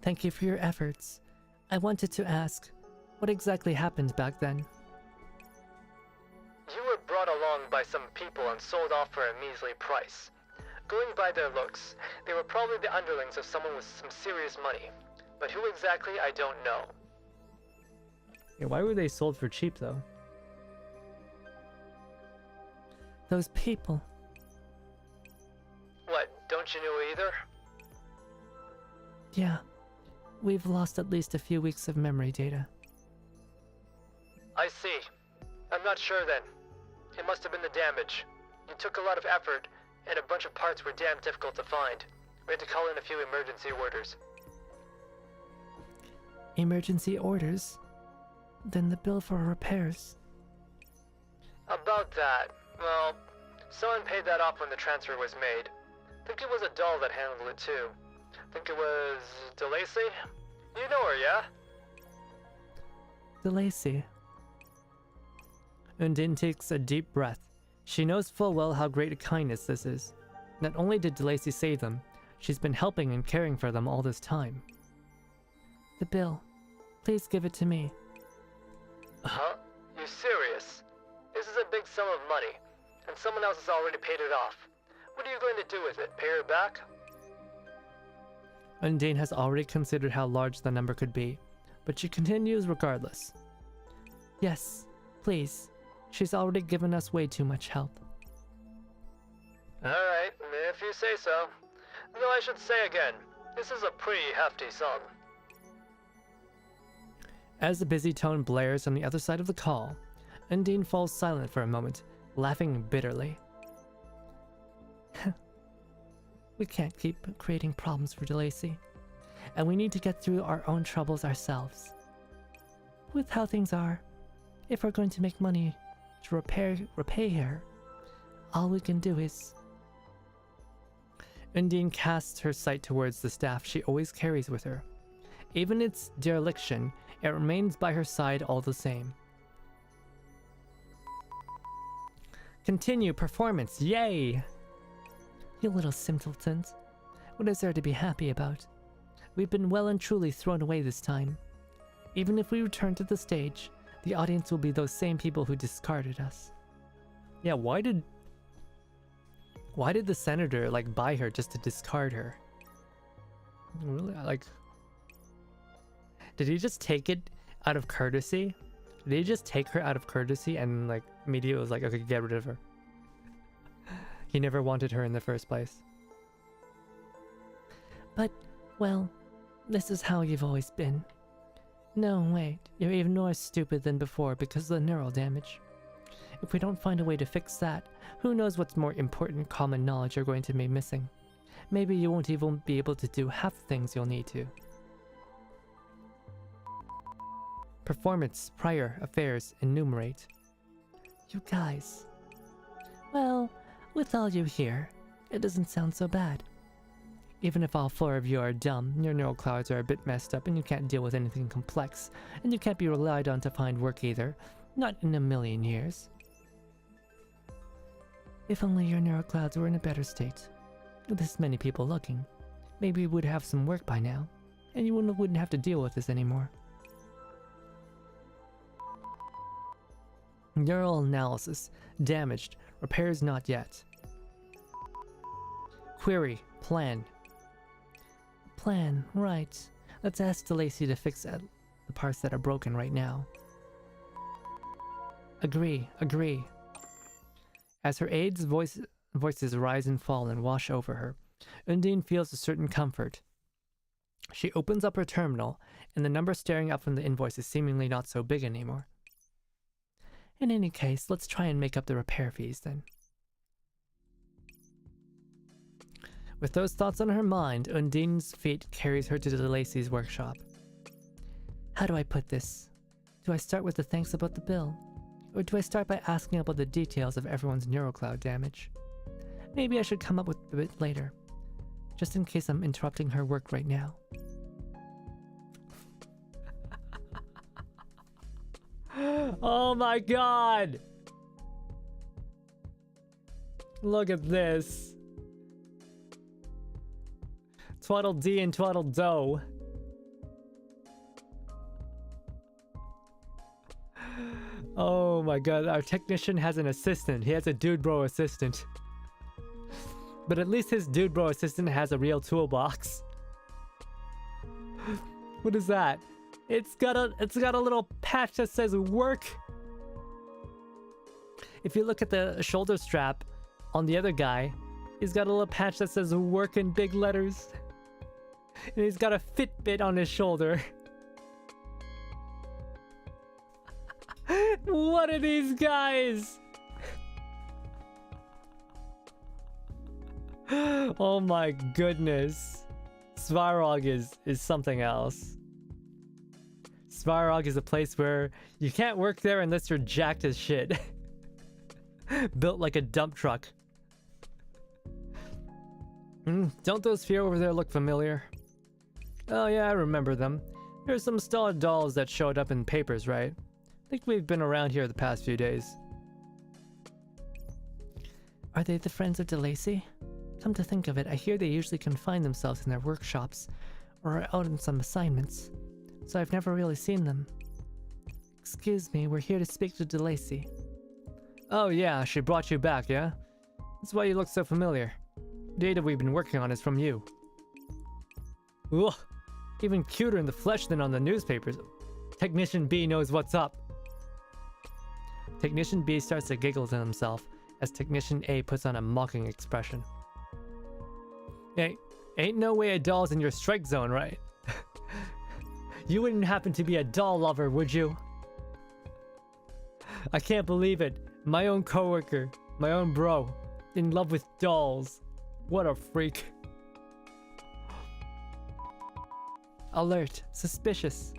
A: Thank you for your efforts. I wanted to ask, what exactly happened back then?
C: You were brought along by some people and sold off for a measly price. Going by their looks, they were probably the underlings of someone with some serious money. But who exactly, I don't know.
A: Yeah, why were they sold for cheap, though? Those people.
C: What, don't you know either?
A: Yeah. We've lost at least a few weeks of memory data.
C: I see. I'm not sure then. It must have been the damage. You took a lot of effort, and a bunch of parts were damn difficult to find. We had to call in a few emergency orders.
A: Emergency orders? Then the bill for repairs.
C: About that, well, someone paid that off when the transfer was made. Think it was a doll that handled it too. Think it was DeLacy? You know her, yeah?
A: DeLacy. Undine takes a deep breath. She knows full well how great a kindness this is. Not only did DeLacy save them, she's been helping and caring for them all this time. The bill. Please give it to me.
C: Huh? You serious? This is a big sum of money, and someone else has already paid it off. What are you going to do with it? Pay her back?
A: Undine has already considered how large the number could be, but she continues regardless. Yes, please. She's already given us way too much help.
C: Alright, if you say so. Though I should say again, this is a pretty hefty sum.
A: As the busy tone blares on the other side of the call, Undine falls silent for a moment, laughing bitterly. We can't keep creating problems for DeLacy, and we need to get through our own troubles ourselves. With how things are, if we're going to make money to repay her, all we can do is... Undine casts her sight towards the staff she always carries with her. Even its dereliction, it remains by her side all the same. Continue performance, yay! You little simpletons. What is there to be happy about? We've been well and truly thrown away this time. Even if we return to the stage, the audience will be those same people who discarded us. Yeah, why did the senator like buy her just to discard her? Really? Like, did he just take it out of courtesy? Did he just take her out of courtesy and like media was like, okay, get rid of her? He never wanted her in the first place. But, well, this is how you've always been. No, wait, you're even more stupid than before because of the neural damage. If we don't find a way to fix that, who knows what's more important common knowledge you're going to be missing. Maybe you won't even be able to do half the things you'll need to. Performance, prior, affairs, enumerate. You guys. Well, with all you hear, it doesn't sound so bad. Even if all four of you are dumb, your neural clouds are a bit messed up and you can't deal with anything complex, and you can't be relied on to find work either. Not in a million years. If only your neural clouds were in a better state. With this many people looking, maybe we would have some work by now, and you wouldn't have to deal with this anymore. Neural analysis. Damaged. Repairs not yet. Query. Plan. Plan, right. Let's ask DeLacy to fix the parts that are broken right now. Agree. As her aide's voices rise and fall and wash over her, Undine feels a certain comfort. She opens up her terminal, and the number staring up from the invoice is seemingly not so big anymore. In any case, let's try and make up the repair fees then. With those thoughts on her mind, Undine's feet carries her to DeLacy's workshop. How do I put this? Do I start with the thanks about the bill? Or do I start by asking about the details of everyone's neurocloud damage? Maybe I should come up with a bit later, just in case I'm interrupting her work right now. Oh my god! Look at this. Twaddle dee and twaddle do. Oh my god, our technician has an assistant. He has a dude bro assistant. But at least his dude bro assistant has a real toolbox. What is that? It's got a little patch that says work. If you look at the shoulder strap on the other guy, he's got a little patch that says work in big letters. And he's got a Fitbit on his shoulder. What are these guys? Oh my goodness. Svarog is something else. Svarog is a place where you can't work there unless you're jacked as shit. Built like a dump truck. Don't those fear over there look familiar? Oh yeah, I remember them. There's some stolid dolls that showed up in papers, right? I think we've been around here the past few days. Are they the friends of DeLacy? Come to think of it, I hear they usually confine themselves in their workshops, or are out on some assignments, so I've never really seen them. Excuse me, we're here to speak to DeLacy. Oh yeah, she brought you back, yeah? That's why you look so familiar. Data we've been working on is from you. Ugh, even cuter in the flesh than on the newspapers. Technician B knows what's up. Technician B starts to giggle to himself as Technician A puts on a mocking expression. Hey, ain't no way a doll's in your strike zone, right? You wouldn't happen to be a doll lover, would you? I can't believe it. My own coworker, my own bro, in love with dolls. What a freak. Alert, suspicious.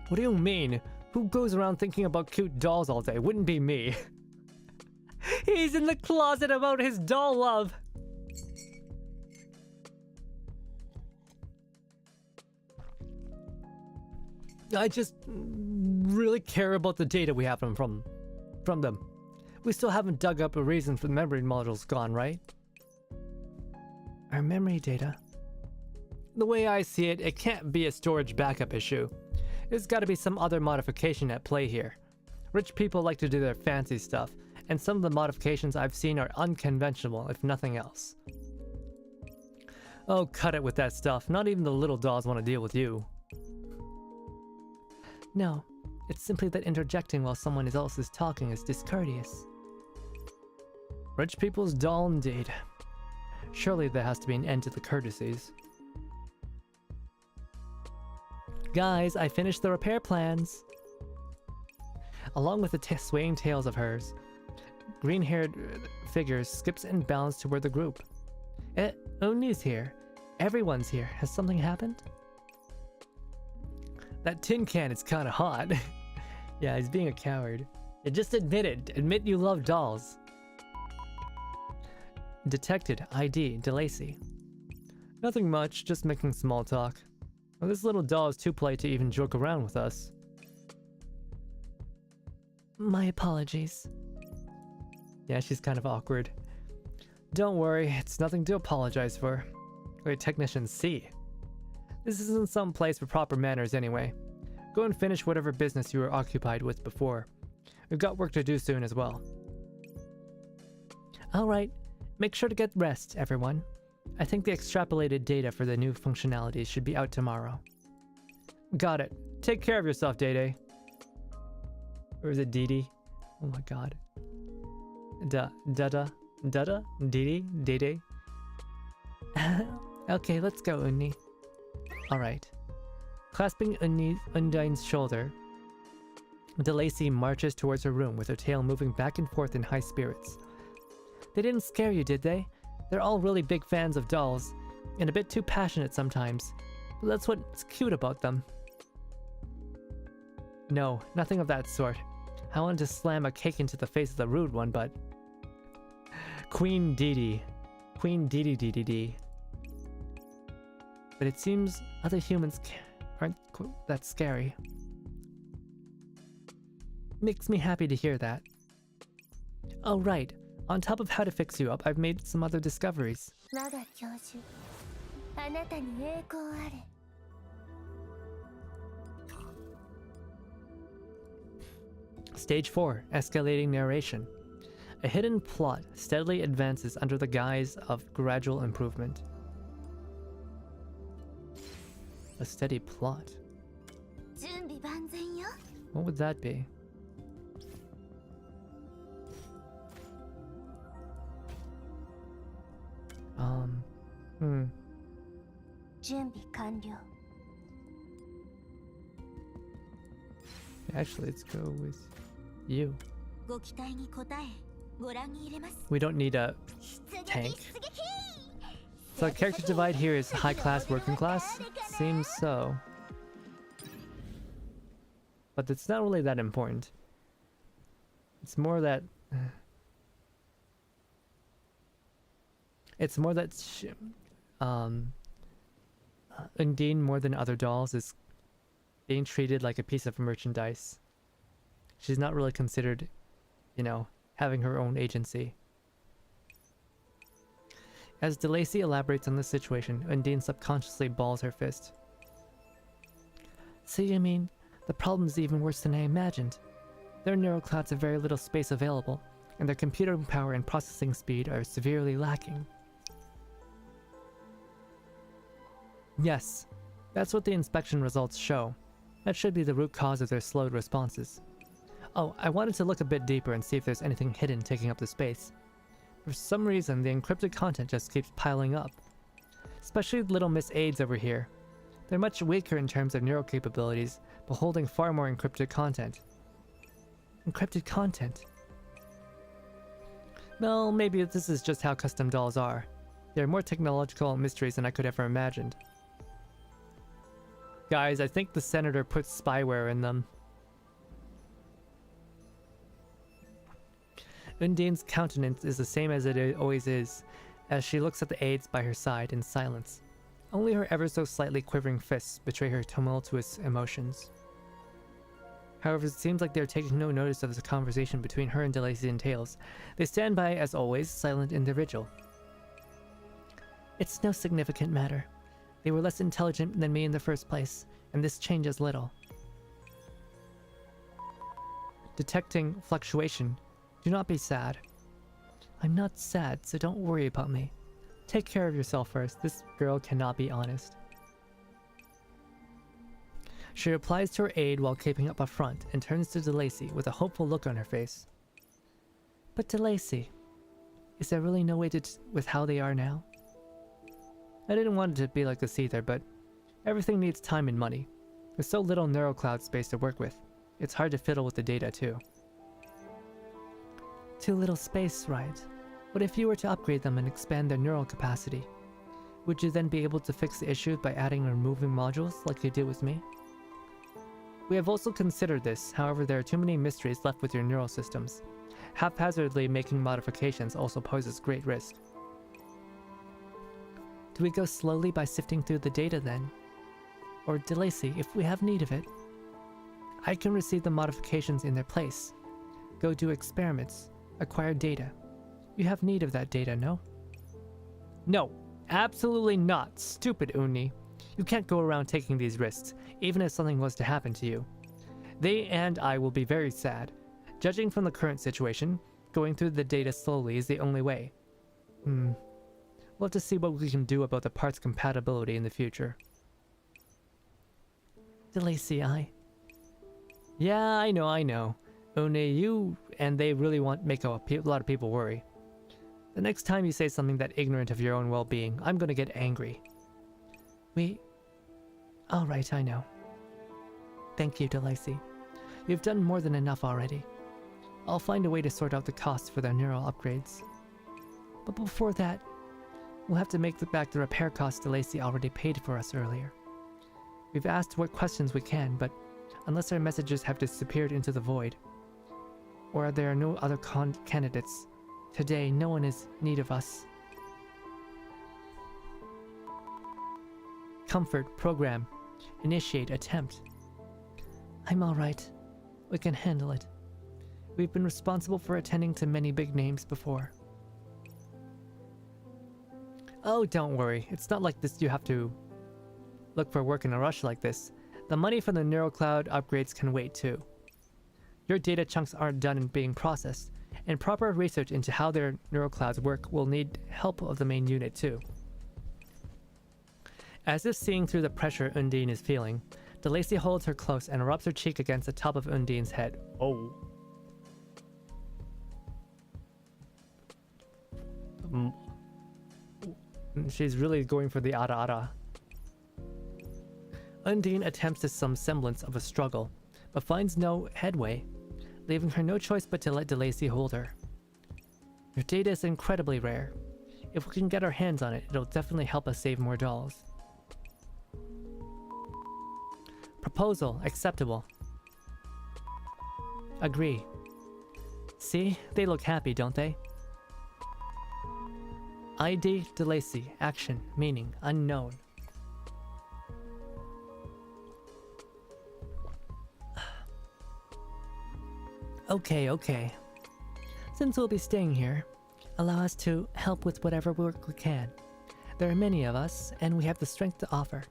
A: What do you mean? Who goes around thinking about cute dolls all day? Wouldn't be me. He's in the closet about his doll love. I just really care about the data we have from them. We still haven't dug up a reason for the memory module's gone, right? Our memory data? The way I see it, it can't be a storage backup issue. There's gotta be some other modification at play here. Rich people like to do their fancy stuff, and some of the modifications I've seen are unconventional, if nothing else. Oh, cut it with that stuff. Not even the little dolls want to deal with you. No, it's simply that interjecting while someone else is talking is discourteous. Rich people's doll indeed. Surely there has to be an end to the courtesies. Guys, I finished the repair plans! Along with the swaying tails of hers, green-haired figure skips and bounds toward the group. Uni's here. Everyone's here. Has something happened? That tin can is kinda hot. Yeah, he's being a coward. Yeah, just admit it. Admit you love dolls. Detected. ID. DeLacy. Nothing much, just making small talk. Well, this little doll is too polite to even joke around with us. My apologies. Yeah, she's kind of awkward. Don't worry, it's nothing to apologize for. Wait, Technician C. This isn't some place for proper manners anyway. Go and finish whatever business you were occupied with before. We've got work to do soon as well. Alright, make sure to get rest, everyone. I think the extrapolated data for the new functionalities should be out tomorrow. Got it. Take care of yourself, Day-Day. Or is it Dee-Dee? Oh my god. Dada? Dee-Dee? Day-Day? Okay, let's go, Uni. Alright. Clasping Undine's shoulder, DeLacy marches towards her room with her tail moving back and forth in high spirits. They didn't scare you, did they? They're all really big fans of dolls, and a bit too passionate sometimes, but that's what's cute about them. No, nothing of that sort. I wanted to slam a cake into the face of the rude one, but... Queen Dee-Dee. Queen Dee-Dee-Dee-Dee-Dee. But it seems other humans aren't that scary. Makes me happy to hear that. Oh right, on top of how to fix you up, I've made some other discoveries. Stage 4, Escalating Narration. A hidden plot steadily advances under the guise of gradual improvement. A steady plot. What would that be? Actually, let's go with you. We don't need a tank. So character divide here is high class, working class? Seems so. But it's not really that important. It's more that... It's more that Undine, more than other dolls, is being treated like a piece of merchandise. She's not really considered, you know, having her own agency. As DeLacy elaborates on the situation, Undine subconsciously balls her fist. So you mean, the problem is even worse than I imagined. Their neuroclouds have very little space available, and their computer power and processing speed are severely lacking. Yes, that's what the inspection results show. That should be the root cause of their slowed responses. Oh, I wanted to look a bit deeper and see if there's anything hidden taking up the space. For some reason, the encrypted content just keeps piling up. Especially Little Miss Aids over here. They're much weaker in terms of neural capabilities, but holding far more encrypted content. Encrypted content? Well, maybe this is just how custom dolls are. They're more technological mysteries than I could ever imagined. Guys, I think the senator put spyware in them. Undine's countenance is the same as it always is, as she looks at the aides by her side in silence. Only her ever so slightly quivering fists betray her tumultuous emotions. However, it seems like they're taking no notice of the conversation between her and DeLacy and Tails. They stand by, as always, silent in their vigil. It's no significant matter. They were less intelligent than me in the first place, and this changes little. detecting fluctuation. Do not be sad. I'm not sad, so don't worry about me. Take care of yourself first. This girl cannot be honest. She replies to her aide while keeping up a front and turns to DeLacy with a hopeful look on her face. But DeLacy, is there really no way to with how they are now? I didn't want it to be like this either, but everything needs time and money. There's so little neural cloud space to work with. It's hard to fiddle with the data too. Too little space, right? What if you were to upgrade them and expand their neural capacity? Would you then be able to fix the issue by adding and removing modules like you did with me? We have also considered this, however there are too many mysteries left with your neural systems. Haphazardly making modifications also poses great risk. Do we go slowly by sifting through the data then? Or DeLacy, if we have need of it, I can receive the modifications in their place. Go do experiments, acquire data. You have need of that data, no? No, absolutely not, stupid Uni. You can't go around taking these risks, even if something was to happen to you. They and I will be very sad. Judging from the current situation, going through the data slowly is the only way. We'll have to see what we can do about the parts compatibility in the future. DeLacy, Yeah, I know. Uni, you and they really make a lot of people worry. The next time you say something that ignorant of your own well-being, I'm gonna get angry. Alright, I know. Thank you, DeLacy. You've done more than enough already. I'll find a way to sort out the costs for their neural upgrades. But before that, we'll have to make back the repair costs DeLacy already paid for us earlier. We've asked what questions we can, but unless our messages have disappeared into the void, or there are no other candidates, today no one is in need of us. Comfort, program, initiate, attempt. I'm alright. We can handle it. We've been responsible for attending to many big names before. Oh, don't worry. It's not like this you have to look for work in a rush like this. The money for the neural cloud upgrades can wait too. Your data chunks aren't done and being processed, and proper research into how their neural clouds work will need help of the main unit too. As if seeing through the pressure Undine is feeling, DeLacy holds her close and rubs her cheek against the top of Undine's head. Oh. She's really going for the ara. Undine attempts to some semblance of a struggle, but finds no headway, leaving her no choice but to let DeLacy hold her. Your data is incredibly rare. If we can get our hands on it, it'll definitely help us save more dolls. Proposal acceptable. Agree. See, they look happy, don't they? ID DeLacy, action, meaning, unknown. Okay. Since we'll be staying here, allow us to help with whatever work we can. There are many of us, and we have the strength to offer.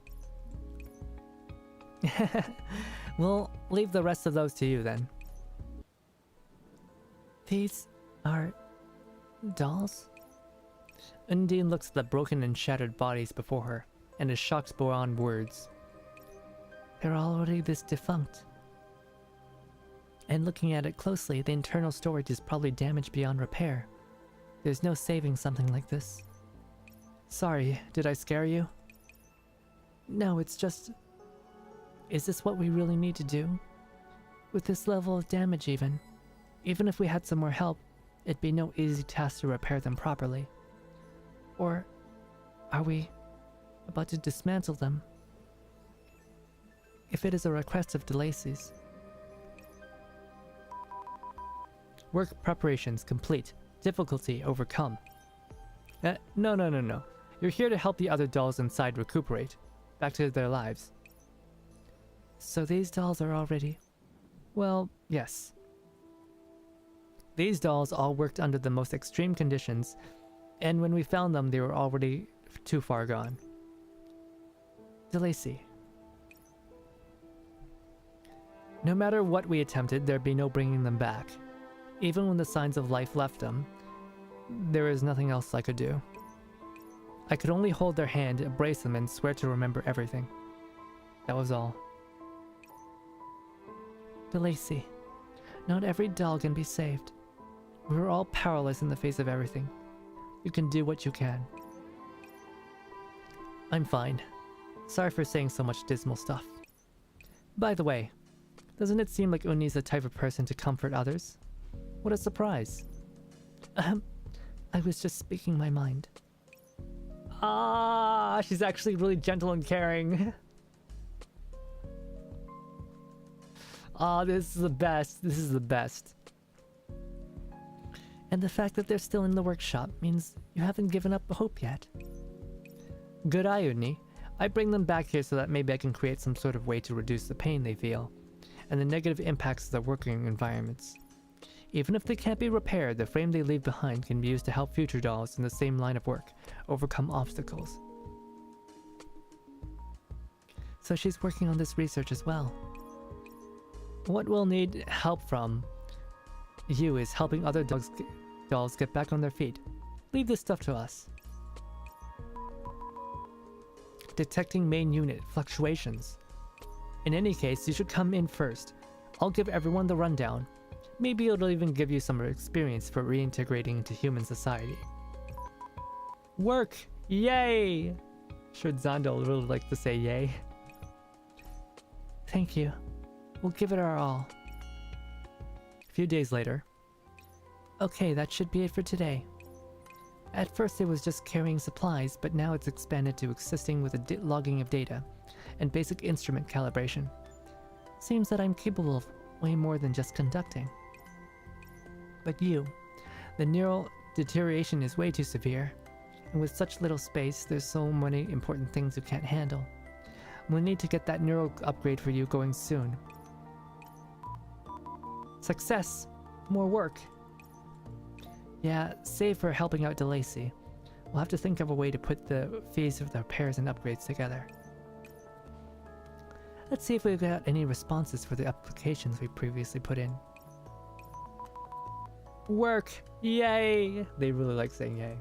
A: We'll leave the rest of those to you then. These are dolls? Undine looks at the broken and shattered bodies before her, and is shocked beyond words. They're already this defunct. And looking at it closely, the internal storage is probably damaged beyond repair. There's no saving something like this. Sorry, did I scare you? No, it's just... Is this what we really need to do? With this level of damage even if we had some more help, it'd be no easy task to repair them properly. Or are we about to dismantle them? If it is a request of DeLacy's. Work preparations complete. Difficulty overcome. No. You're here to help the other dolls inside recuperate. Back to their lives. So these dolls are already... Well, yes. These dolls all worked under the most extreme conditions, and when we found them, they were already too far gone. DeLacy. No matter what we attempted, there'd be no bringing them back. Even when the signs of life left them, there is nothing else I could do. I could only hold their hand, embrace them, and swear to remember everything. That was all. DeLacy, not every doll can be saved. We are all powerless in the face of everything. You can do what you can. I'm fine. Sorry for saying so much dismal stuff. By the way, doesn't it seem like Uni's the type of person to comfort others? What a surprise. I was just speaking my mind. Ah, she's actually really gentle and caring. Ah, this is the best. This is the best. And the fact that they're still in the workshop means you haven't given up hope yet. Good eye, Uni. I bring them back here so that maybe I can create some sort of way to reduce the pain they feel and the negative impacts of their working environments. Even if they can't be repaired, the frame they leave behind can be used to help future dolls in the same line of work overcome obstacles. So she's working on this research as well. What we'll need help from you is helping other dolls get back on their feet. Leave this stuff to us. Detecting main unit fluctuations. In any case, you should come in first. I'll give everyone the rundown. Maybe it'll even give you some experience for reintegrating into human society. Work! Yay! Sure, Zando would really like to say yay. Thank you. We'll give it our all. A few days later. Okay, that should be it for today. At first it was just carrying supplies, but now it's expanded to assisting with the logging of data and basic instrument calibration. Seems that I'm capable of way more than just conducting. But you, the neural deterioration is way too severe, and with such little space, there's so many important things you can't handle. We'll need to get that neural upgrade for you going soon. Success! More work! Yeah, save for helping out DeLacy. We'll have to think of a way to put the fees of the repairs and upgrades together. Let's see if we got any responses for the applications we previously put in. Work! Yay! They really like saying yay.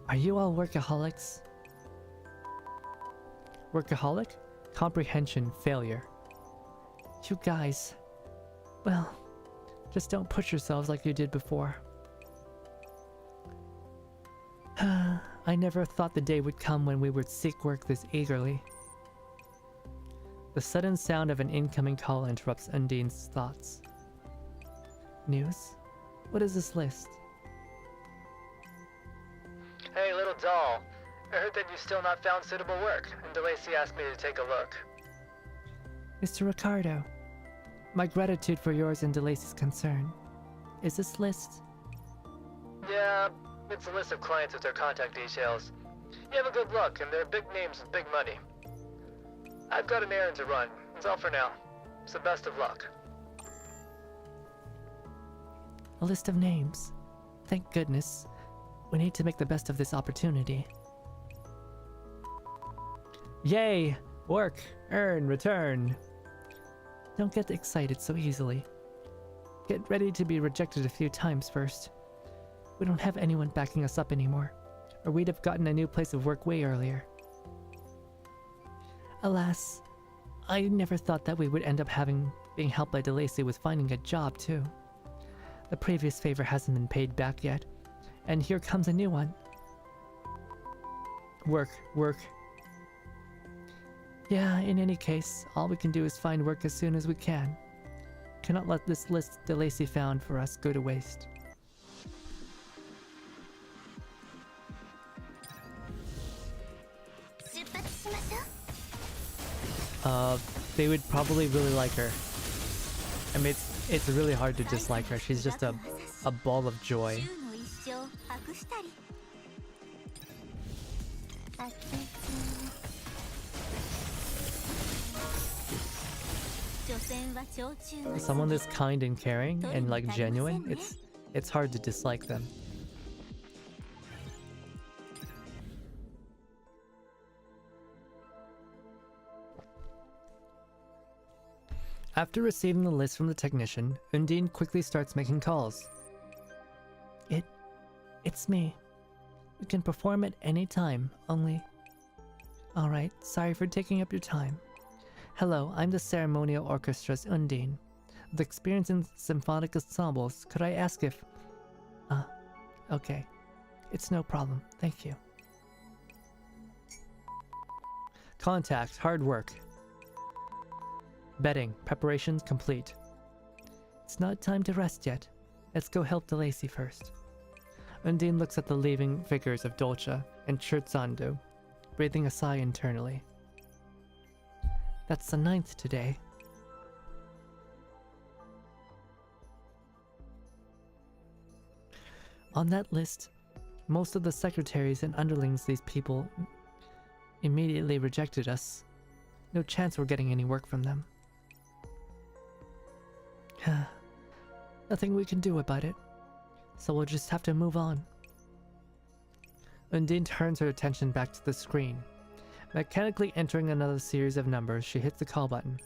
A: Are you all workaholics? Workaholic? Comprehension failure. You guys... Well, just don't push yourselves like you did before. I never thought the day would come when we would seek work this eagerly. The sudden sound of an incoming call interrupts Undine's thoughts. News? What is this list?
C: Hey, little doll. I heard that you still not found suitable work, and DeLacy asked me to take a look.
A: Mr. Ricardo, my gratitude for yours and DeLacy's concern. Is this list?
C: Yeah, it's a list of clients with their contact details. You have a good look, and they're big names with big money. I've got an errand to run. That's all for now. So best of luck.
A: A list of names. Thank goodness. We need to make the best of this opportunity. Yay! Work, earn, return. Don't get excited so easily. Get ready to be rejected a few times first. We don't have anyone backing us up anymore, or we'd have gotten a new place of work way earlier. Alas, I never thought that we would end up being helped by DeLacy with finding a job too. The previous favor hasn't been paid back yet, and here comes a new one. Work, work. Yeah, in any case, all we can do is find work as soon as we can. Cannot let this list DeLacy found for us go to waste. They would probably really like her. I mean, it's really hard to dislike her. She's just a ball of joy. Someone this kind and caring and like genuine, it's hard to dislike them. After receiving the list from the technician, Undine quickly starts making calls. It's me. You can perform at any time, only... Alright, sorry for taking up your time. Hello, I'm the Ceremonial Orchestra's Undine. With experience in symphonic ensembles, could I ask if... okay. It's no problem, thank you. Contact, hard work. Bedding, preparations complete. It's not time to rest yet. Let's go help DeLacy first. Undine looks at the leaving figures of Dolce and Scherzando, breathing a sigh internally. That's the 9th today. On that list, most of the secretaries and underlings these people immediately rejected us. No chance we're getting any work from them. Nothing we can do about it, so we'll just have to move on. Undine turns her attention back to the screen. Mechanically entering another series of numbers, she hits the call button.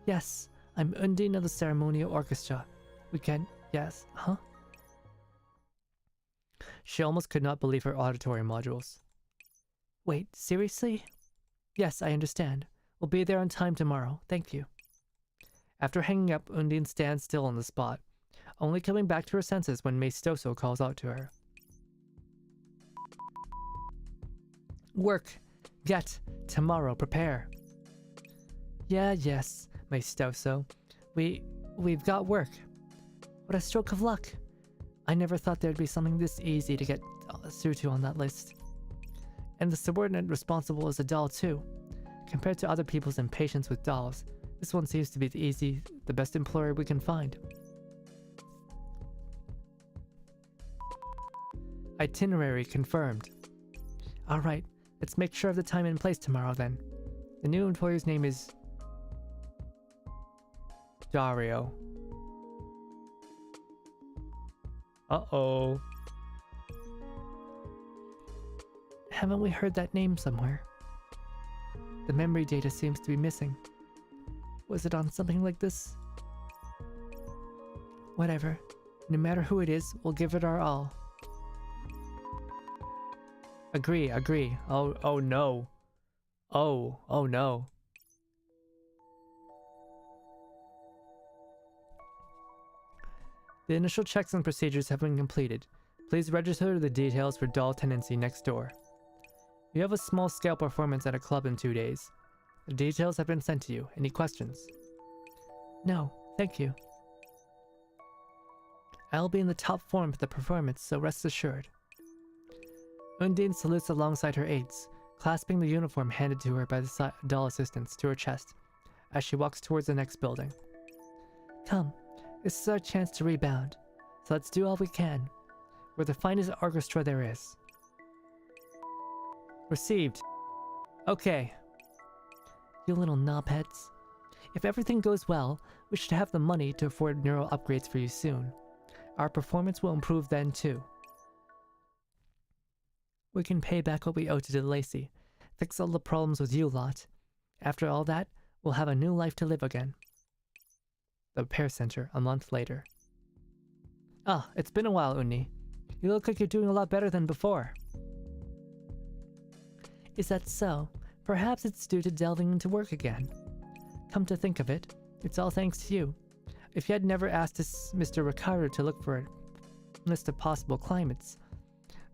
A: Yes, I'm Undine of the Ceremonial Orchestra. We can... yes, huh? She almost could not believe her auditory modules. Wait, seriously? Yes, I understand. We'll be there on time tomorrow. Thank you. After hanging up, Undine stands still on the spot, only coming back to her senses when Meistoso calls out to her. Work! Get! Tomorrow, prepare! Yeah, yes, Meistoso. We've got work. What a stroke of luck! I never thought there'd be something this easy to get through to on that list. And the subordinate responsible is a doll too. Compared to other people's impatience with dolls, this one seems to be the best employer we can find. Itinerary confirmed. Alright, let's make sure of the time and place tomorrow then. The new employer's name is... Dario. Uh-oh. Haven't we heard that name somewhere? The memory data seems to be missing. Was it on something like this? Whatever. No matter who it is, we'll give it our all. Agree. Oh no. Oh no. The initial checks and procedures have been completed. Please register the details for doll tenancy next door. You have a small-scale performance at a club in 2 days. The details have been sent to you. Any questions? No, thank you. I'll be in the top form for the performance, so rest assured. Undine salutes alongside her aides, clasping the uniform handed to her by the doll assistants to her chest, as she walks towards the next building. Come, this is our chance to rebound, so let's do all we can. We're the finest orchestra there is. Received. Okay. You little knobheads. If everything goes well, we should have the money to afford neural upgrades for you soon. Our performance will improve then too. We can pay back what we owe to DeLacy, fix all the problems with you lot. After all that, we'll have a new life to live again. The repair center, a month later. Ah, it's been a while, Uni. You look like you're doing a lot better than before. Is that so? Perhaps it's due to delving into work again. Come to think of it, it's all thanks to you. If you had never asked Mr. Ricardo to look for a list of possible climates,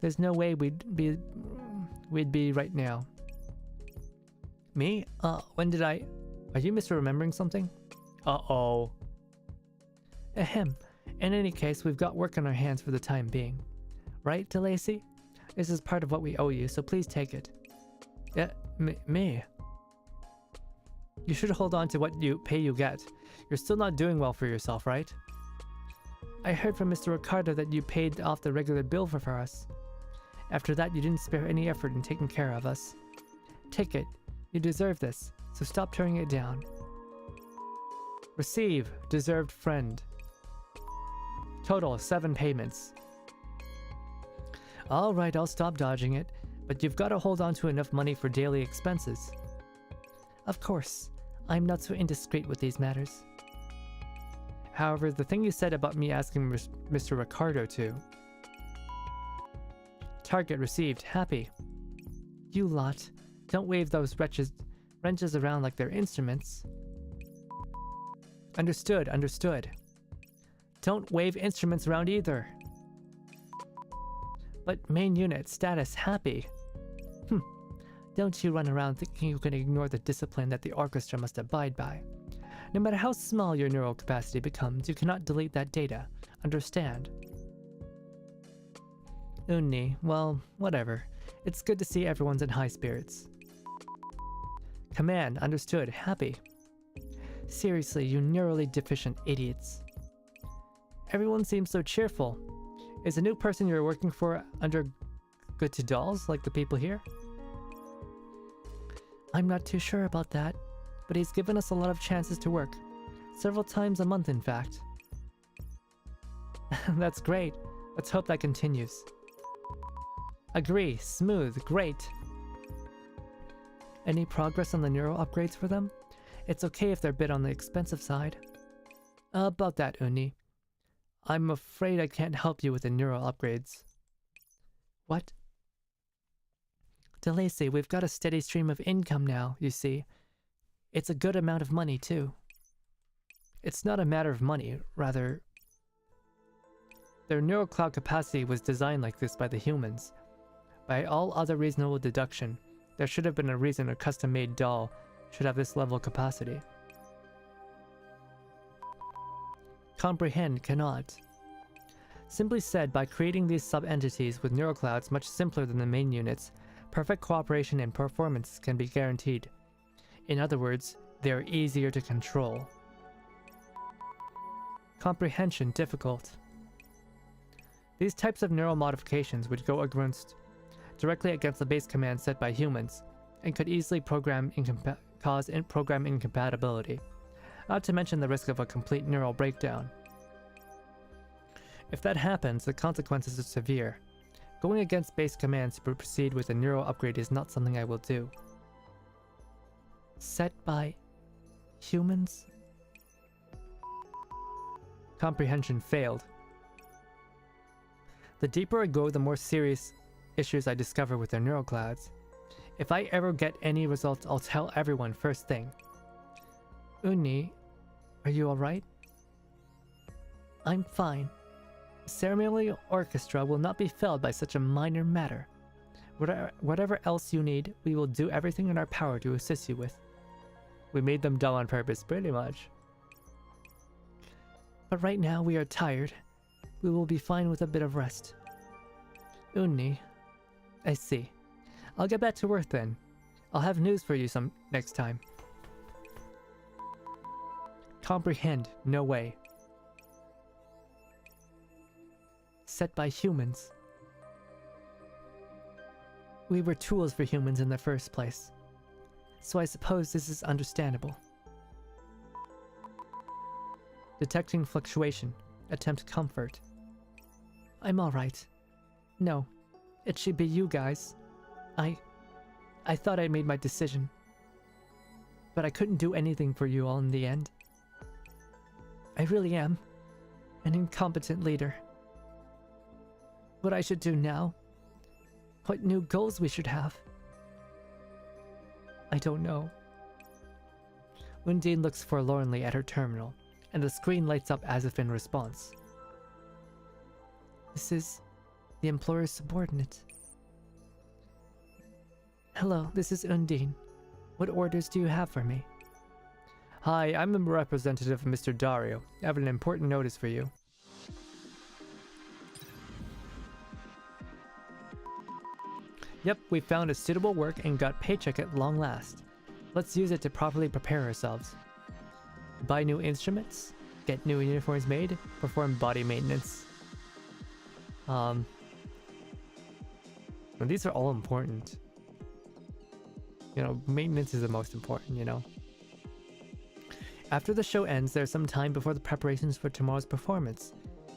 A: there's no way we'd be right now. Me? When did I... Are you misremembering something? Uh-oh. Ahem. In any case, we've got work on our hands for the time being. Right, DeLacy? This is part of what we owe you, so please take it. Yeah, me? You should hold on to what pay you get. You're still not doing well for yourself, right? I heard from Mr. Ricardo that you paid off the regular bill for us. After that, you didn't spare any effort in taking care of us. Take it. You deserve this, so stop turning it down. Receive, deserved friend. Total, 7 payments. Alright, I'll stop dodging it, but you've got to hold on to enough money for daily expenses. Of course. I'm not so indiscreet with these matters. However, the thing you said about me asking Mr. Ricardo to... Target received. Happy. You lot. Don't wave those wrenches around like they're instruments. Understood, understood. Don't wave instruments around either. But main unit status happy. Don't you run around thinking you can ignore the discipline that the orchestra must abide by. No matter how small your neural capacity becomes, you cannot delete that data. Understand? Undine, well, whatever. It's good to see everyone's in high spirits. Command, understood, happy. Seriously, you neurally deficient idiots. Everyone seems so cheerful. Is the new person you're working for under good to dolls, like the people here? I'm not too sure about that, but he's given us a lot of chances to work. Several times a month, in fact. That's great. Let's hope that continues. Agree. Smooth. Great. Any progress on the neural upgrades for them? It's okay if they're a bit on the expensive side. About that, Uni. I'm afraid I can't help you with the neural upgrades. What? DeLacy, we've got a steady stream of income now, you see. It's a good amount of money, too. It's not a matter of money, rather... Their neural cloud capacity was designed like this by the humans. By all other reasonable deduction, there should have been a reason a custom-made doll should have this level of capacity. Comprehend cannot. Simply said, by creating these sub-entities with neural clouds much simpler than the main units, perfect cooperation and performance can be guaranteed. In other words, they are easier to control. Comprehension difficult. These types of neural modifications would go directly against the base command set by humans, and could easily cause program incompatibility, not to mention the risk of a complete neural breakdown. If that happens, the consequences are severe. Going against base commands to proceed with a neural upgrade is not something I will do. Set by humans? Comprehension failed. The deeper I go, the more serious issues I discover with their neural clouds. If I ever get any results, I'll tell everyone first thing. Uni, are you alright? I'm fine. The ceremonial orchestra will not be felled by such a minor matter. Whatever else you need, we will do everything in our power to assist you with. We made them dull on purpose, pretty much. But right now we are tired. We will be fine with a bit of rest. Uni, I see. I'll get back to work then. I'll have news for you next time. Comprehend, no way. Set by humans. We were tools for humans in the first place, so I suppose this is understandable. Detecting fluctuation. Attempt comfort. I'm alright. No, it should be you guys. I thought I made my decision, but I couldn't do anything for you all in the end. I really am an incompetent leader. What I should do now? What new goals we should have? I don't know. Undine looks forlornly at her terminal, and the screen lights up as if in response. This is the employer's subordinate. Hello, this is Undine. What orders do you have for me? Hi, I'm the representative of Mr. Dario. I have an important notice for you. Yep, we found a suitable work and got paycheck at long last. Let's use it to properly prepare ourselves. Buy new instruments, get new uniforms made, perform body maintenance. Well, these are all important. You know, maintenance is the most important, you know. After the show ends, there's some time before the preparations for tomorrow's performance.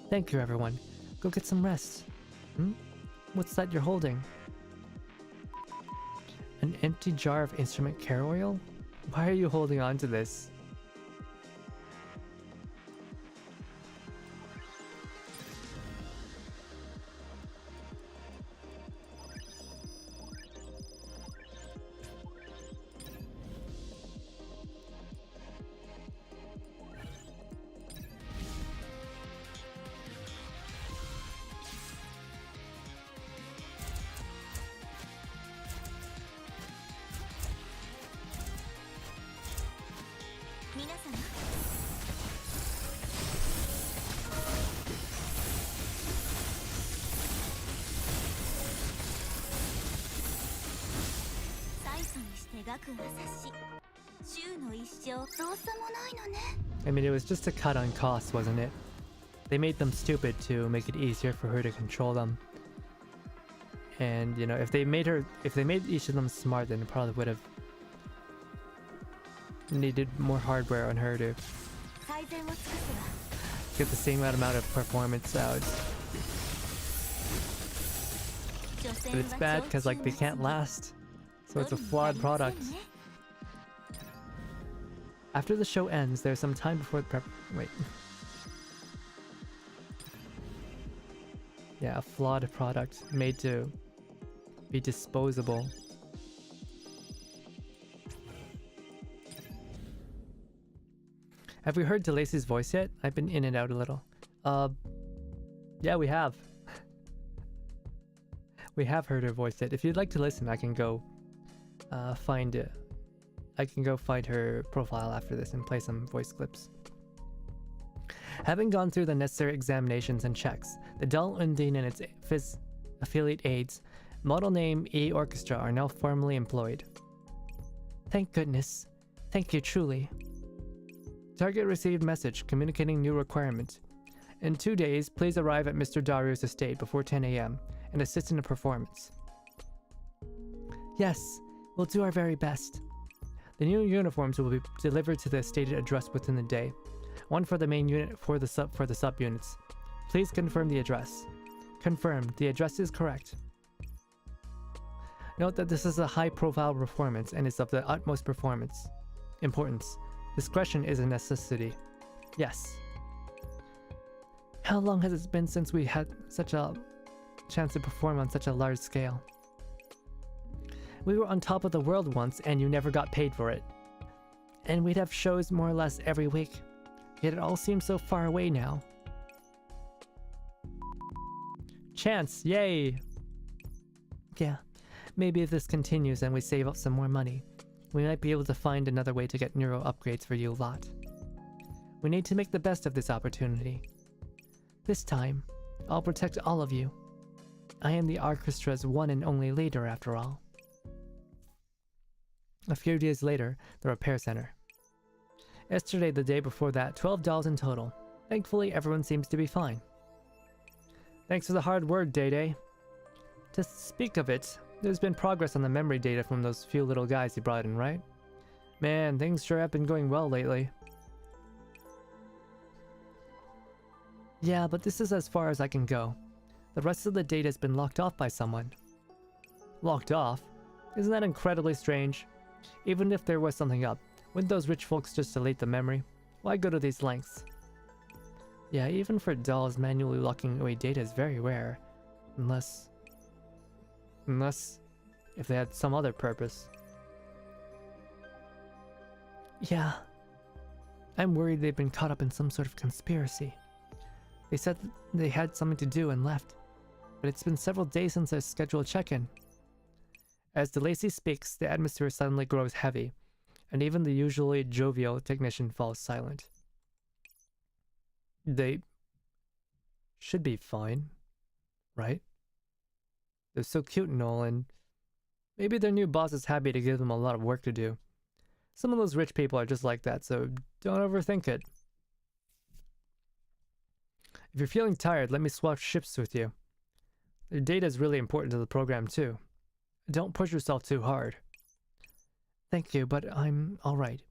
A: Thank you, everyone. Go get some rest. What's that you're holding? An empty jar of instrument care oil? Why are you holding on to this? I mean, it was just a cut on costs, wasn't it? They made them stupid to make it easier for her to control them. And, you know, if they made each of them smart, then it probably would have needed more hardware on her to get the same amount of performance out. But it's bad because, like, they can't last. So it's a flawed product. After the show ends, there's some time before the wait. Yeah, a flawed product made to be disposable. Have we heard DeLacy's voice yet? I've been in and out a little. Yeah, we have. We have heard her voice yet. If you'd like to listen, I can go find it. I can go find her profile after this and play some voice clips. Having gone through the necessary examinations and checks, the doll Undine and its affiliate aides, model name E Orchestra, are now formally employed. Thank goodness. Thank you truly. Target received message communicating new requirement. In 2 days, please arrive at Mr. Dario's estate before 10 a.m. and assist in a performance. Yes, we'll do our very best. The new uniforms will be delivered to the stated address within the day. One for the main unit, for the subunits. Please confirm the address. Confirmed. The address is correct. Note that this is a high-profile performance and is of the utmost importance. Discretion is a necessity. Yes. How long has it been since we had such a chance to perform on such a large scale? We were on top of the world once and you never got paid for it. And we'd have shows more or less every week. Yet it all seems so far away now. Chance, yay! Yeah, maybe if this continues and we save up some more money, we might be able to find another way to get neuro upgrades for you lot. We need to make the best of this opportunity. This time, I'll protect all of you. I am the orchestra's one and only leader after all. A few days later, the repair center. Yesterday, the day before that, 12 dolls in total. Thankfully, everyone seems to be fine. Thanks for the hard word, Day-Day. To speak of it, there's been progress on the memory data from those few little guys you brought in, right? Man, things sure have been going well lately. Yeah, but this is as far as I can go. The rest of the data has been locked off by someone. Locked off? Isn't that incredibly strange? Even if there was something up, wouldn't those rich folks just delete the memory? Why go to these lengths? Yeah, even for dolls, manually locking away data is very rare. Unless if they had some other purpose. Yeah. I'm worried they've been caught up in some sort of conspiracy. They said they had something to do and left, but it's been several days since I scheduled a check-in. As DeLacy speaks, the atmosphere suddenly grows heavy, and even the usually jovial technician falls silent. They should be fine, right? They're so cute and all, and maybe their new boss is happy to give them a lot of work to do. Some of those rich people are just like that, so don't overthink it. If you're feeling tired, let me swap shifts with you. Their data is really important to the program too. Don't push yourself too hard. Thank you, but I'm alright.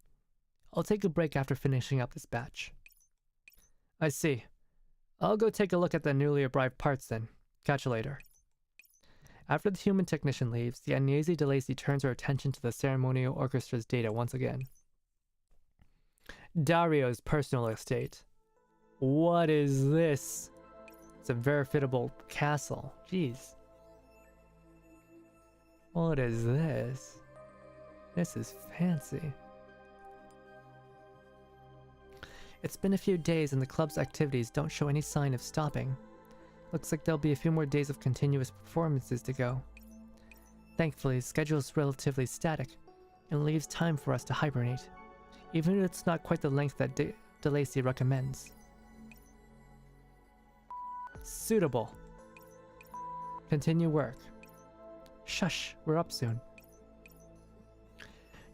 A: I'll take a break after finishing up this batch. I see. I'll go take a look at the newly arrived parts then. Catch you later. After the human technician leaves, the uneasy DeLacy turns her attention to the ceremonial orchestra's data once again. Dario's personal estate. What is this? It's a veritable castle. Jeez. What is this? This is fancy. It's been a few days and the club's activities don't show any sign of stopping. Looks like there'll be a few more days of continuous performances to go. Thankfully, the schedule is relatively static and leaves time for us to hibernate, even if it's not quite the length that DeLacy recommends. Suitable. Continue work. Shush, we're up soon.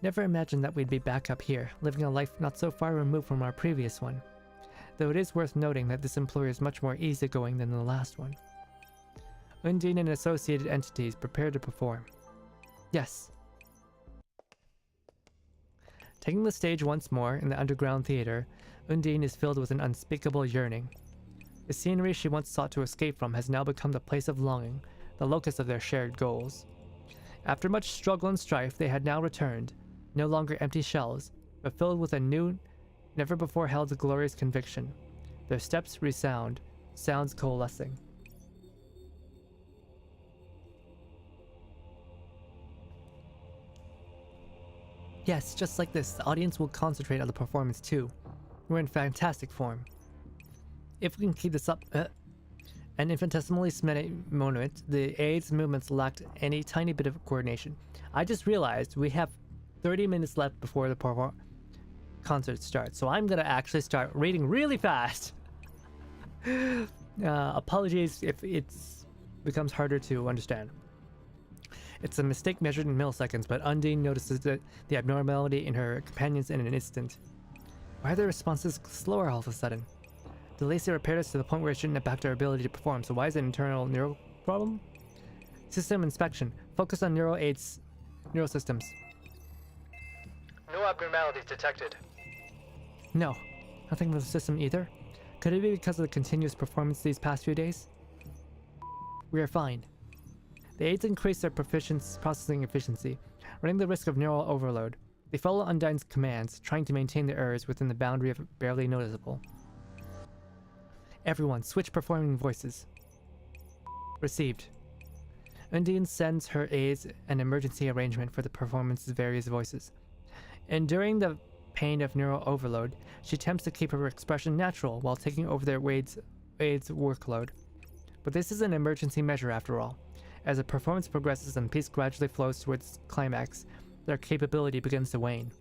A: Never imagined that we'd be back up here, living a life not so far removed from our previous one. Though it is worth noting that this employer is much more easygoing than the last one. Undine and associated entities prepare to perform. Yes. Taking the stage once more in the underground theater, Undine is filled with an unspeakable yearning. The scenery she once sought to escape from has now become the place of longing, the locus of their shared goals. After much struggle and strife, they had now returned, no longer empty shells, but filled with a new, never-before-held glorious conviction. Their steps resound, sounds coalescing. Yes, just like this, the audience will concentrate on the performance too. We're in fantastic form. If we can keep this up, an infinitesimally small moment, the aide's movements lacked any tiny bit of coordination. I just realized we have 30 minutes left before the concert starts, so I'm gonna actually start reading really fast. Apologies if it becomes harder to understand. It's a mistake measured in milliseconds, but Undine notices the abnormality in her companions in an instant. Why are their responses slower all of a sudden? DeLacy repaired us to the point where it shouldn't impact our ability to perform, so why is it an internal neural problem? System inspection. Focus on neural systems.
C: No abnormalities detected.
A: No. Nothing with the system either? Could it be because of the continuous performance these past few days? We are fine. The aides increase their processing efficiency, running the risk of neural overload. They follow Undine's commands, trying to maintain the errors within the boundary of barely noticeable. Everyone, switch performing voices. Received. Undine sends her aides an emergency arrangement for the performance's various voices. Enduring the pain of neural overload, she attempts to keep her expression natural while taking over their aides' workload. But this is an emergency measure after all. As the performance progresses and the piece gradually flows towards climax, their capability begins to wane.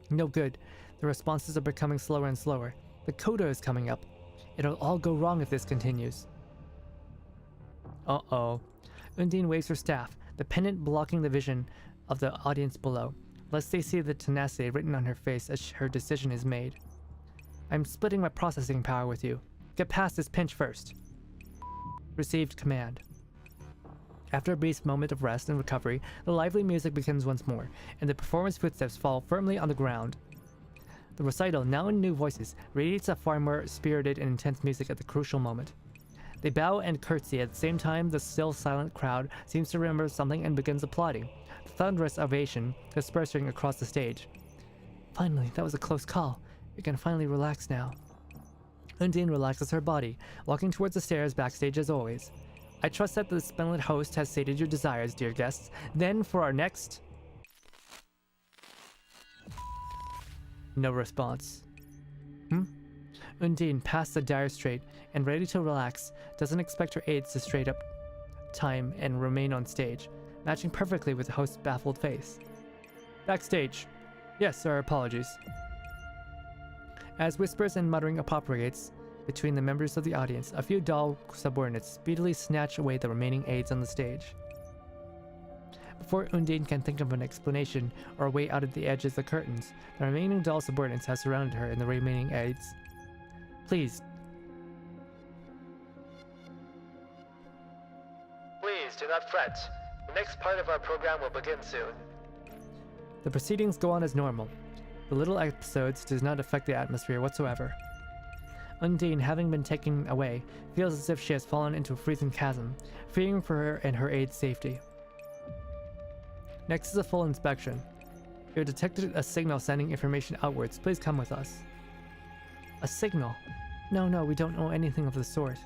A: No good. The responses are becoming slower and slower. The coda is coming up. It'll all go wrong if this continues. Uh-oh. Undine waves her staff, the pennant blocking the vision of the audience below, lest they see the tenacity written on her face as her decision is made. I'm splitting my processing power with you. Get past this pinch first. Received command. After a brief moment of rest and recovery, the lively music begins once more, and the performance footsteps fall firmly on the ground. The recital, now in new voices, radiates a far more spirited and intense music at the crucial moment. They bow and curtsy at the same time. The still silent crowd seems to remember something and begins applauding, the thunderous ovation dispersing across the stage. Finally, that was a close call. We can finally relax now. Undine relaxes her body, walking towards the stairs backstage as always. I trust that the splendid host has stated your desires, dear guests. Then for our next... No response. Undine, past the dire strait and ready to relax, doesn't expect her aides to straight up time and remain on stage, matching perfectly with the host's baffled face. Backstage. Yes, our apologies. As whispers and muttering propagates between the members of the audience, a few dull subordinates speedily snatch away the remaining aides on the stage. Before Undine can think of an explanation or a way out of the edges of the curtains, the remaining dull subordinates have surrounded her and the remaining aides. Please.
C: Please do not fret. The next part of our program will begin soon.
A: The proceedings go on as normal. The little episodes does not affect the atmosphere whatsoever. Undine, having been taken away, feels as if she has fallen into a freezing chasm, fearing for her and her aide's safety. Next is a full inspection. You have detected a signal sending information outwards. Please come with us. A signal? No, we don't know anything of the sort.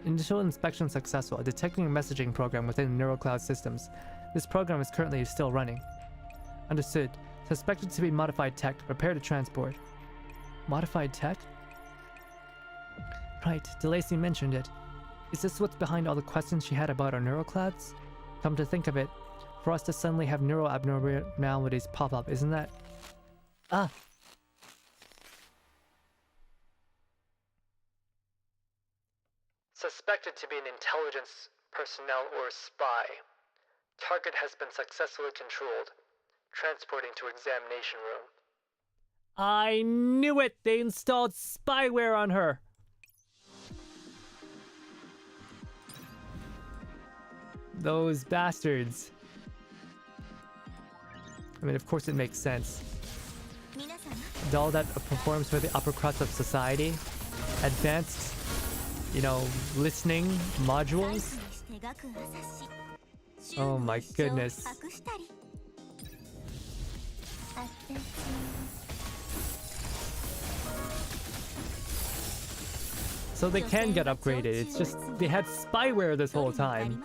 A: Initial inspection successful, detecting a messaging program within Neural Cloud systems. This program is currently still running. Understood. Suspected to be modified tech. Prepare to transport. Modified tech? Right, DeLacy mentioned it. Is this what's behind all the questions she had about our neural clouds? Come to think of it, for us to suddenly have neural abnormalities pop up, isn't that... Ah!
C: Suspected to be an intelligence personnel or spy. Target has been successfully controlled. Transporting to examination room.
A: I knew it! They installed spyware on her! Those bastards. I mean, of course it makes sense. A doll that performs for the upper crust of society. Advanced, listening modules. Oh my goodness. So they can get upgraded, it's just they had spyware this whole time.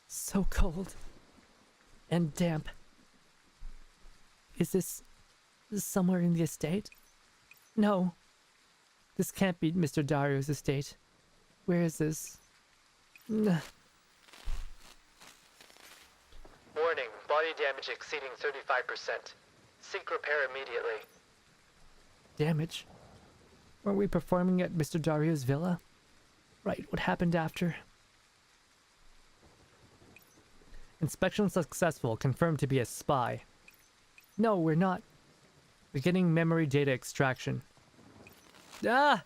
A: So cold and damp. Is this somewhere in the estate? No. This can't be Mr. Dario's estate. Where is this?
C: Warning, body damage exceeding 35%. Seek repair immediately.
A: Damage? Weren't we performing at Mr. Dario's villa? Right, what happened after? Inspection successful, confirmed to be a spy. No, we're not. Beginning memory data extraction. Ah!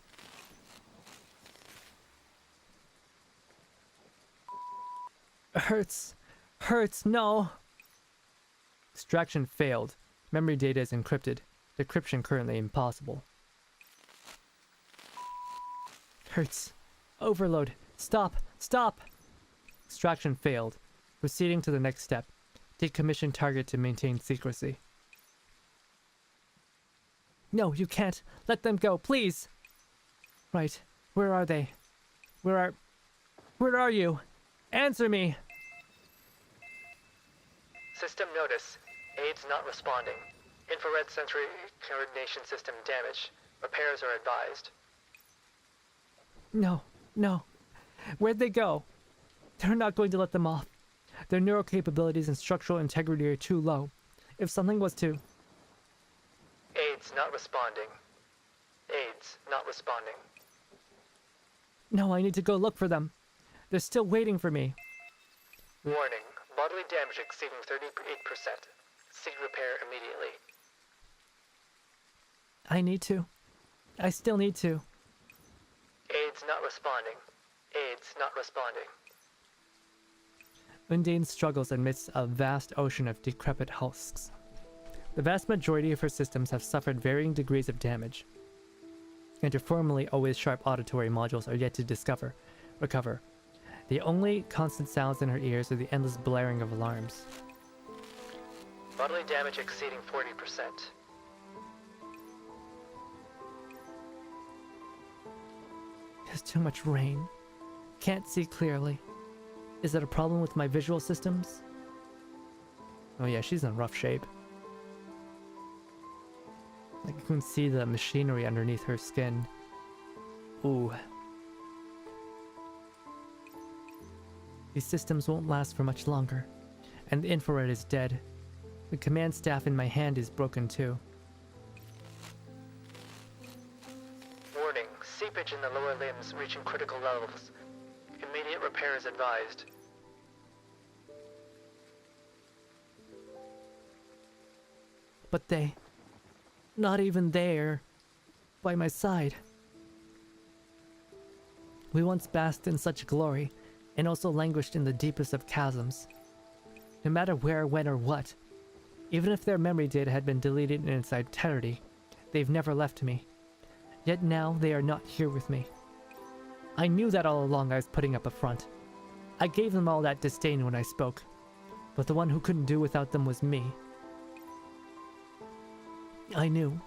A: Hurts, no! Extraction failed. Memory data is encrypted. Decryption currently impossible. Hurts. Overload. Stop! Extraction failed. Proceeding to the next step. Decommission target to maintain secrecy. No, you can't. Let them go, please! Right. Where are they? Where are you? Answer me!
C: System notice. Aids not responding. Infrared sensory coordination system damaged. Repairs are advised.
A: No. Where'd they go? They're not going to let them off. Their neural capabilities and structural integrity are too low. If something was to...
C: Aids not responding.
A: No, I need to go look for them. They're still waiting for me.
C: Warning, bodily damage exceeding 38%. Seek repair immediately.
A: I still need to.
C: Aids not responding.
A: Undine struggles amidst a vast ocean of decrepit husks. The vast majority of her systems have suffered varying degrees of damage, and her formerly always sharp auditory modules are yet to recover. The only constant sounds in her ears are the endless blaring of alarms.
C: Bodily damage exceeding 40%.
A: There's too much rain. Can't see clearly. Is it a problem with my visual systems? Oh yeah, she's in rough shape. Like you can see the machinery underneath her skin. Ooh. These systems won't last for much longer, and the infrared is dead. The command staff in my hand is broken too.
C: Warning, seepage in the lower limbs reaching critical levels. Immediate repair is advised.
A: But they... not even there. By my side. We once basked in such glory, and also languished in the deepest of chasms. No matter where, when, or what. Even if their memory data had been deleted in its entirety, they've never left me. Yet now they are not here with me. I knew that all along I was putting up a front. I gave them all that disdain when I spoke, but the one who couldn't do without them was me. I knew.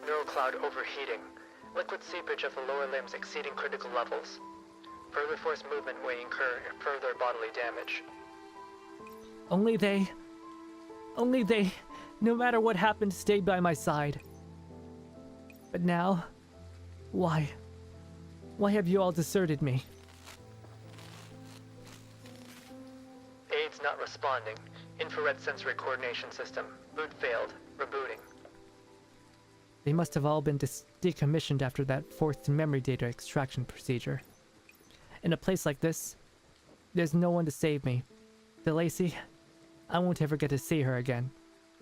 C: Neural cloud overheating. Liquid seepage of the lower limbs exceeding critical levels. Further forced movement may incur further bodily damage.
A: Only they, no matter what happened, stayed by my side. But now, why? Why have you all deserted me?
C: Aids not responding. Infrared sensory coordination system. Boot failed. Rebooting.
A: They must have all been decommissioned after that forced memory data extraction procedure. In a place like this, there's no one to save me. To Lacey, I won't ever get to see her again.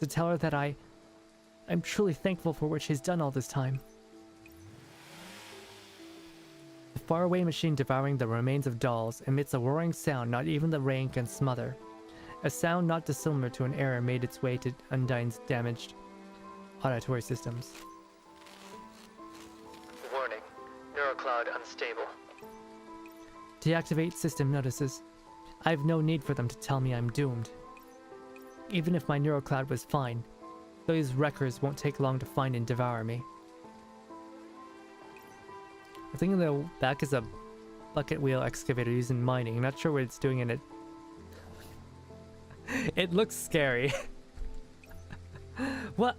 A: To tell her that I'm truly thankful for what she's done all this time. The faraway machine devouring the remains of dolls emits a roaring sound not even the rain can smother. A sound not dissimilar to an error made its way to Undine's damaged auditory systems.
C: Warning. Neurocloud unstable.
A: Deactivate system notices. I have no need for them to tell me I'm doomed. Even if my neurocloud was fine, those wreckers won't take long to find and devour me. I think in the back is a bucket wheel excavator used in mining. Not sure what it's doing in it. It looks scary. What?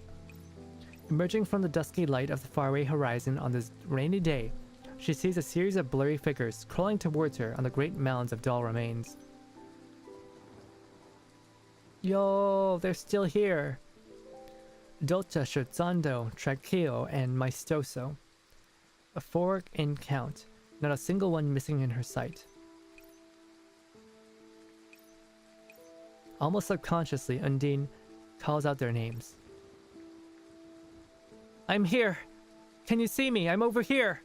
A: Emerging from the dusky light of the faraway horizon on this rainy day, she sees a series of blurry figures crawling towards her on the great mounds of doll remains. Yo, they're still here. Dota, Scherzando, Tracheo, and Maestoso. A 4 in count, not a single one missing in her sight. Almost subconsciously, Undine calls out their names. I'm here! Can you see me? I'm over here!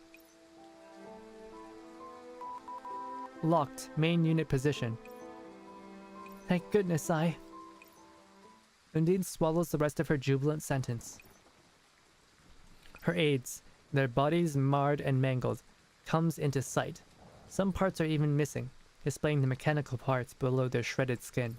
A: Locked, main unit position. Thank goodness Undine swallows the rest of her jubilant sentence. Her aides, their bodies marred and mangled, comes into sight. Some parts are even missing, displaying the mechanical parts below their shredded skin.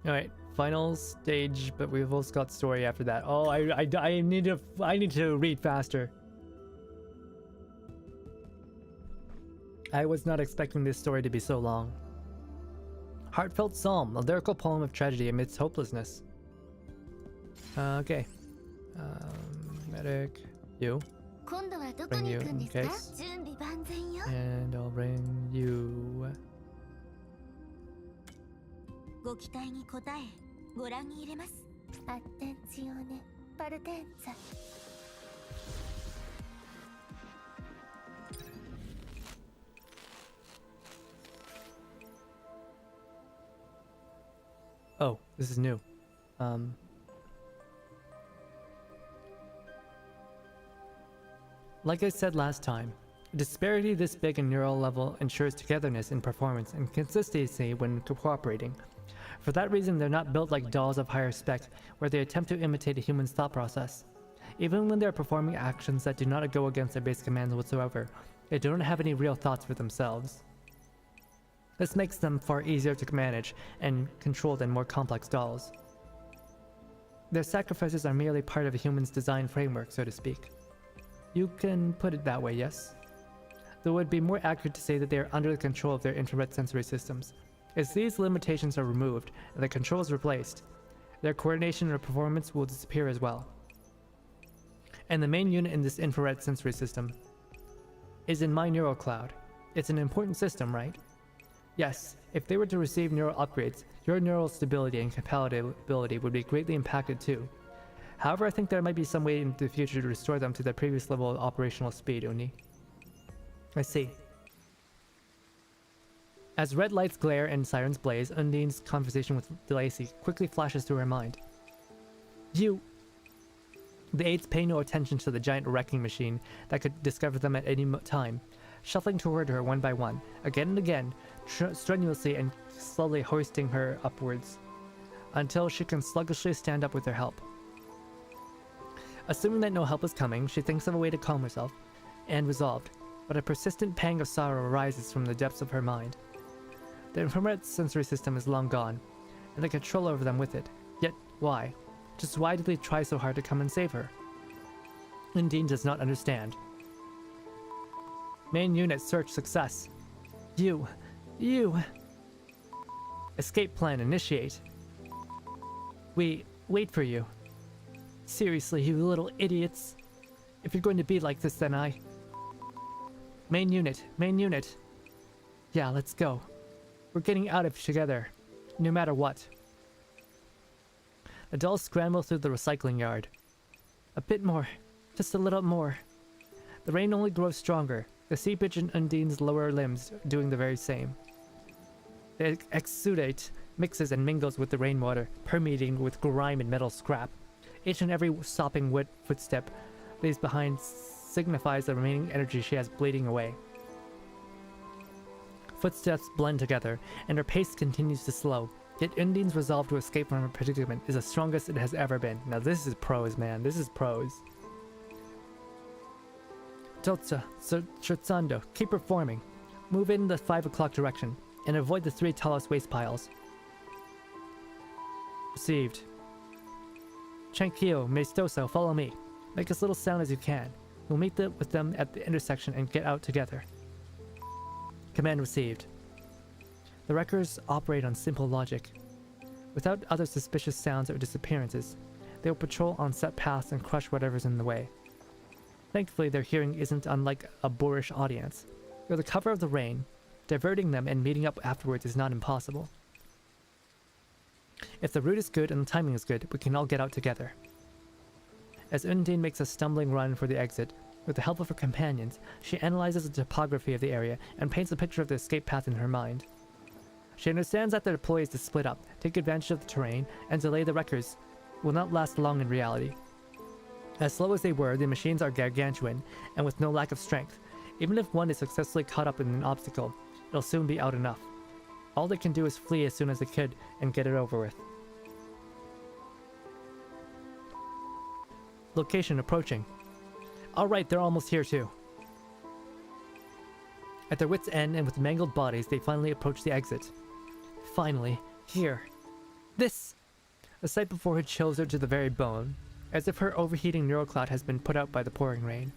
A: Alright, final stage, but we've also got story after that. Oh, I need to read faster. I was not expecting this story to be so long. Heartfelt psalm, a lyrical poem of tragedy amidst hopelessness. Okay. Medic, you. Bring you in case. And I'll bring you.
B: ご期待に応え、ご覧に入れます。Attenzione, partenza.
A: Oh, this is new. Like I said last time, a disparity this big in neural level ensures togetherness in performance and consistency when cooperating. For that reason, they're not built like dolls of higher spec, where they attempt to imitate a human's thought process. Even when they're performing actions that do not go against their base commands whatsoever, they don't have any real thoughts for themselves. This makes them far easier to manage and control than more complex dolls. Their sacrifices are merely part of a human's design framework, so to speak. You can put it that way, yes. Though it would be more accurate to say that they are under the control of their infrared sensory systems. As these limitations are removed and the controls replaced, their coordination and performance will disappear as well. And the main unit in this infrared sensory system is in my neural cloud. It's an important system, right? Yes, if they were to receive neural upgrades, your neural stability and compatibility would be greatly impacted too. However, I think there might be some way in the future to restore them to their previous level of operational speed, Uni. I see. As red lights glare and sirens blaze, Undine's conversation with Lacey quickly flashes through her mind. The aides pay no attention to the giant wrecking machine that could discover them at any time, shuffling toward her one by one, again and again, strenuously and slowly hoisting her upwards, until she can sluggishly stand up with their help. Assuming that no help is coming, she thinks of a way to calm herself, and resolved, but a persistent pang of sorrow arises from the depths of her mind. The infrared sensory system is long gone, and the control over them with it. Yet, why? Just why did they try so hard to come and save her? Undine does not understand. Main unit search success. You. Escape plan initiate. We wait for you. Seriously, you little idiots. If you're going to be like this, then Main unit. Yeah, let's go. We're getting out of together, no matter what. The dolls scramble through the recycling yard. A bit more, just a little more. The rain only grows stronger, the seepage in Undine's lower limbs doing the very same. The exudate mixes and mingles with the rainwater, permeating with grime and metal scrap. Each and every sopping wet footstep leaves behind signifies the remaining energy she has bleeding away. Footsteps blend together, and her pace continues to slow, yet Undine's resolve to escape from her predicament is the strongest it has ever been. Now this is prose, man. This is prose. Dolce, Scherzando, keep performing. Move in the 5 o'clock direction, and avoid the 3 tallest waste piles. Received. Tranquillo, maestoso, follow me. Make as little sound as you can. We'll meet with them at the intersection and get out together. Command received. The wreckers operate on simple logic. Without other suspicious sounds or disappearances, they will patrol on set paths and crush whatever's in the way. Thankfully, their hearing isn't unlike a boorish audience. Through the cover of the rain, diverting them and meeting up afterwards is not impossible. If the route is good and the timing is good, we can all get out together. As Undine makes a stumbling run for the exit, with the help of her companions, she analyzes the topography of the area and paints a picture of the escape path in her mind. She understands that their ploy is to split up, take advantage of the terrain, and delay the wreckers will not last long in reality. As slow as they were, the machines are gargantuan, and with no lack of strength. Even if one is successfully caught up in an obstacle, it'll soon be out enough. All they can do is flee as soon as they could and get it over with. Location approaching. Alright, they're almost here too. At their wits' end and with mangled bodies, they finally approach the exit. Finally, here. This! The sight before her chills her to the very bone, as if her overheating neural cloud has been put out by the pouring rain.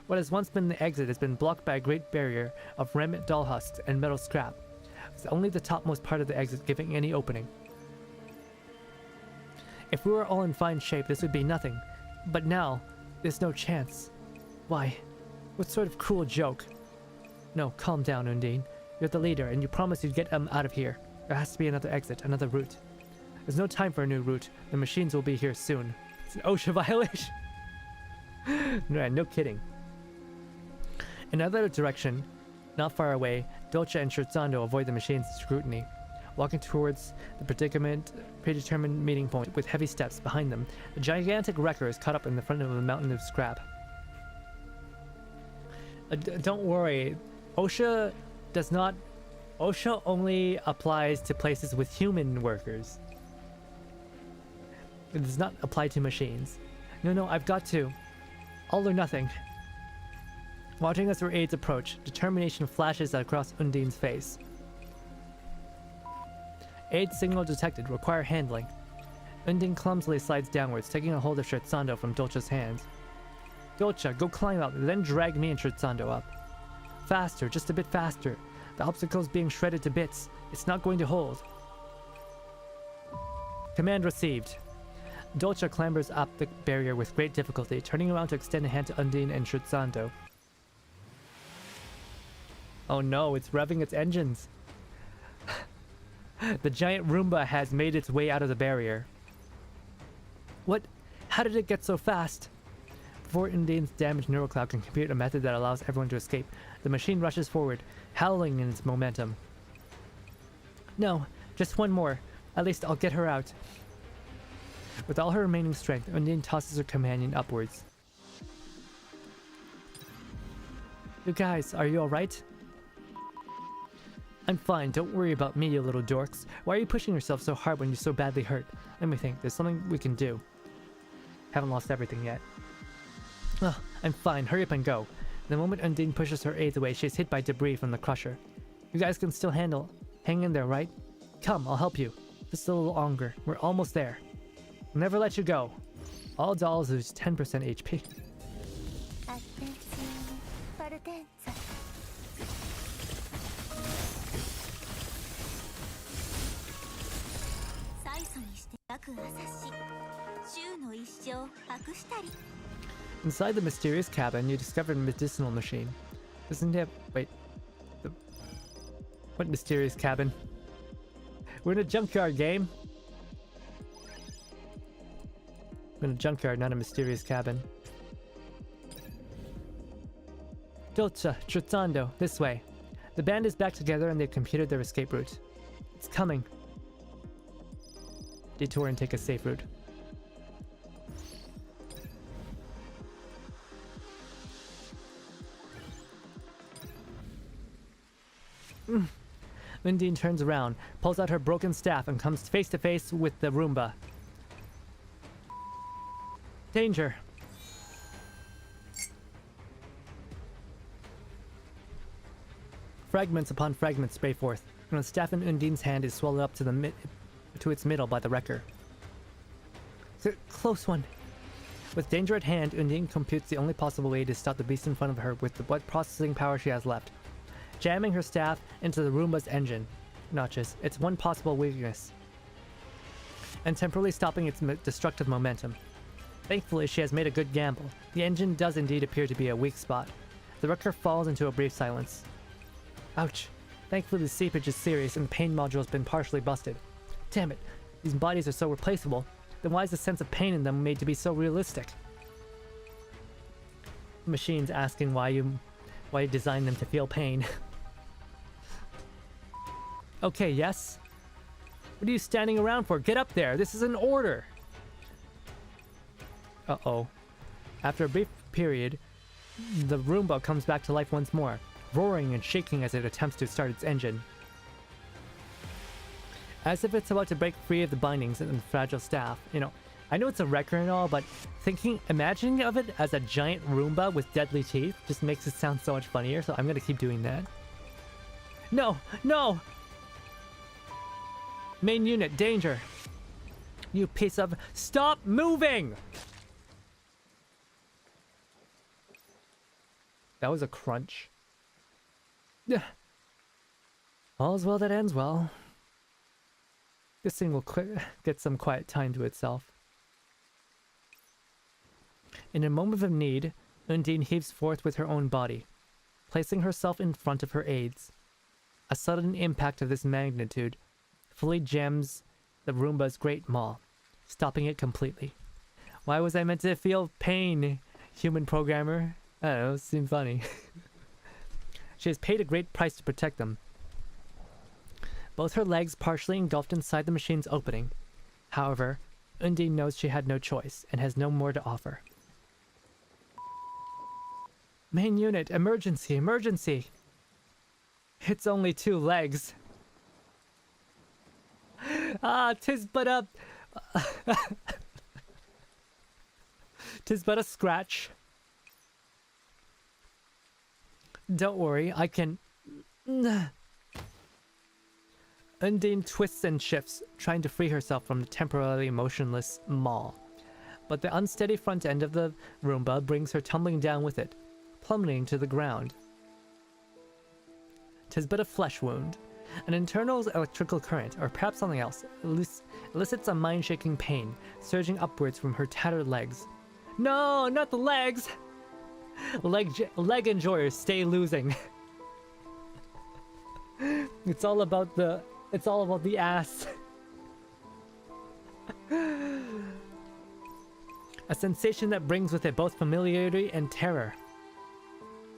A: What has once been the exit has been blocked by a great barrier of remnant doll husks and metal scrap, with only the topmost part of the exit giving any opening. If we were all in fine shape, this would be nothing, but now, there's no chance. Why? What sort of cruel joke? No, calm down, Undine. You're the leader, and you promised you'd get them out of here. There has to be another exit, another route. There's no time for a new route. The machines will be here soon. It's an OSHA violation. No kidding. In another direction, not far away, Dolce and Scherzando avoid the machine's scrutiny, walking towards the predetermined meeting point with heavy steps behind them. The gigantic wrecker is caught up in the front of a mountain of scrap. Don't worry, OSHA does not... OSHA only applies to places with human workers. It does not apply to machines. No, I've got to. All or nothing. Watching as her aides approach, determination flashes across Undine's face. Aid signal detected. Require handling. Undine clumsily slides downwards, taking a hold of Scherzando from Dolce's hands. Dolce, go climb up, then drag me and Shutsando up. Faster, just a bit faster. The obstacle's being shredded to bits. It's not going to hold. Command received. Dolce clambers up the barrier with great difficulty, turning around to extend a hand to Undine and Shutsando. Oh no, it's revving its engines. The giant Roomba has made its way out of the barrier. What? How did it get so fast? Before Undine's damaged neural cloud can compute a method that allows everyone to escape, the machine rushes forward, howling in its momentum. No, just one more. At least I'll get her out. With all her remaining strength, Undine tosses her companion upwards. You guys, are you alright? I'm fine, don't worry about me, you little dorks. Why are you pushing yourself so hard when you're so badly hurt? Let me think, there's something we can do. Haven't lost everything yet. Ugh, I'm fine, hurry up and go. The moment Undine pushes her aids away, she is hit by debris from the crusher. You guys can still hang in there, right? Come, I'll help you. Just a little longer, we're almost there. I'll never let you go. All dolls lose 10% HP. Inside the mysterious cabin, you discovered a medicinal machine. Doesn't it have... Wait. What mysterious cabin? We're in a junkyard game. We're in a junkyard, not a mysterious cabin. Dolce, Shutsando, this way. The band is back together and they've computed their escape route. It's coming. Detour and take a safe route. Undine turns around, pulls out her broken staff, and comes face to face with the Roomba. Danger! Fragments upon fragments spray forth, and the staff in Undine's hand is swallowed up to its middle by the wrecker. Close one. With danger at hand, Undine computes the only possible way to stop the beast in front of her with what processing power she has left. Jamming her staff into the Roomba's engine notches, its one possible weakness, and temporarily stopping its destructive momentum. Thankfully, she has made a good gamble. The engine does indeed appear to be a weak spot. The wrecker falls into a brief silence. Ouch. Thankfully, the seepage is serious and the pain module has been partially busted. Damn it, these bodies are so replaceable. Then why is the sense of pain in them made to be so realistic? The machine's asking why you designed them to feel pain. Okay, yes? What are you standing around for? Get up there! This is an order! Uh-oh. After a brief period, the Roomba comes back to life once more, roaring and shaking as it attempts to start its engine. As if it's about to break free of the bindings and the fragile staff. You know, I know it's a wrecker and all, but imagining of it as a giant Roomba with deadly teeth just makes it sound so much funnier, so I'm gonna keep doing that. No! No! Main unit, danger! You piece of... Stop moving! That was a crunch. All's well that ends well. This thing will get some quiet time to itself. In a moment of need, Undine heaves forth with her own body, placing herself in front of her aides. A sudden impact of this magnitude fully jams the Roomba's great maw, stopping it completely. Why was I meant to feel pain, human programmer? I don't know, it seemed funny. She has paid a great price to protect them. Both her legs partially engulfed inside the machine's opening. However, Undine knows she had no choice and has no more to offer. Main unit, emergency, emergency! It's only 2 legs. Ah, 'tis but a... 'tis but a scratch. Don't worry, I can... Undine twists and shifts, trying to free herself from the temporarily motionless maw. but the unsteady front end of the Roomba brings her tumbling down with it, plummeting to the ground. 'Tis but a flesh wound. An internal electrical current, or perhaps something else, elicits a mind-shaking pain, surging upwards from her tattered legs. No, not the legs! Leg enjoyers stay losing. It's all about the ass. A sensation that brings with it both familiarity and terror.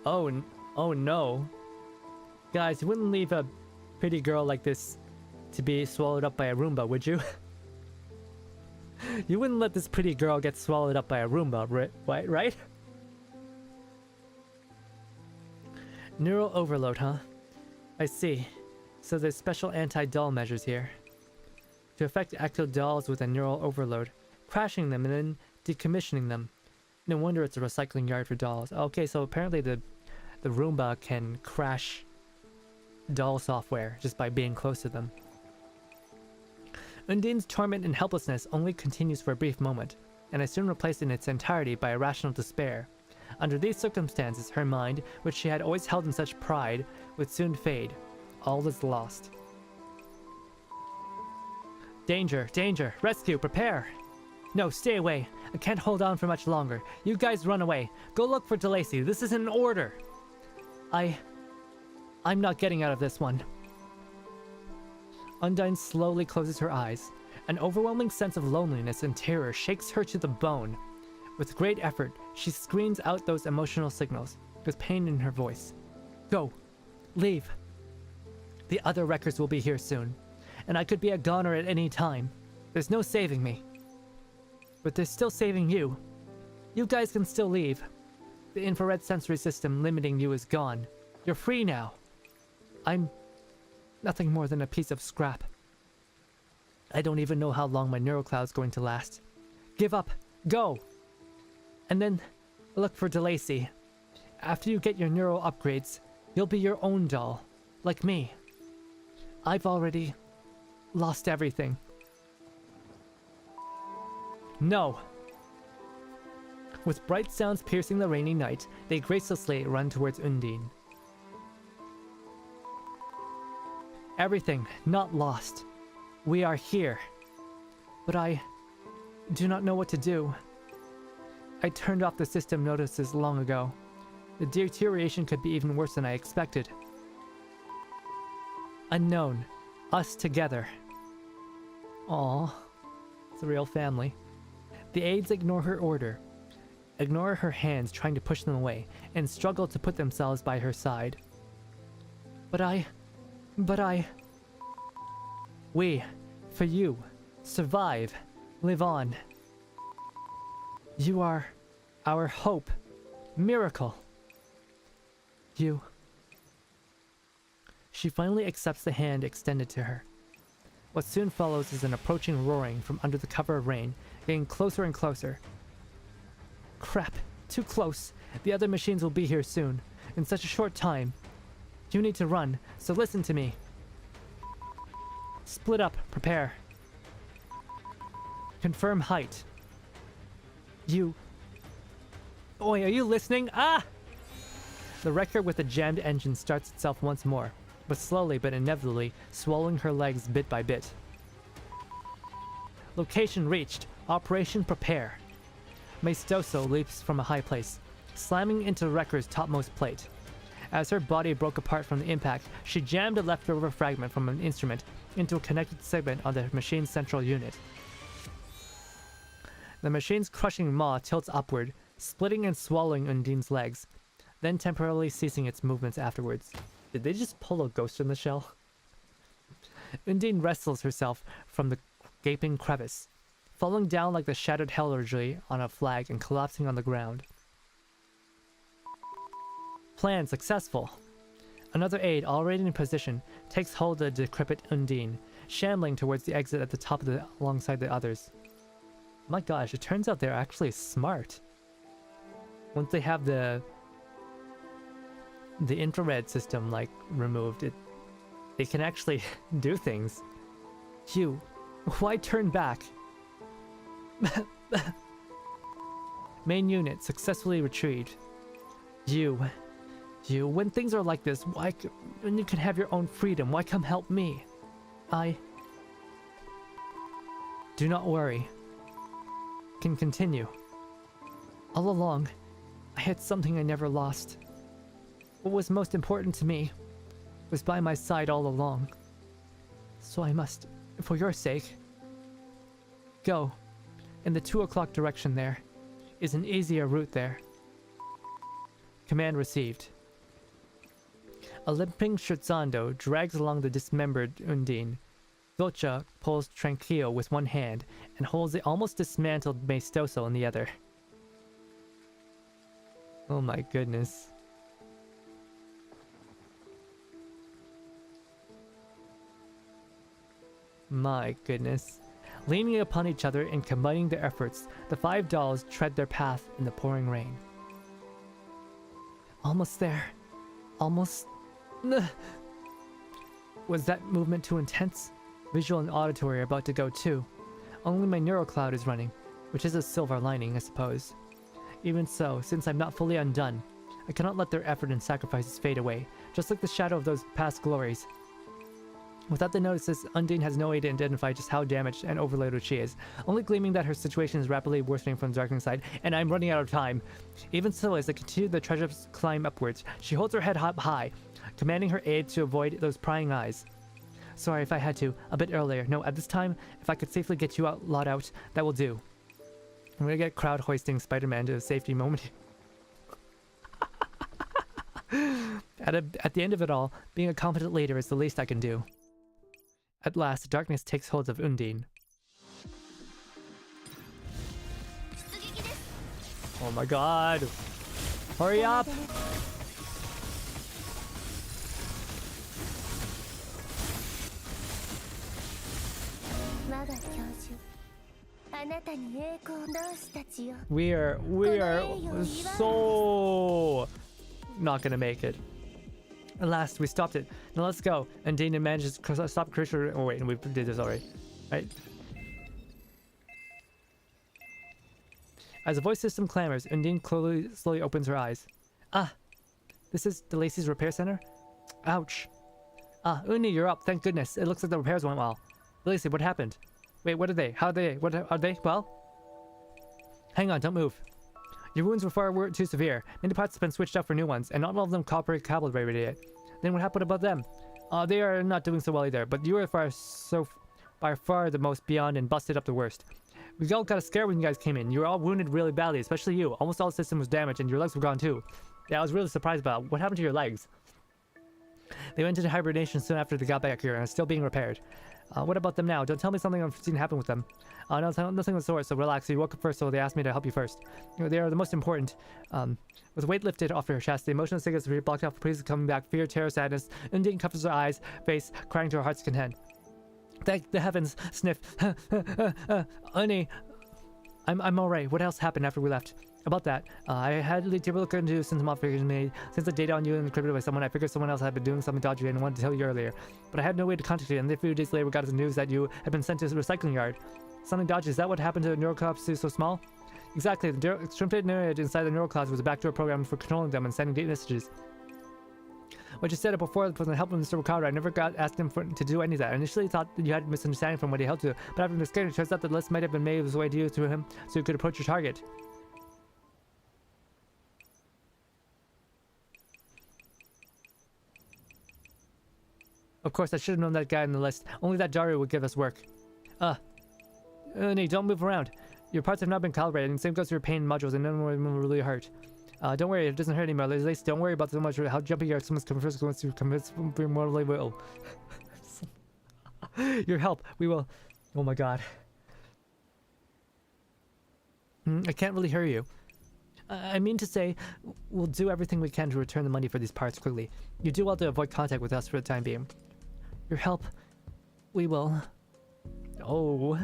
A: Oh no. Guys, you wouldn't leave a pretty girl like this to be swallowed up by a Roomba, would you? You wouldn't let this pretty girl get swallowed up by a Roomba, right? Neural overload, huh? I see. So there's special anti-doll measures here. To affect actual dolls with a neural overload, crashing them and then decommissioning them. No wonder it's a recycling yard for dolls. Okay, so apparently the Roomba can crash doll software just by being close to them. Undine's torment and helplessness only continues for a brief moment, and is soon replaced in its entirety by irrational despair. Under these circumstances, her mind, which she had always held in such pride, would soon fade. All is lost. Danger! Danger! Rescue! Prepare! No, stay away. I can't hold on for much longer. You guys run away. Go look for DeLacy. This is an order. I'm not getting out of this one. Undine slowly closes her eyes. An overwhelming sense of loneliness and terror shakes her to the bone. With great effort, she screams out those emotional signals, with pain in her voice. Go. Leave. The other wreckers will be here soon, and I could be a goner at any time. There's no saving me. But there's still saving you. You guys can still leave. The infrared sensory system limiting you is gone. You're free now. I'm nothing more than a piece of scrap. I don't even know how long my neural cloud's going to last. Give up. Go. And then look for DeLacy. After you get your neural upgrades, you'll be your own doll, like me. I've already lost everything. No. With bright sounds piercing the rainy night, they gracelessly run towards Undine. Everything not lost. We are here. But I do not know what to do. I turned off the system notices long ago. The deterioration could be even worse than I expected. Unknown. Us together. Aww. It's a real family. The aides ignore her order, ignore her hands trying to push them away, and struggle to put themselves by her side. We, for you, survive, live on. You are our hope, miracle. You. She finally accepts the hand extended to her. What soon follows is an approaching roaring from under the cover of rain, getting closer and closer. Crap, too close. The other machines will be here soon, in such a short time. You need to run, so listen to me. Split up, prepare. Confirm height. You... Oi, are you listening? Ah! The wrecker with the jammed engine starts itself once more, but slowly but inevitably swallowing her legs bit by bit. Location reached. Operation prepare. Maestoso leaps from a high place, slamming into the wrecker's topmost plate. As her body broke apart from the impact, she jammed a leftover fragment from an instrument into a connected segment on the machine's central unit. The machine's crushing maw tilts upward, splitting and swallowing Undine's legs, then temporarily ceasing its movements afterwards. Did they just pull a ghost in the shell? Undine wrestles herself from the gaping crevice, falling down like the shattered heraldry on a flag and collapsing on the ground. Plan successful. Another aide, already in position, takes hold of the decrepit Undine, shambling towards the exit at the top of alongside the others. My gosh, it turns out they're actually smart. Once they have the infrared system like removed, they can actually do things. You, why turn back? Main unit successfully retrieved. You, when things are like this, when you can have your own freedom, why come help me? Do not worry. Can continue. All along, I had something I never lost. What was most important to me was by my side all along. So I must, for your sake, go. In the 2 o'clock direction there is an easier route there. Command received. A limping Scherzando drags along the dismembered Undine. Gocha pulls Tranquillo with one hand and holds the almost dismantled Maestoso in the other. Oh my goodness. My goodness. Leaning upon each other and combining their efforts, the 5 dolls tread their path in the pouring rain. Almost there. Almost... Was that movement too intense? Visual and auditory are about to go too. Only my neural cloud is running, which is a silver lining, I suppose. Even so, since I'm not fully undone, I cannot let their effort and sacrifices fade away, just like the shadow of those past glories. Without the notices, Undine has no way to identify just how damaged and overloaded she is, only gleaming that her situation is rapidly worsening from the darkening side, and I'm running out of time. Even so, as they continue the treacherous climb upwards, she holds her head up high, commanding her aide to avoid those prying eyes. Sorry if I had to, a bit earlier. No, at this time, if I could safely get you lot out, that will do. I'm gonna get crowd hoisting Spider-Man to a safety moment. At the end of it all, being a competent leader is the least I can do. At last, the darkness takes hold of Undine. Oh my god! Hurry up! We are so not gonna make it. At last, we stopped it. Now let's go. And Dana manages to stop Krisha. Oh wait, we did this already. Right? As the voice system clamors, Undine slowly opens her eyes. Ah! This is the Lacey's repair center? Ouch. Ah, Uni, you're up. Thank goodness. It looks like the repairs went well. Lacey, what happened? Wait, what are they? How are they? What are they? Well? Hang on, don't move. Your wounds were too severe. Many parts have been switched out for new ones, and not all of them calibrated yet. Then what happened about them? They are not doing so well either, but you are by far the most beyond and busted up the worst. We all got scared when you guys came in. You were all wounded really badly, especially you. Almost all the system was damaged, and your legs were gone too. Yeah, I was really surprised about it. What happened to your legs? They went into hibernation soon after they got back here, and are still being repaired. What about them now? Don't tell me something unforeseen happened with them. No, nothing of the sort, so relax. You woke up first, so they asked me to help you first. They are the most important. With weight lifted off her chest, the emotional signals blocked off, please coming back, fear, terror, sadness. Undine covers her eyes, face, crying to her heart's content. Thank the heavens, sniff. Uni, I'm alright. What else happened after we left? About that, I had to look into some modifications made. Since the data on you encrypted by someone, I figured someone else had been doing something dodgy and wanted to tell you earlier. But I had no way to contact you, and a few days later we got the news that you had been sent to a recycling yard. Something dodgy, is that what happened to the neuroclops so small? Exactly, the shrimped neuroid inside the neuroclouds was a backdoor program for controlling them and sending data messages. What you said before from the help of Mr. Ricardo, I never got asked him to do any of that. I initially thought that you had a misunderstanding from what he held to, but after investigating, it turns out the list might have been made his way to you through him, so you could approach your target. Of course, I should have known that guy on the list. Only that Dario would give us work. Uni, don't move around. Your parts have not been calibrated, and the same goes for your pain modules, and none of them will really hurt. Don't worry, it doesn't hurt anymore. At least don't worry about so much how jumpy you are. Someone's first once you convince your mortally will. Your help, we will. Oh my god. I can't really hear you. I mean to say, we'll do everything we can to return the money for these parts quickly. You do well to avoid contact with us for the time being. Your help, we will. Oh.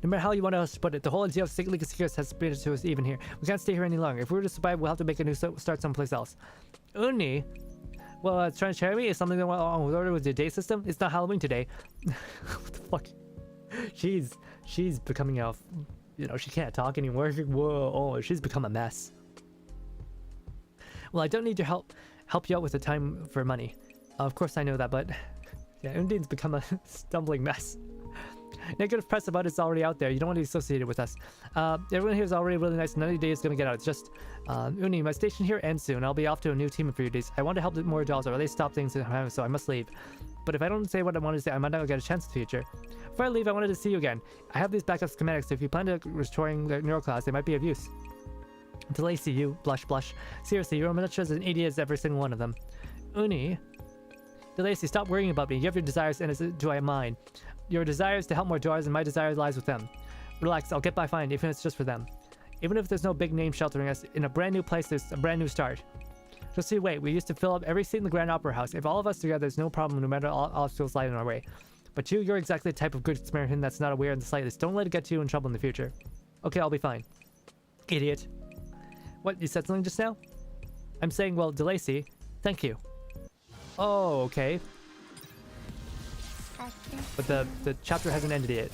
A: No matter how you want us to put it, the whole idea of League of Secrets has been to us even here. We can't stay here any longer. If we were to survive, we'll have to make a new start someplace else. Uni? Well, trying to share me is something that went on with order with the day system. It's not Halloween today. What the fuck? She's becoming a you know, she can't talk anymore. Whoa, oh, she's become a mess. Well, I don't need your help you out with the time for money. Of course I know that, but yeah, Undine's become a stumbling mess. Negative press about it's already out there. You don't want to be associated with us. Everyone here is already really nice. None of your day is going to get out. It's just, Uni, my station here ends soon. I'll be off to a new team in a few days. I want to help more dolls, or at least stop things in time, so I must leave. But if I don't say what I want to say, I might not get a chance in the future. Before I leave, I wanted to see you again. I have these backup schematics, so if you plan to restoring the neural class, they might be of use. Delacy, you, blush, blush. Seriously, you're much as an idiot as every single one of them. Uni, Delacy, stop worrying about me. You have your desires, and so do I mine. Your desire is to help more doors, and my desire lies with them. Relax, I'll get by fine, even if it's just for them. Even if there's no big name sheltering us, in a brand new place, there's a brand new start. Just see, wait, we used to fill up every seat in the Grand Opera House. If all of us together, there's no problem, no matter all obstacles lie in our way. But you're exactly the type of good Samaritan that's not aware in the slightest. Don't let it get you in trouble in the future. Okay, I'll be fine. Idiot. What, you said something just now? I'm saying, well, Delacy, thank you. Oh, okay. But the chapter hasn't ended yet.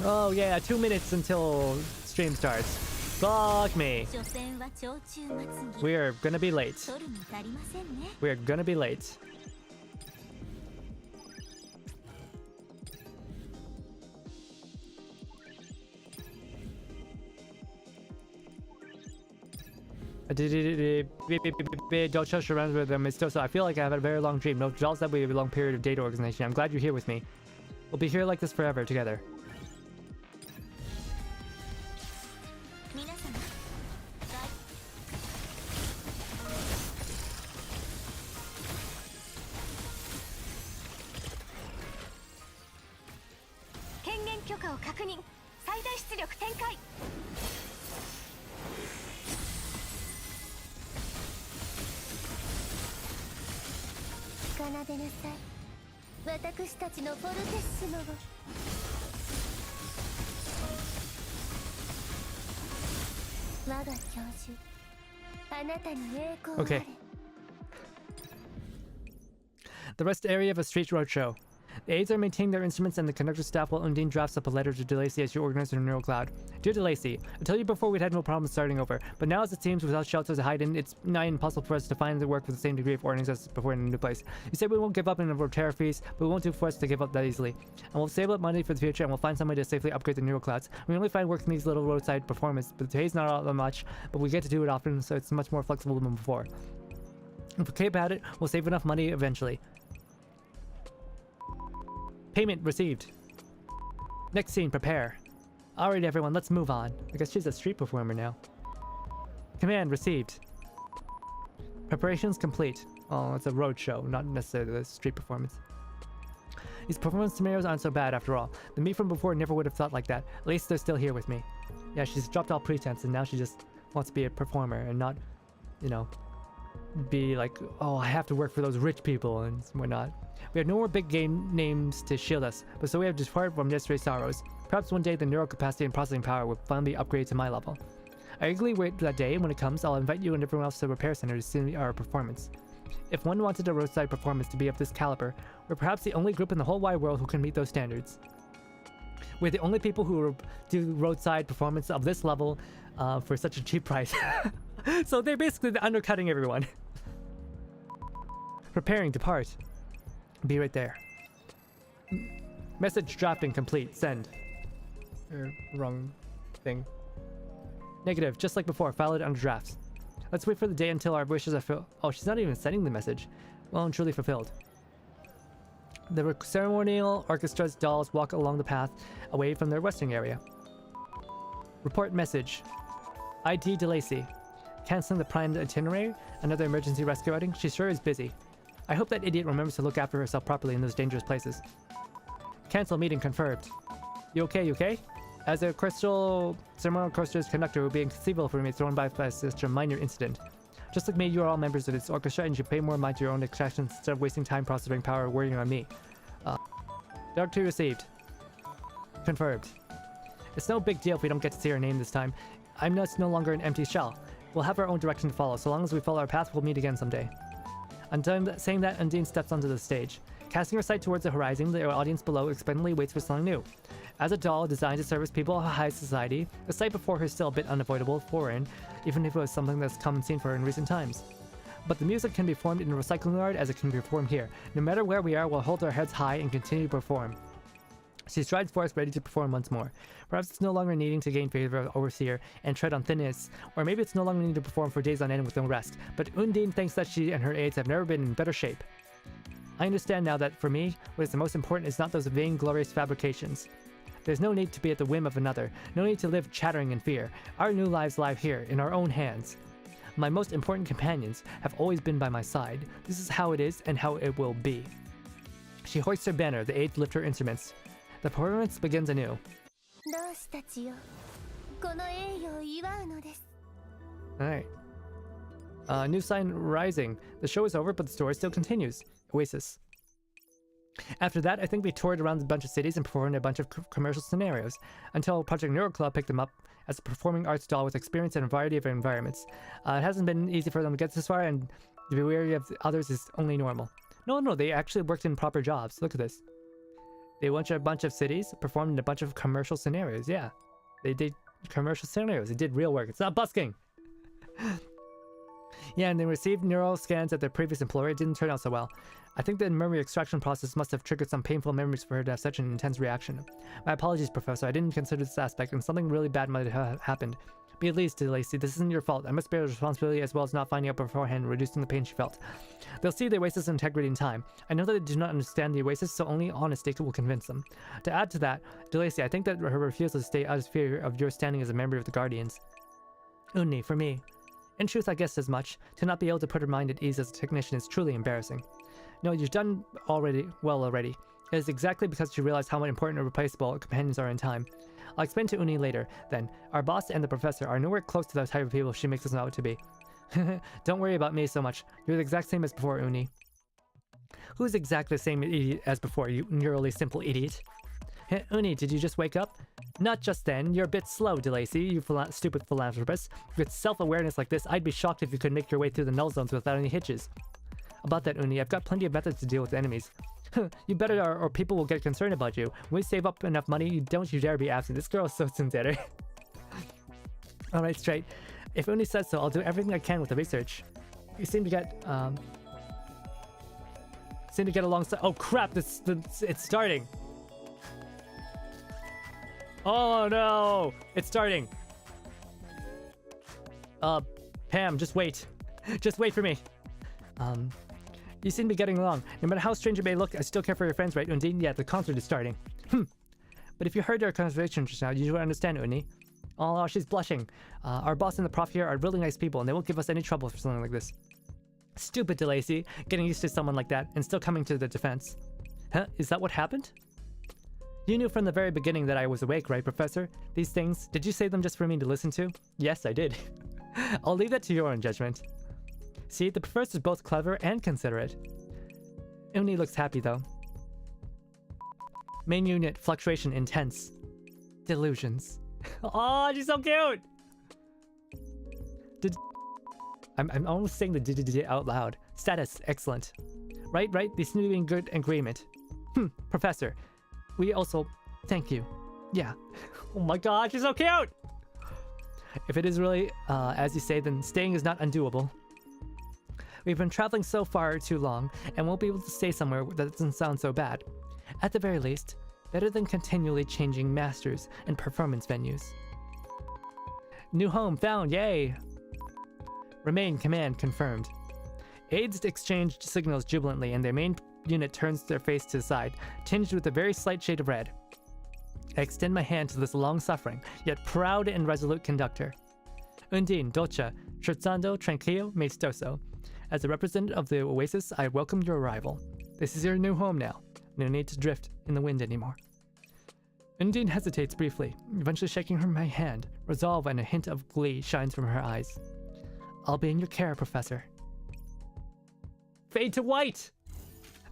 A: Oh yeah, 2 minutes until stream starts. Fuck me. We're gonna be late. We're gonna be late. Don't trust your friends with them. It's still so. I feel like I have a very long dream. No dolls that we have a long period of data organization. I'm glad you're here with me. We'll be here like this forever together. Okay. The rest area of a street roadshow. The aides are maintaining their instruments and the conductor staff while Undine drafts up a letter to Delacy as she organizes her neural cloud. Dear Delacy, I told you before we'd had no problem starting over, but now as it seems without shelters to hide in, it's nigh impossible for us to find the work with the same degree of organization as before in a new place. You said we won't give up in the repair fees, but we won't do for us to give up that easily. And we'll save up money for the future and we'll find some way to safely upgrade the neural clouds. We only find work in these little roadside performances, but the pay's not all that much, but we get to do it often, so it's much more flexible than before. If we keep at it, we'll save enough money eventually. Payment received. Next scene, prepare. Alright everyone, let's move on. I guess she's a street performer now. Command received. Preparations complete. Oh, it's a road show, not necessarily a street performance. These performance scenarios aren't so bad after all. The me from before never would have thought like that. At least they're still here with me. Yeah, she's dropped all pretense and now she just wants to be a performer and not, you know, be like, oh, I have to work for those rich people and whatnot. We have no more big game names to shield us, but so we have departed from yesterday's sorrows. Perhaps one day the neural capacity and processing power will finally upgrade to my level. I eagerly wait that day, and when it comes, I'll invite you and everyone else to the repair center to see our performance. If one wanted a roadside performance to be of this caliber, we're perhaps the only group in the whole wide world who can meet those standards. We're the only people who do roadside performance of this level for such a cheap price. So they're basically undercutting everyone. Preparing, depart. Be right there. Message drafting complete. Send. Wrong thing. Negative. Just like before. File it under drafts. Let's wait for the day until our wishes are fulfilled. Oh, she's not even sending the message. Well and truly fulfilled. The ceremonial orchestra's dolls walk along the path away from their resting area. Report message. ID Delacy. Canceling the planned itinerary? Another emergency rescue outing? She sure is busy. I hope that idiot remembers to look after herself properly in those dangerous places. Cancel meeting confirmed. You okay, you okay? As a ceremonial orchestra's conductor, it would be inconceivable for me to thrown by such a minor incident. Just like me, you are all members of this orchestra and you should pay more mind to your own extractions instead of wasting time processing power worrying on me. Directory received. Confirmed. It's no big deal if we don't get to see her name this time. No longer an empty shell. We'll have our own direction to follow. So long as we follow our path, we'll meet again someday. Saying that, Undine steps onto the stage. Casting her sight towards the horizon, the audience below expectantly waits for something new. As a doll designed to service people of high society, the sight before her is still a bit unavoidable, foreign, even if it was something that's come and seen for her in recent times. But the music can be performed in a recycling yard as it can be performed here. No matter where we are, we'll hold our heads high and continue to perform. She strides forth, ready to perform once more. Perhaps it's no longer needing to gain favor of overseer and tread on thin ice, or maybe it's no longer needing to perform for days on end with no rest. But Undine thinks that she and her aides have never been in better shape. I understand now that for me, what is the most important is not those vain-glorious fabrications. There's no need to be at the whim of another, no need to live chattering in fear. Our new lives lie here, in our own hands. My most important companions have always been by my side. This is how it is and how it will be. She hoists her banner, the aides lift her instruments. The performance begins anew. Alright. New sign rising. The show is over, but the story still continues. Oasis. After that, I think we toured around a bunch of cities and performed a bunch of commercial scenarios, until Project Neuro Club picked them up as a performing arts doll with experience in a variety of environments. It hasn't been easy for them to get this far, and to be wary of others is only normal. No, they actually worked in proper jobs. Look at this. They went to a bunch of cities, performed in a bunch of commercial scenarios. Yeah, they did commercial scenarios. They did real work. It's not busking. Yeah, and they received neural scans at their previous employer. It didn't turn out so well. I think the memory extraction process must have triggered some painful memories for her to have such an intense reaction. My apologies, Professor. I didn't consider this aspect, and something really bad might have happened. Be at least, Lacey, this isn't your fault. I must bear the responsibility as well as not finding out beforehand and reducing the pain she felt. They'll see the Oasis' integrity in time. I know that they do not understand the Oasis, so only honesty will convince them. To add to that, DeLacy, I think that her refusal to stay out of fear of your standing as a member of the Guardians. Uni, for me. In truth, I guessed as much. To not be able to put her mind at ease as a technician is truly embarrassing. No, you've done well already. It is exactly because you realize how important and replaceable companions are in time. I'll explain to Uni later, then. Our boss and the professor are nowhere close to the type of people she makes us out to be. Don't worry about me so much. You're the exact same as before, Uni. Who's exactly the same idiot as before, you neurally simple idiot? Uni, did you just wake up? Not just then. You're a bit slow, DeLacy, you stupid philanthropist. With self-awareness like this, I'd be shocked if you could make your way through the null zones without any hitches. About that, Uni, I've got plenty of methods to deal with enemies. You better, or people will get concerned about you. When we save up enough money, don't you dare be absent. This girl is so sincere. Alright, straight. If Uni says so, I'll do everything I can with the research. You seem to get along so— oh crap, it's starting. Oh no, it's starting. Pam, just wait. Just wait for me. You seem to be getting along. No matter how strange it may look, I still care for your friends, right, Undine? Yeah, the concert is starting. But if you heard our conversation just now, you would understand, Uni. Oh, she's blushing. Our boss and the prof here are really nice people, and they won't give us any trouble for something like this. Stupid DeLacy, getting used to someone like that, and still coming to the defense. Huh? Is that what happened? You knew from the very beginning that I was awake, right, Professor? These things, did you say them just for me to listen to? Yes, I did. I'll leave that to your own judgment. See, the professor's both clever and considerate. Uni looks happy, though. Main unit, fluctuation intense. Delusions. Oh, she's so cute! I'm almost saying the d out loud. Status, excellent. Right, they seem to be in good agreement. Professor. We also thank you. Yeah. Oh my god, she's so cute! If it is really, as you say, then staying is not undoable. We've been traveling so far too long, and won't be able to stay somewhere that doesn't sound so bad. At the very least, better than continually changing masters and performance venues. New home found, yay! Remain command confirmed. Aides exchanged signals jubilantly, and their main unit turns their face to the side, tinged with a very slight shade of red. I extend my hand to this long-suffering, yet proud and resolute conductor. Undine, Dolce, scherzando, tranquillo, maestoso. As a representative of the Oasis, I welcome your arrival. This is your new home now. No need to drift in the wind anymore. Undine hesitates briefly, eventually shaking my hand. Resolve and a hint of glee shines from her eyes. I'll be in your care, Professor. Fade to white!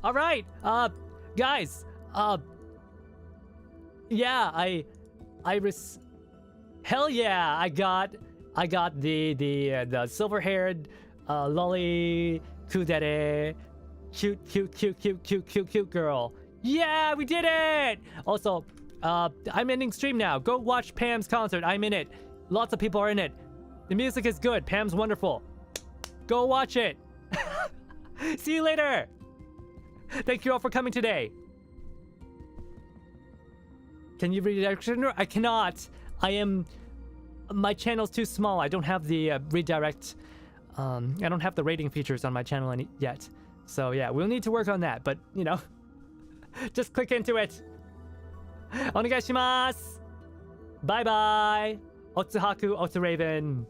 A: Alright, guys, yeah, hell yeah, I got the silver-haired, lolly Kudere. Cute girl. Yeah, we did it! Also, I'm ending stream now. Go watch Pam's concert. I'm in it. Lots of people are in it. The music is good. Pam's wonderful. Go watch it. See you later. Thank you all for coming today. Can you redirect? I cannot. My channel's too small. I don't have the redirect. I don't have the rating features on my channel yet. So yeah, we'll need to work on that. But you know, just click into it. Onegaishimasu. Bye bye. Otsuhaku, Otsu Raven.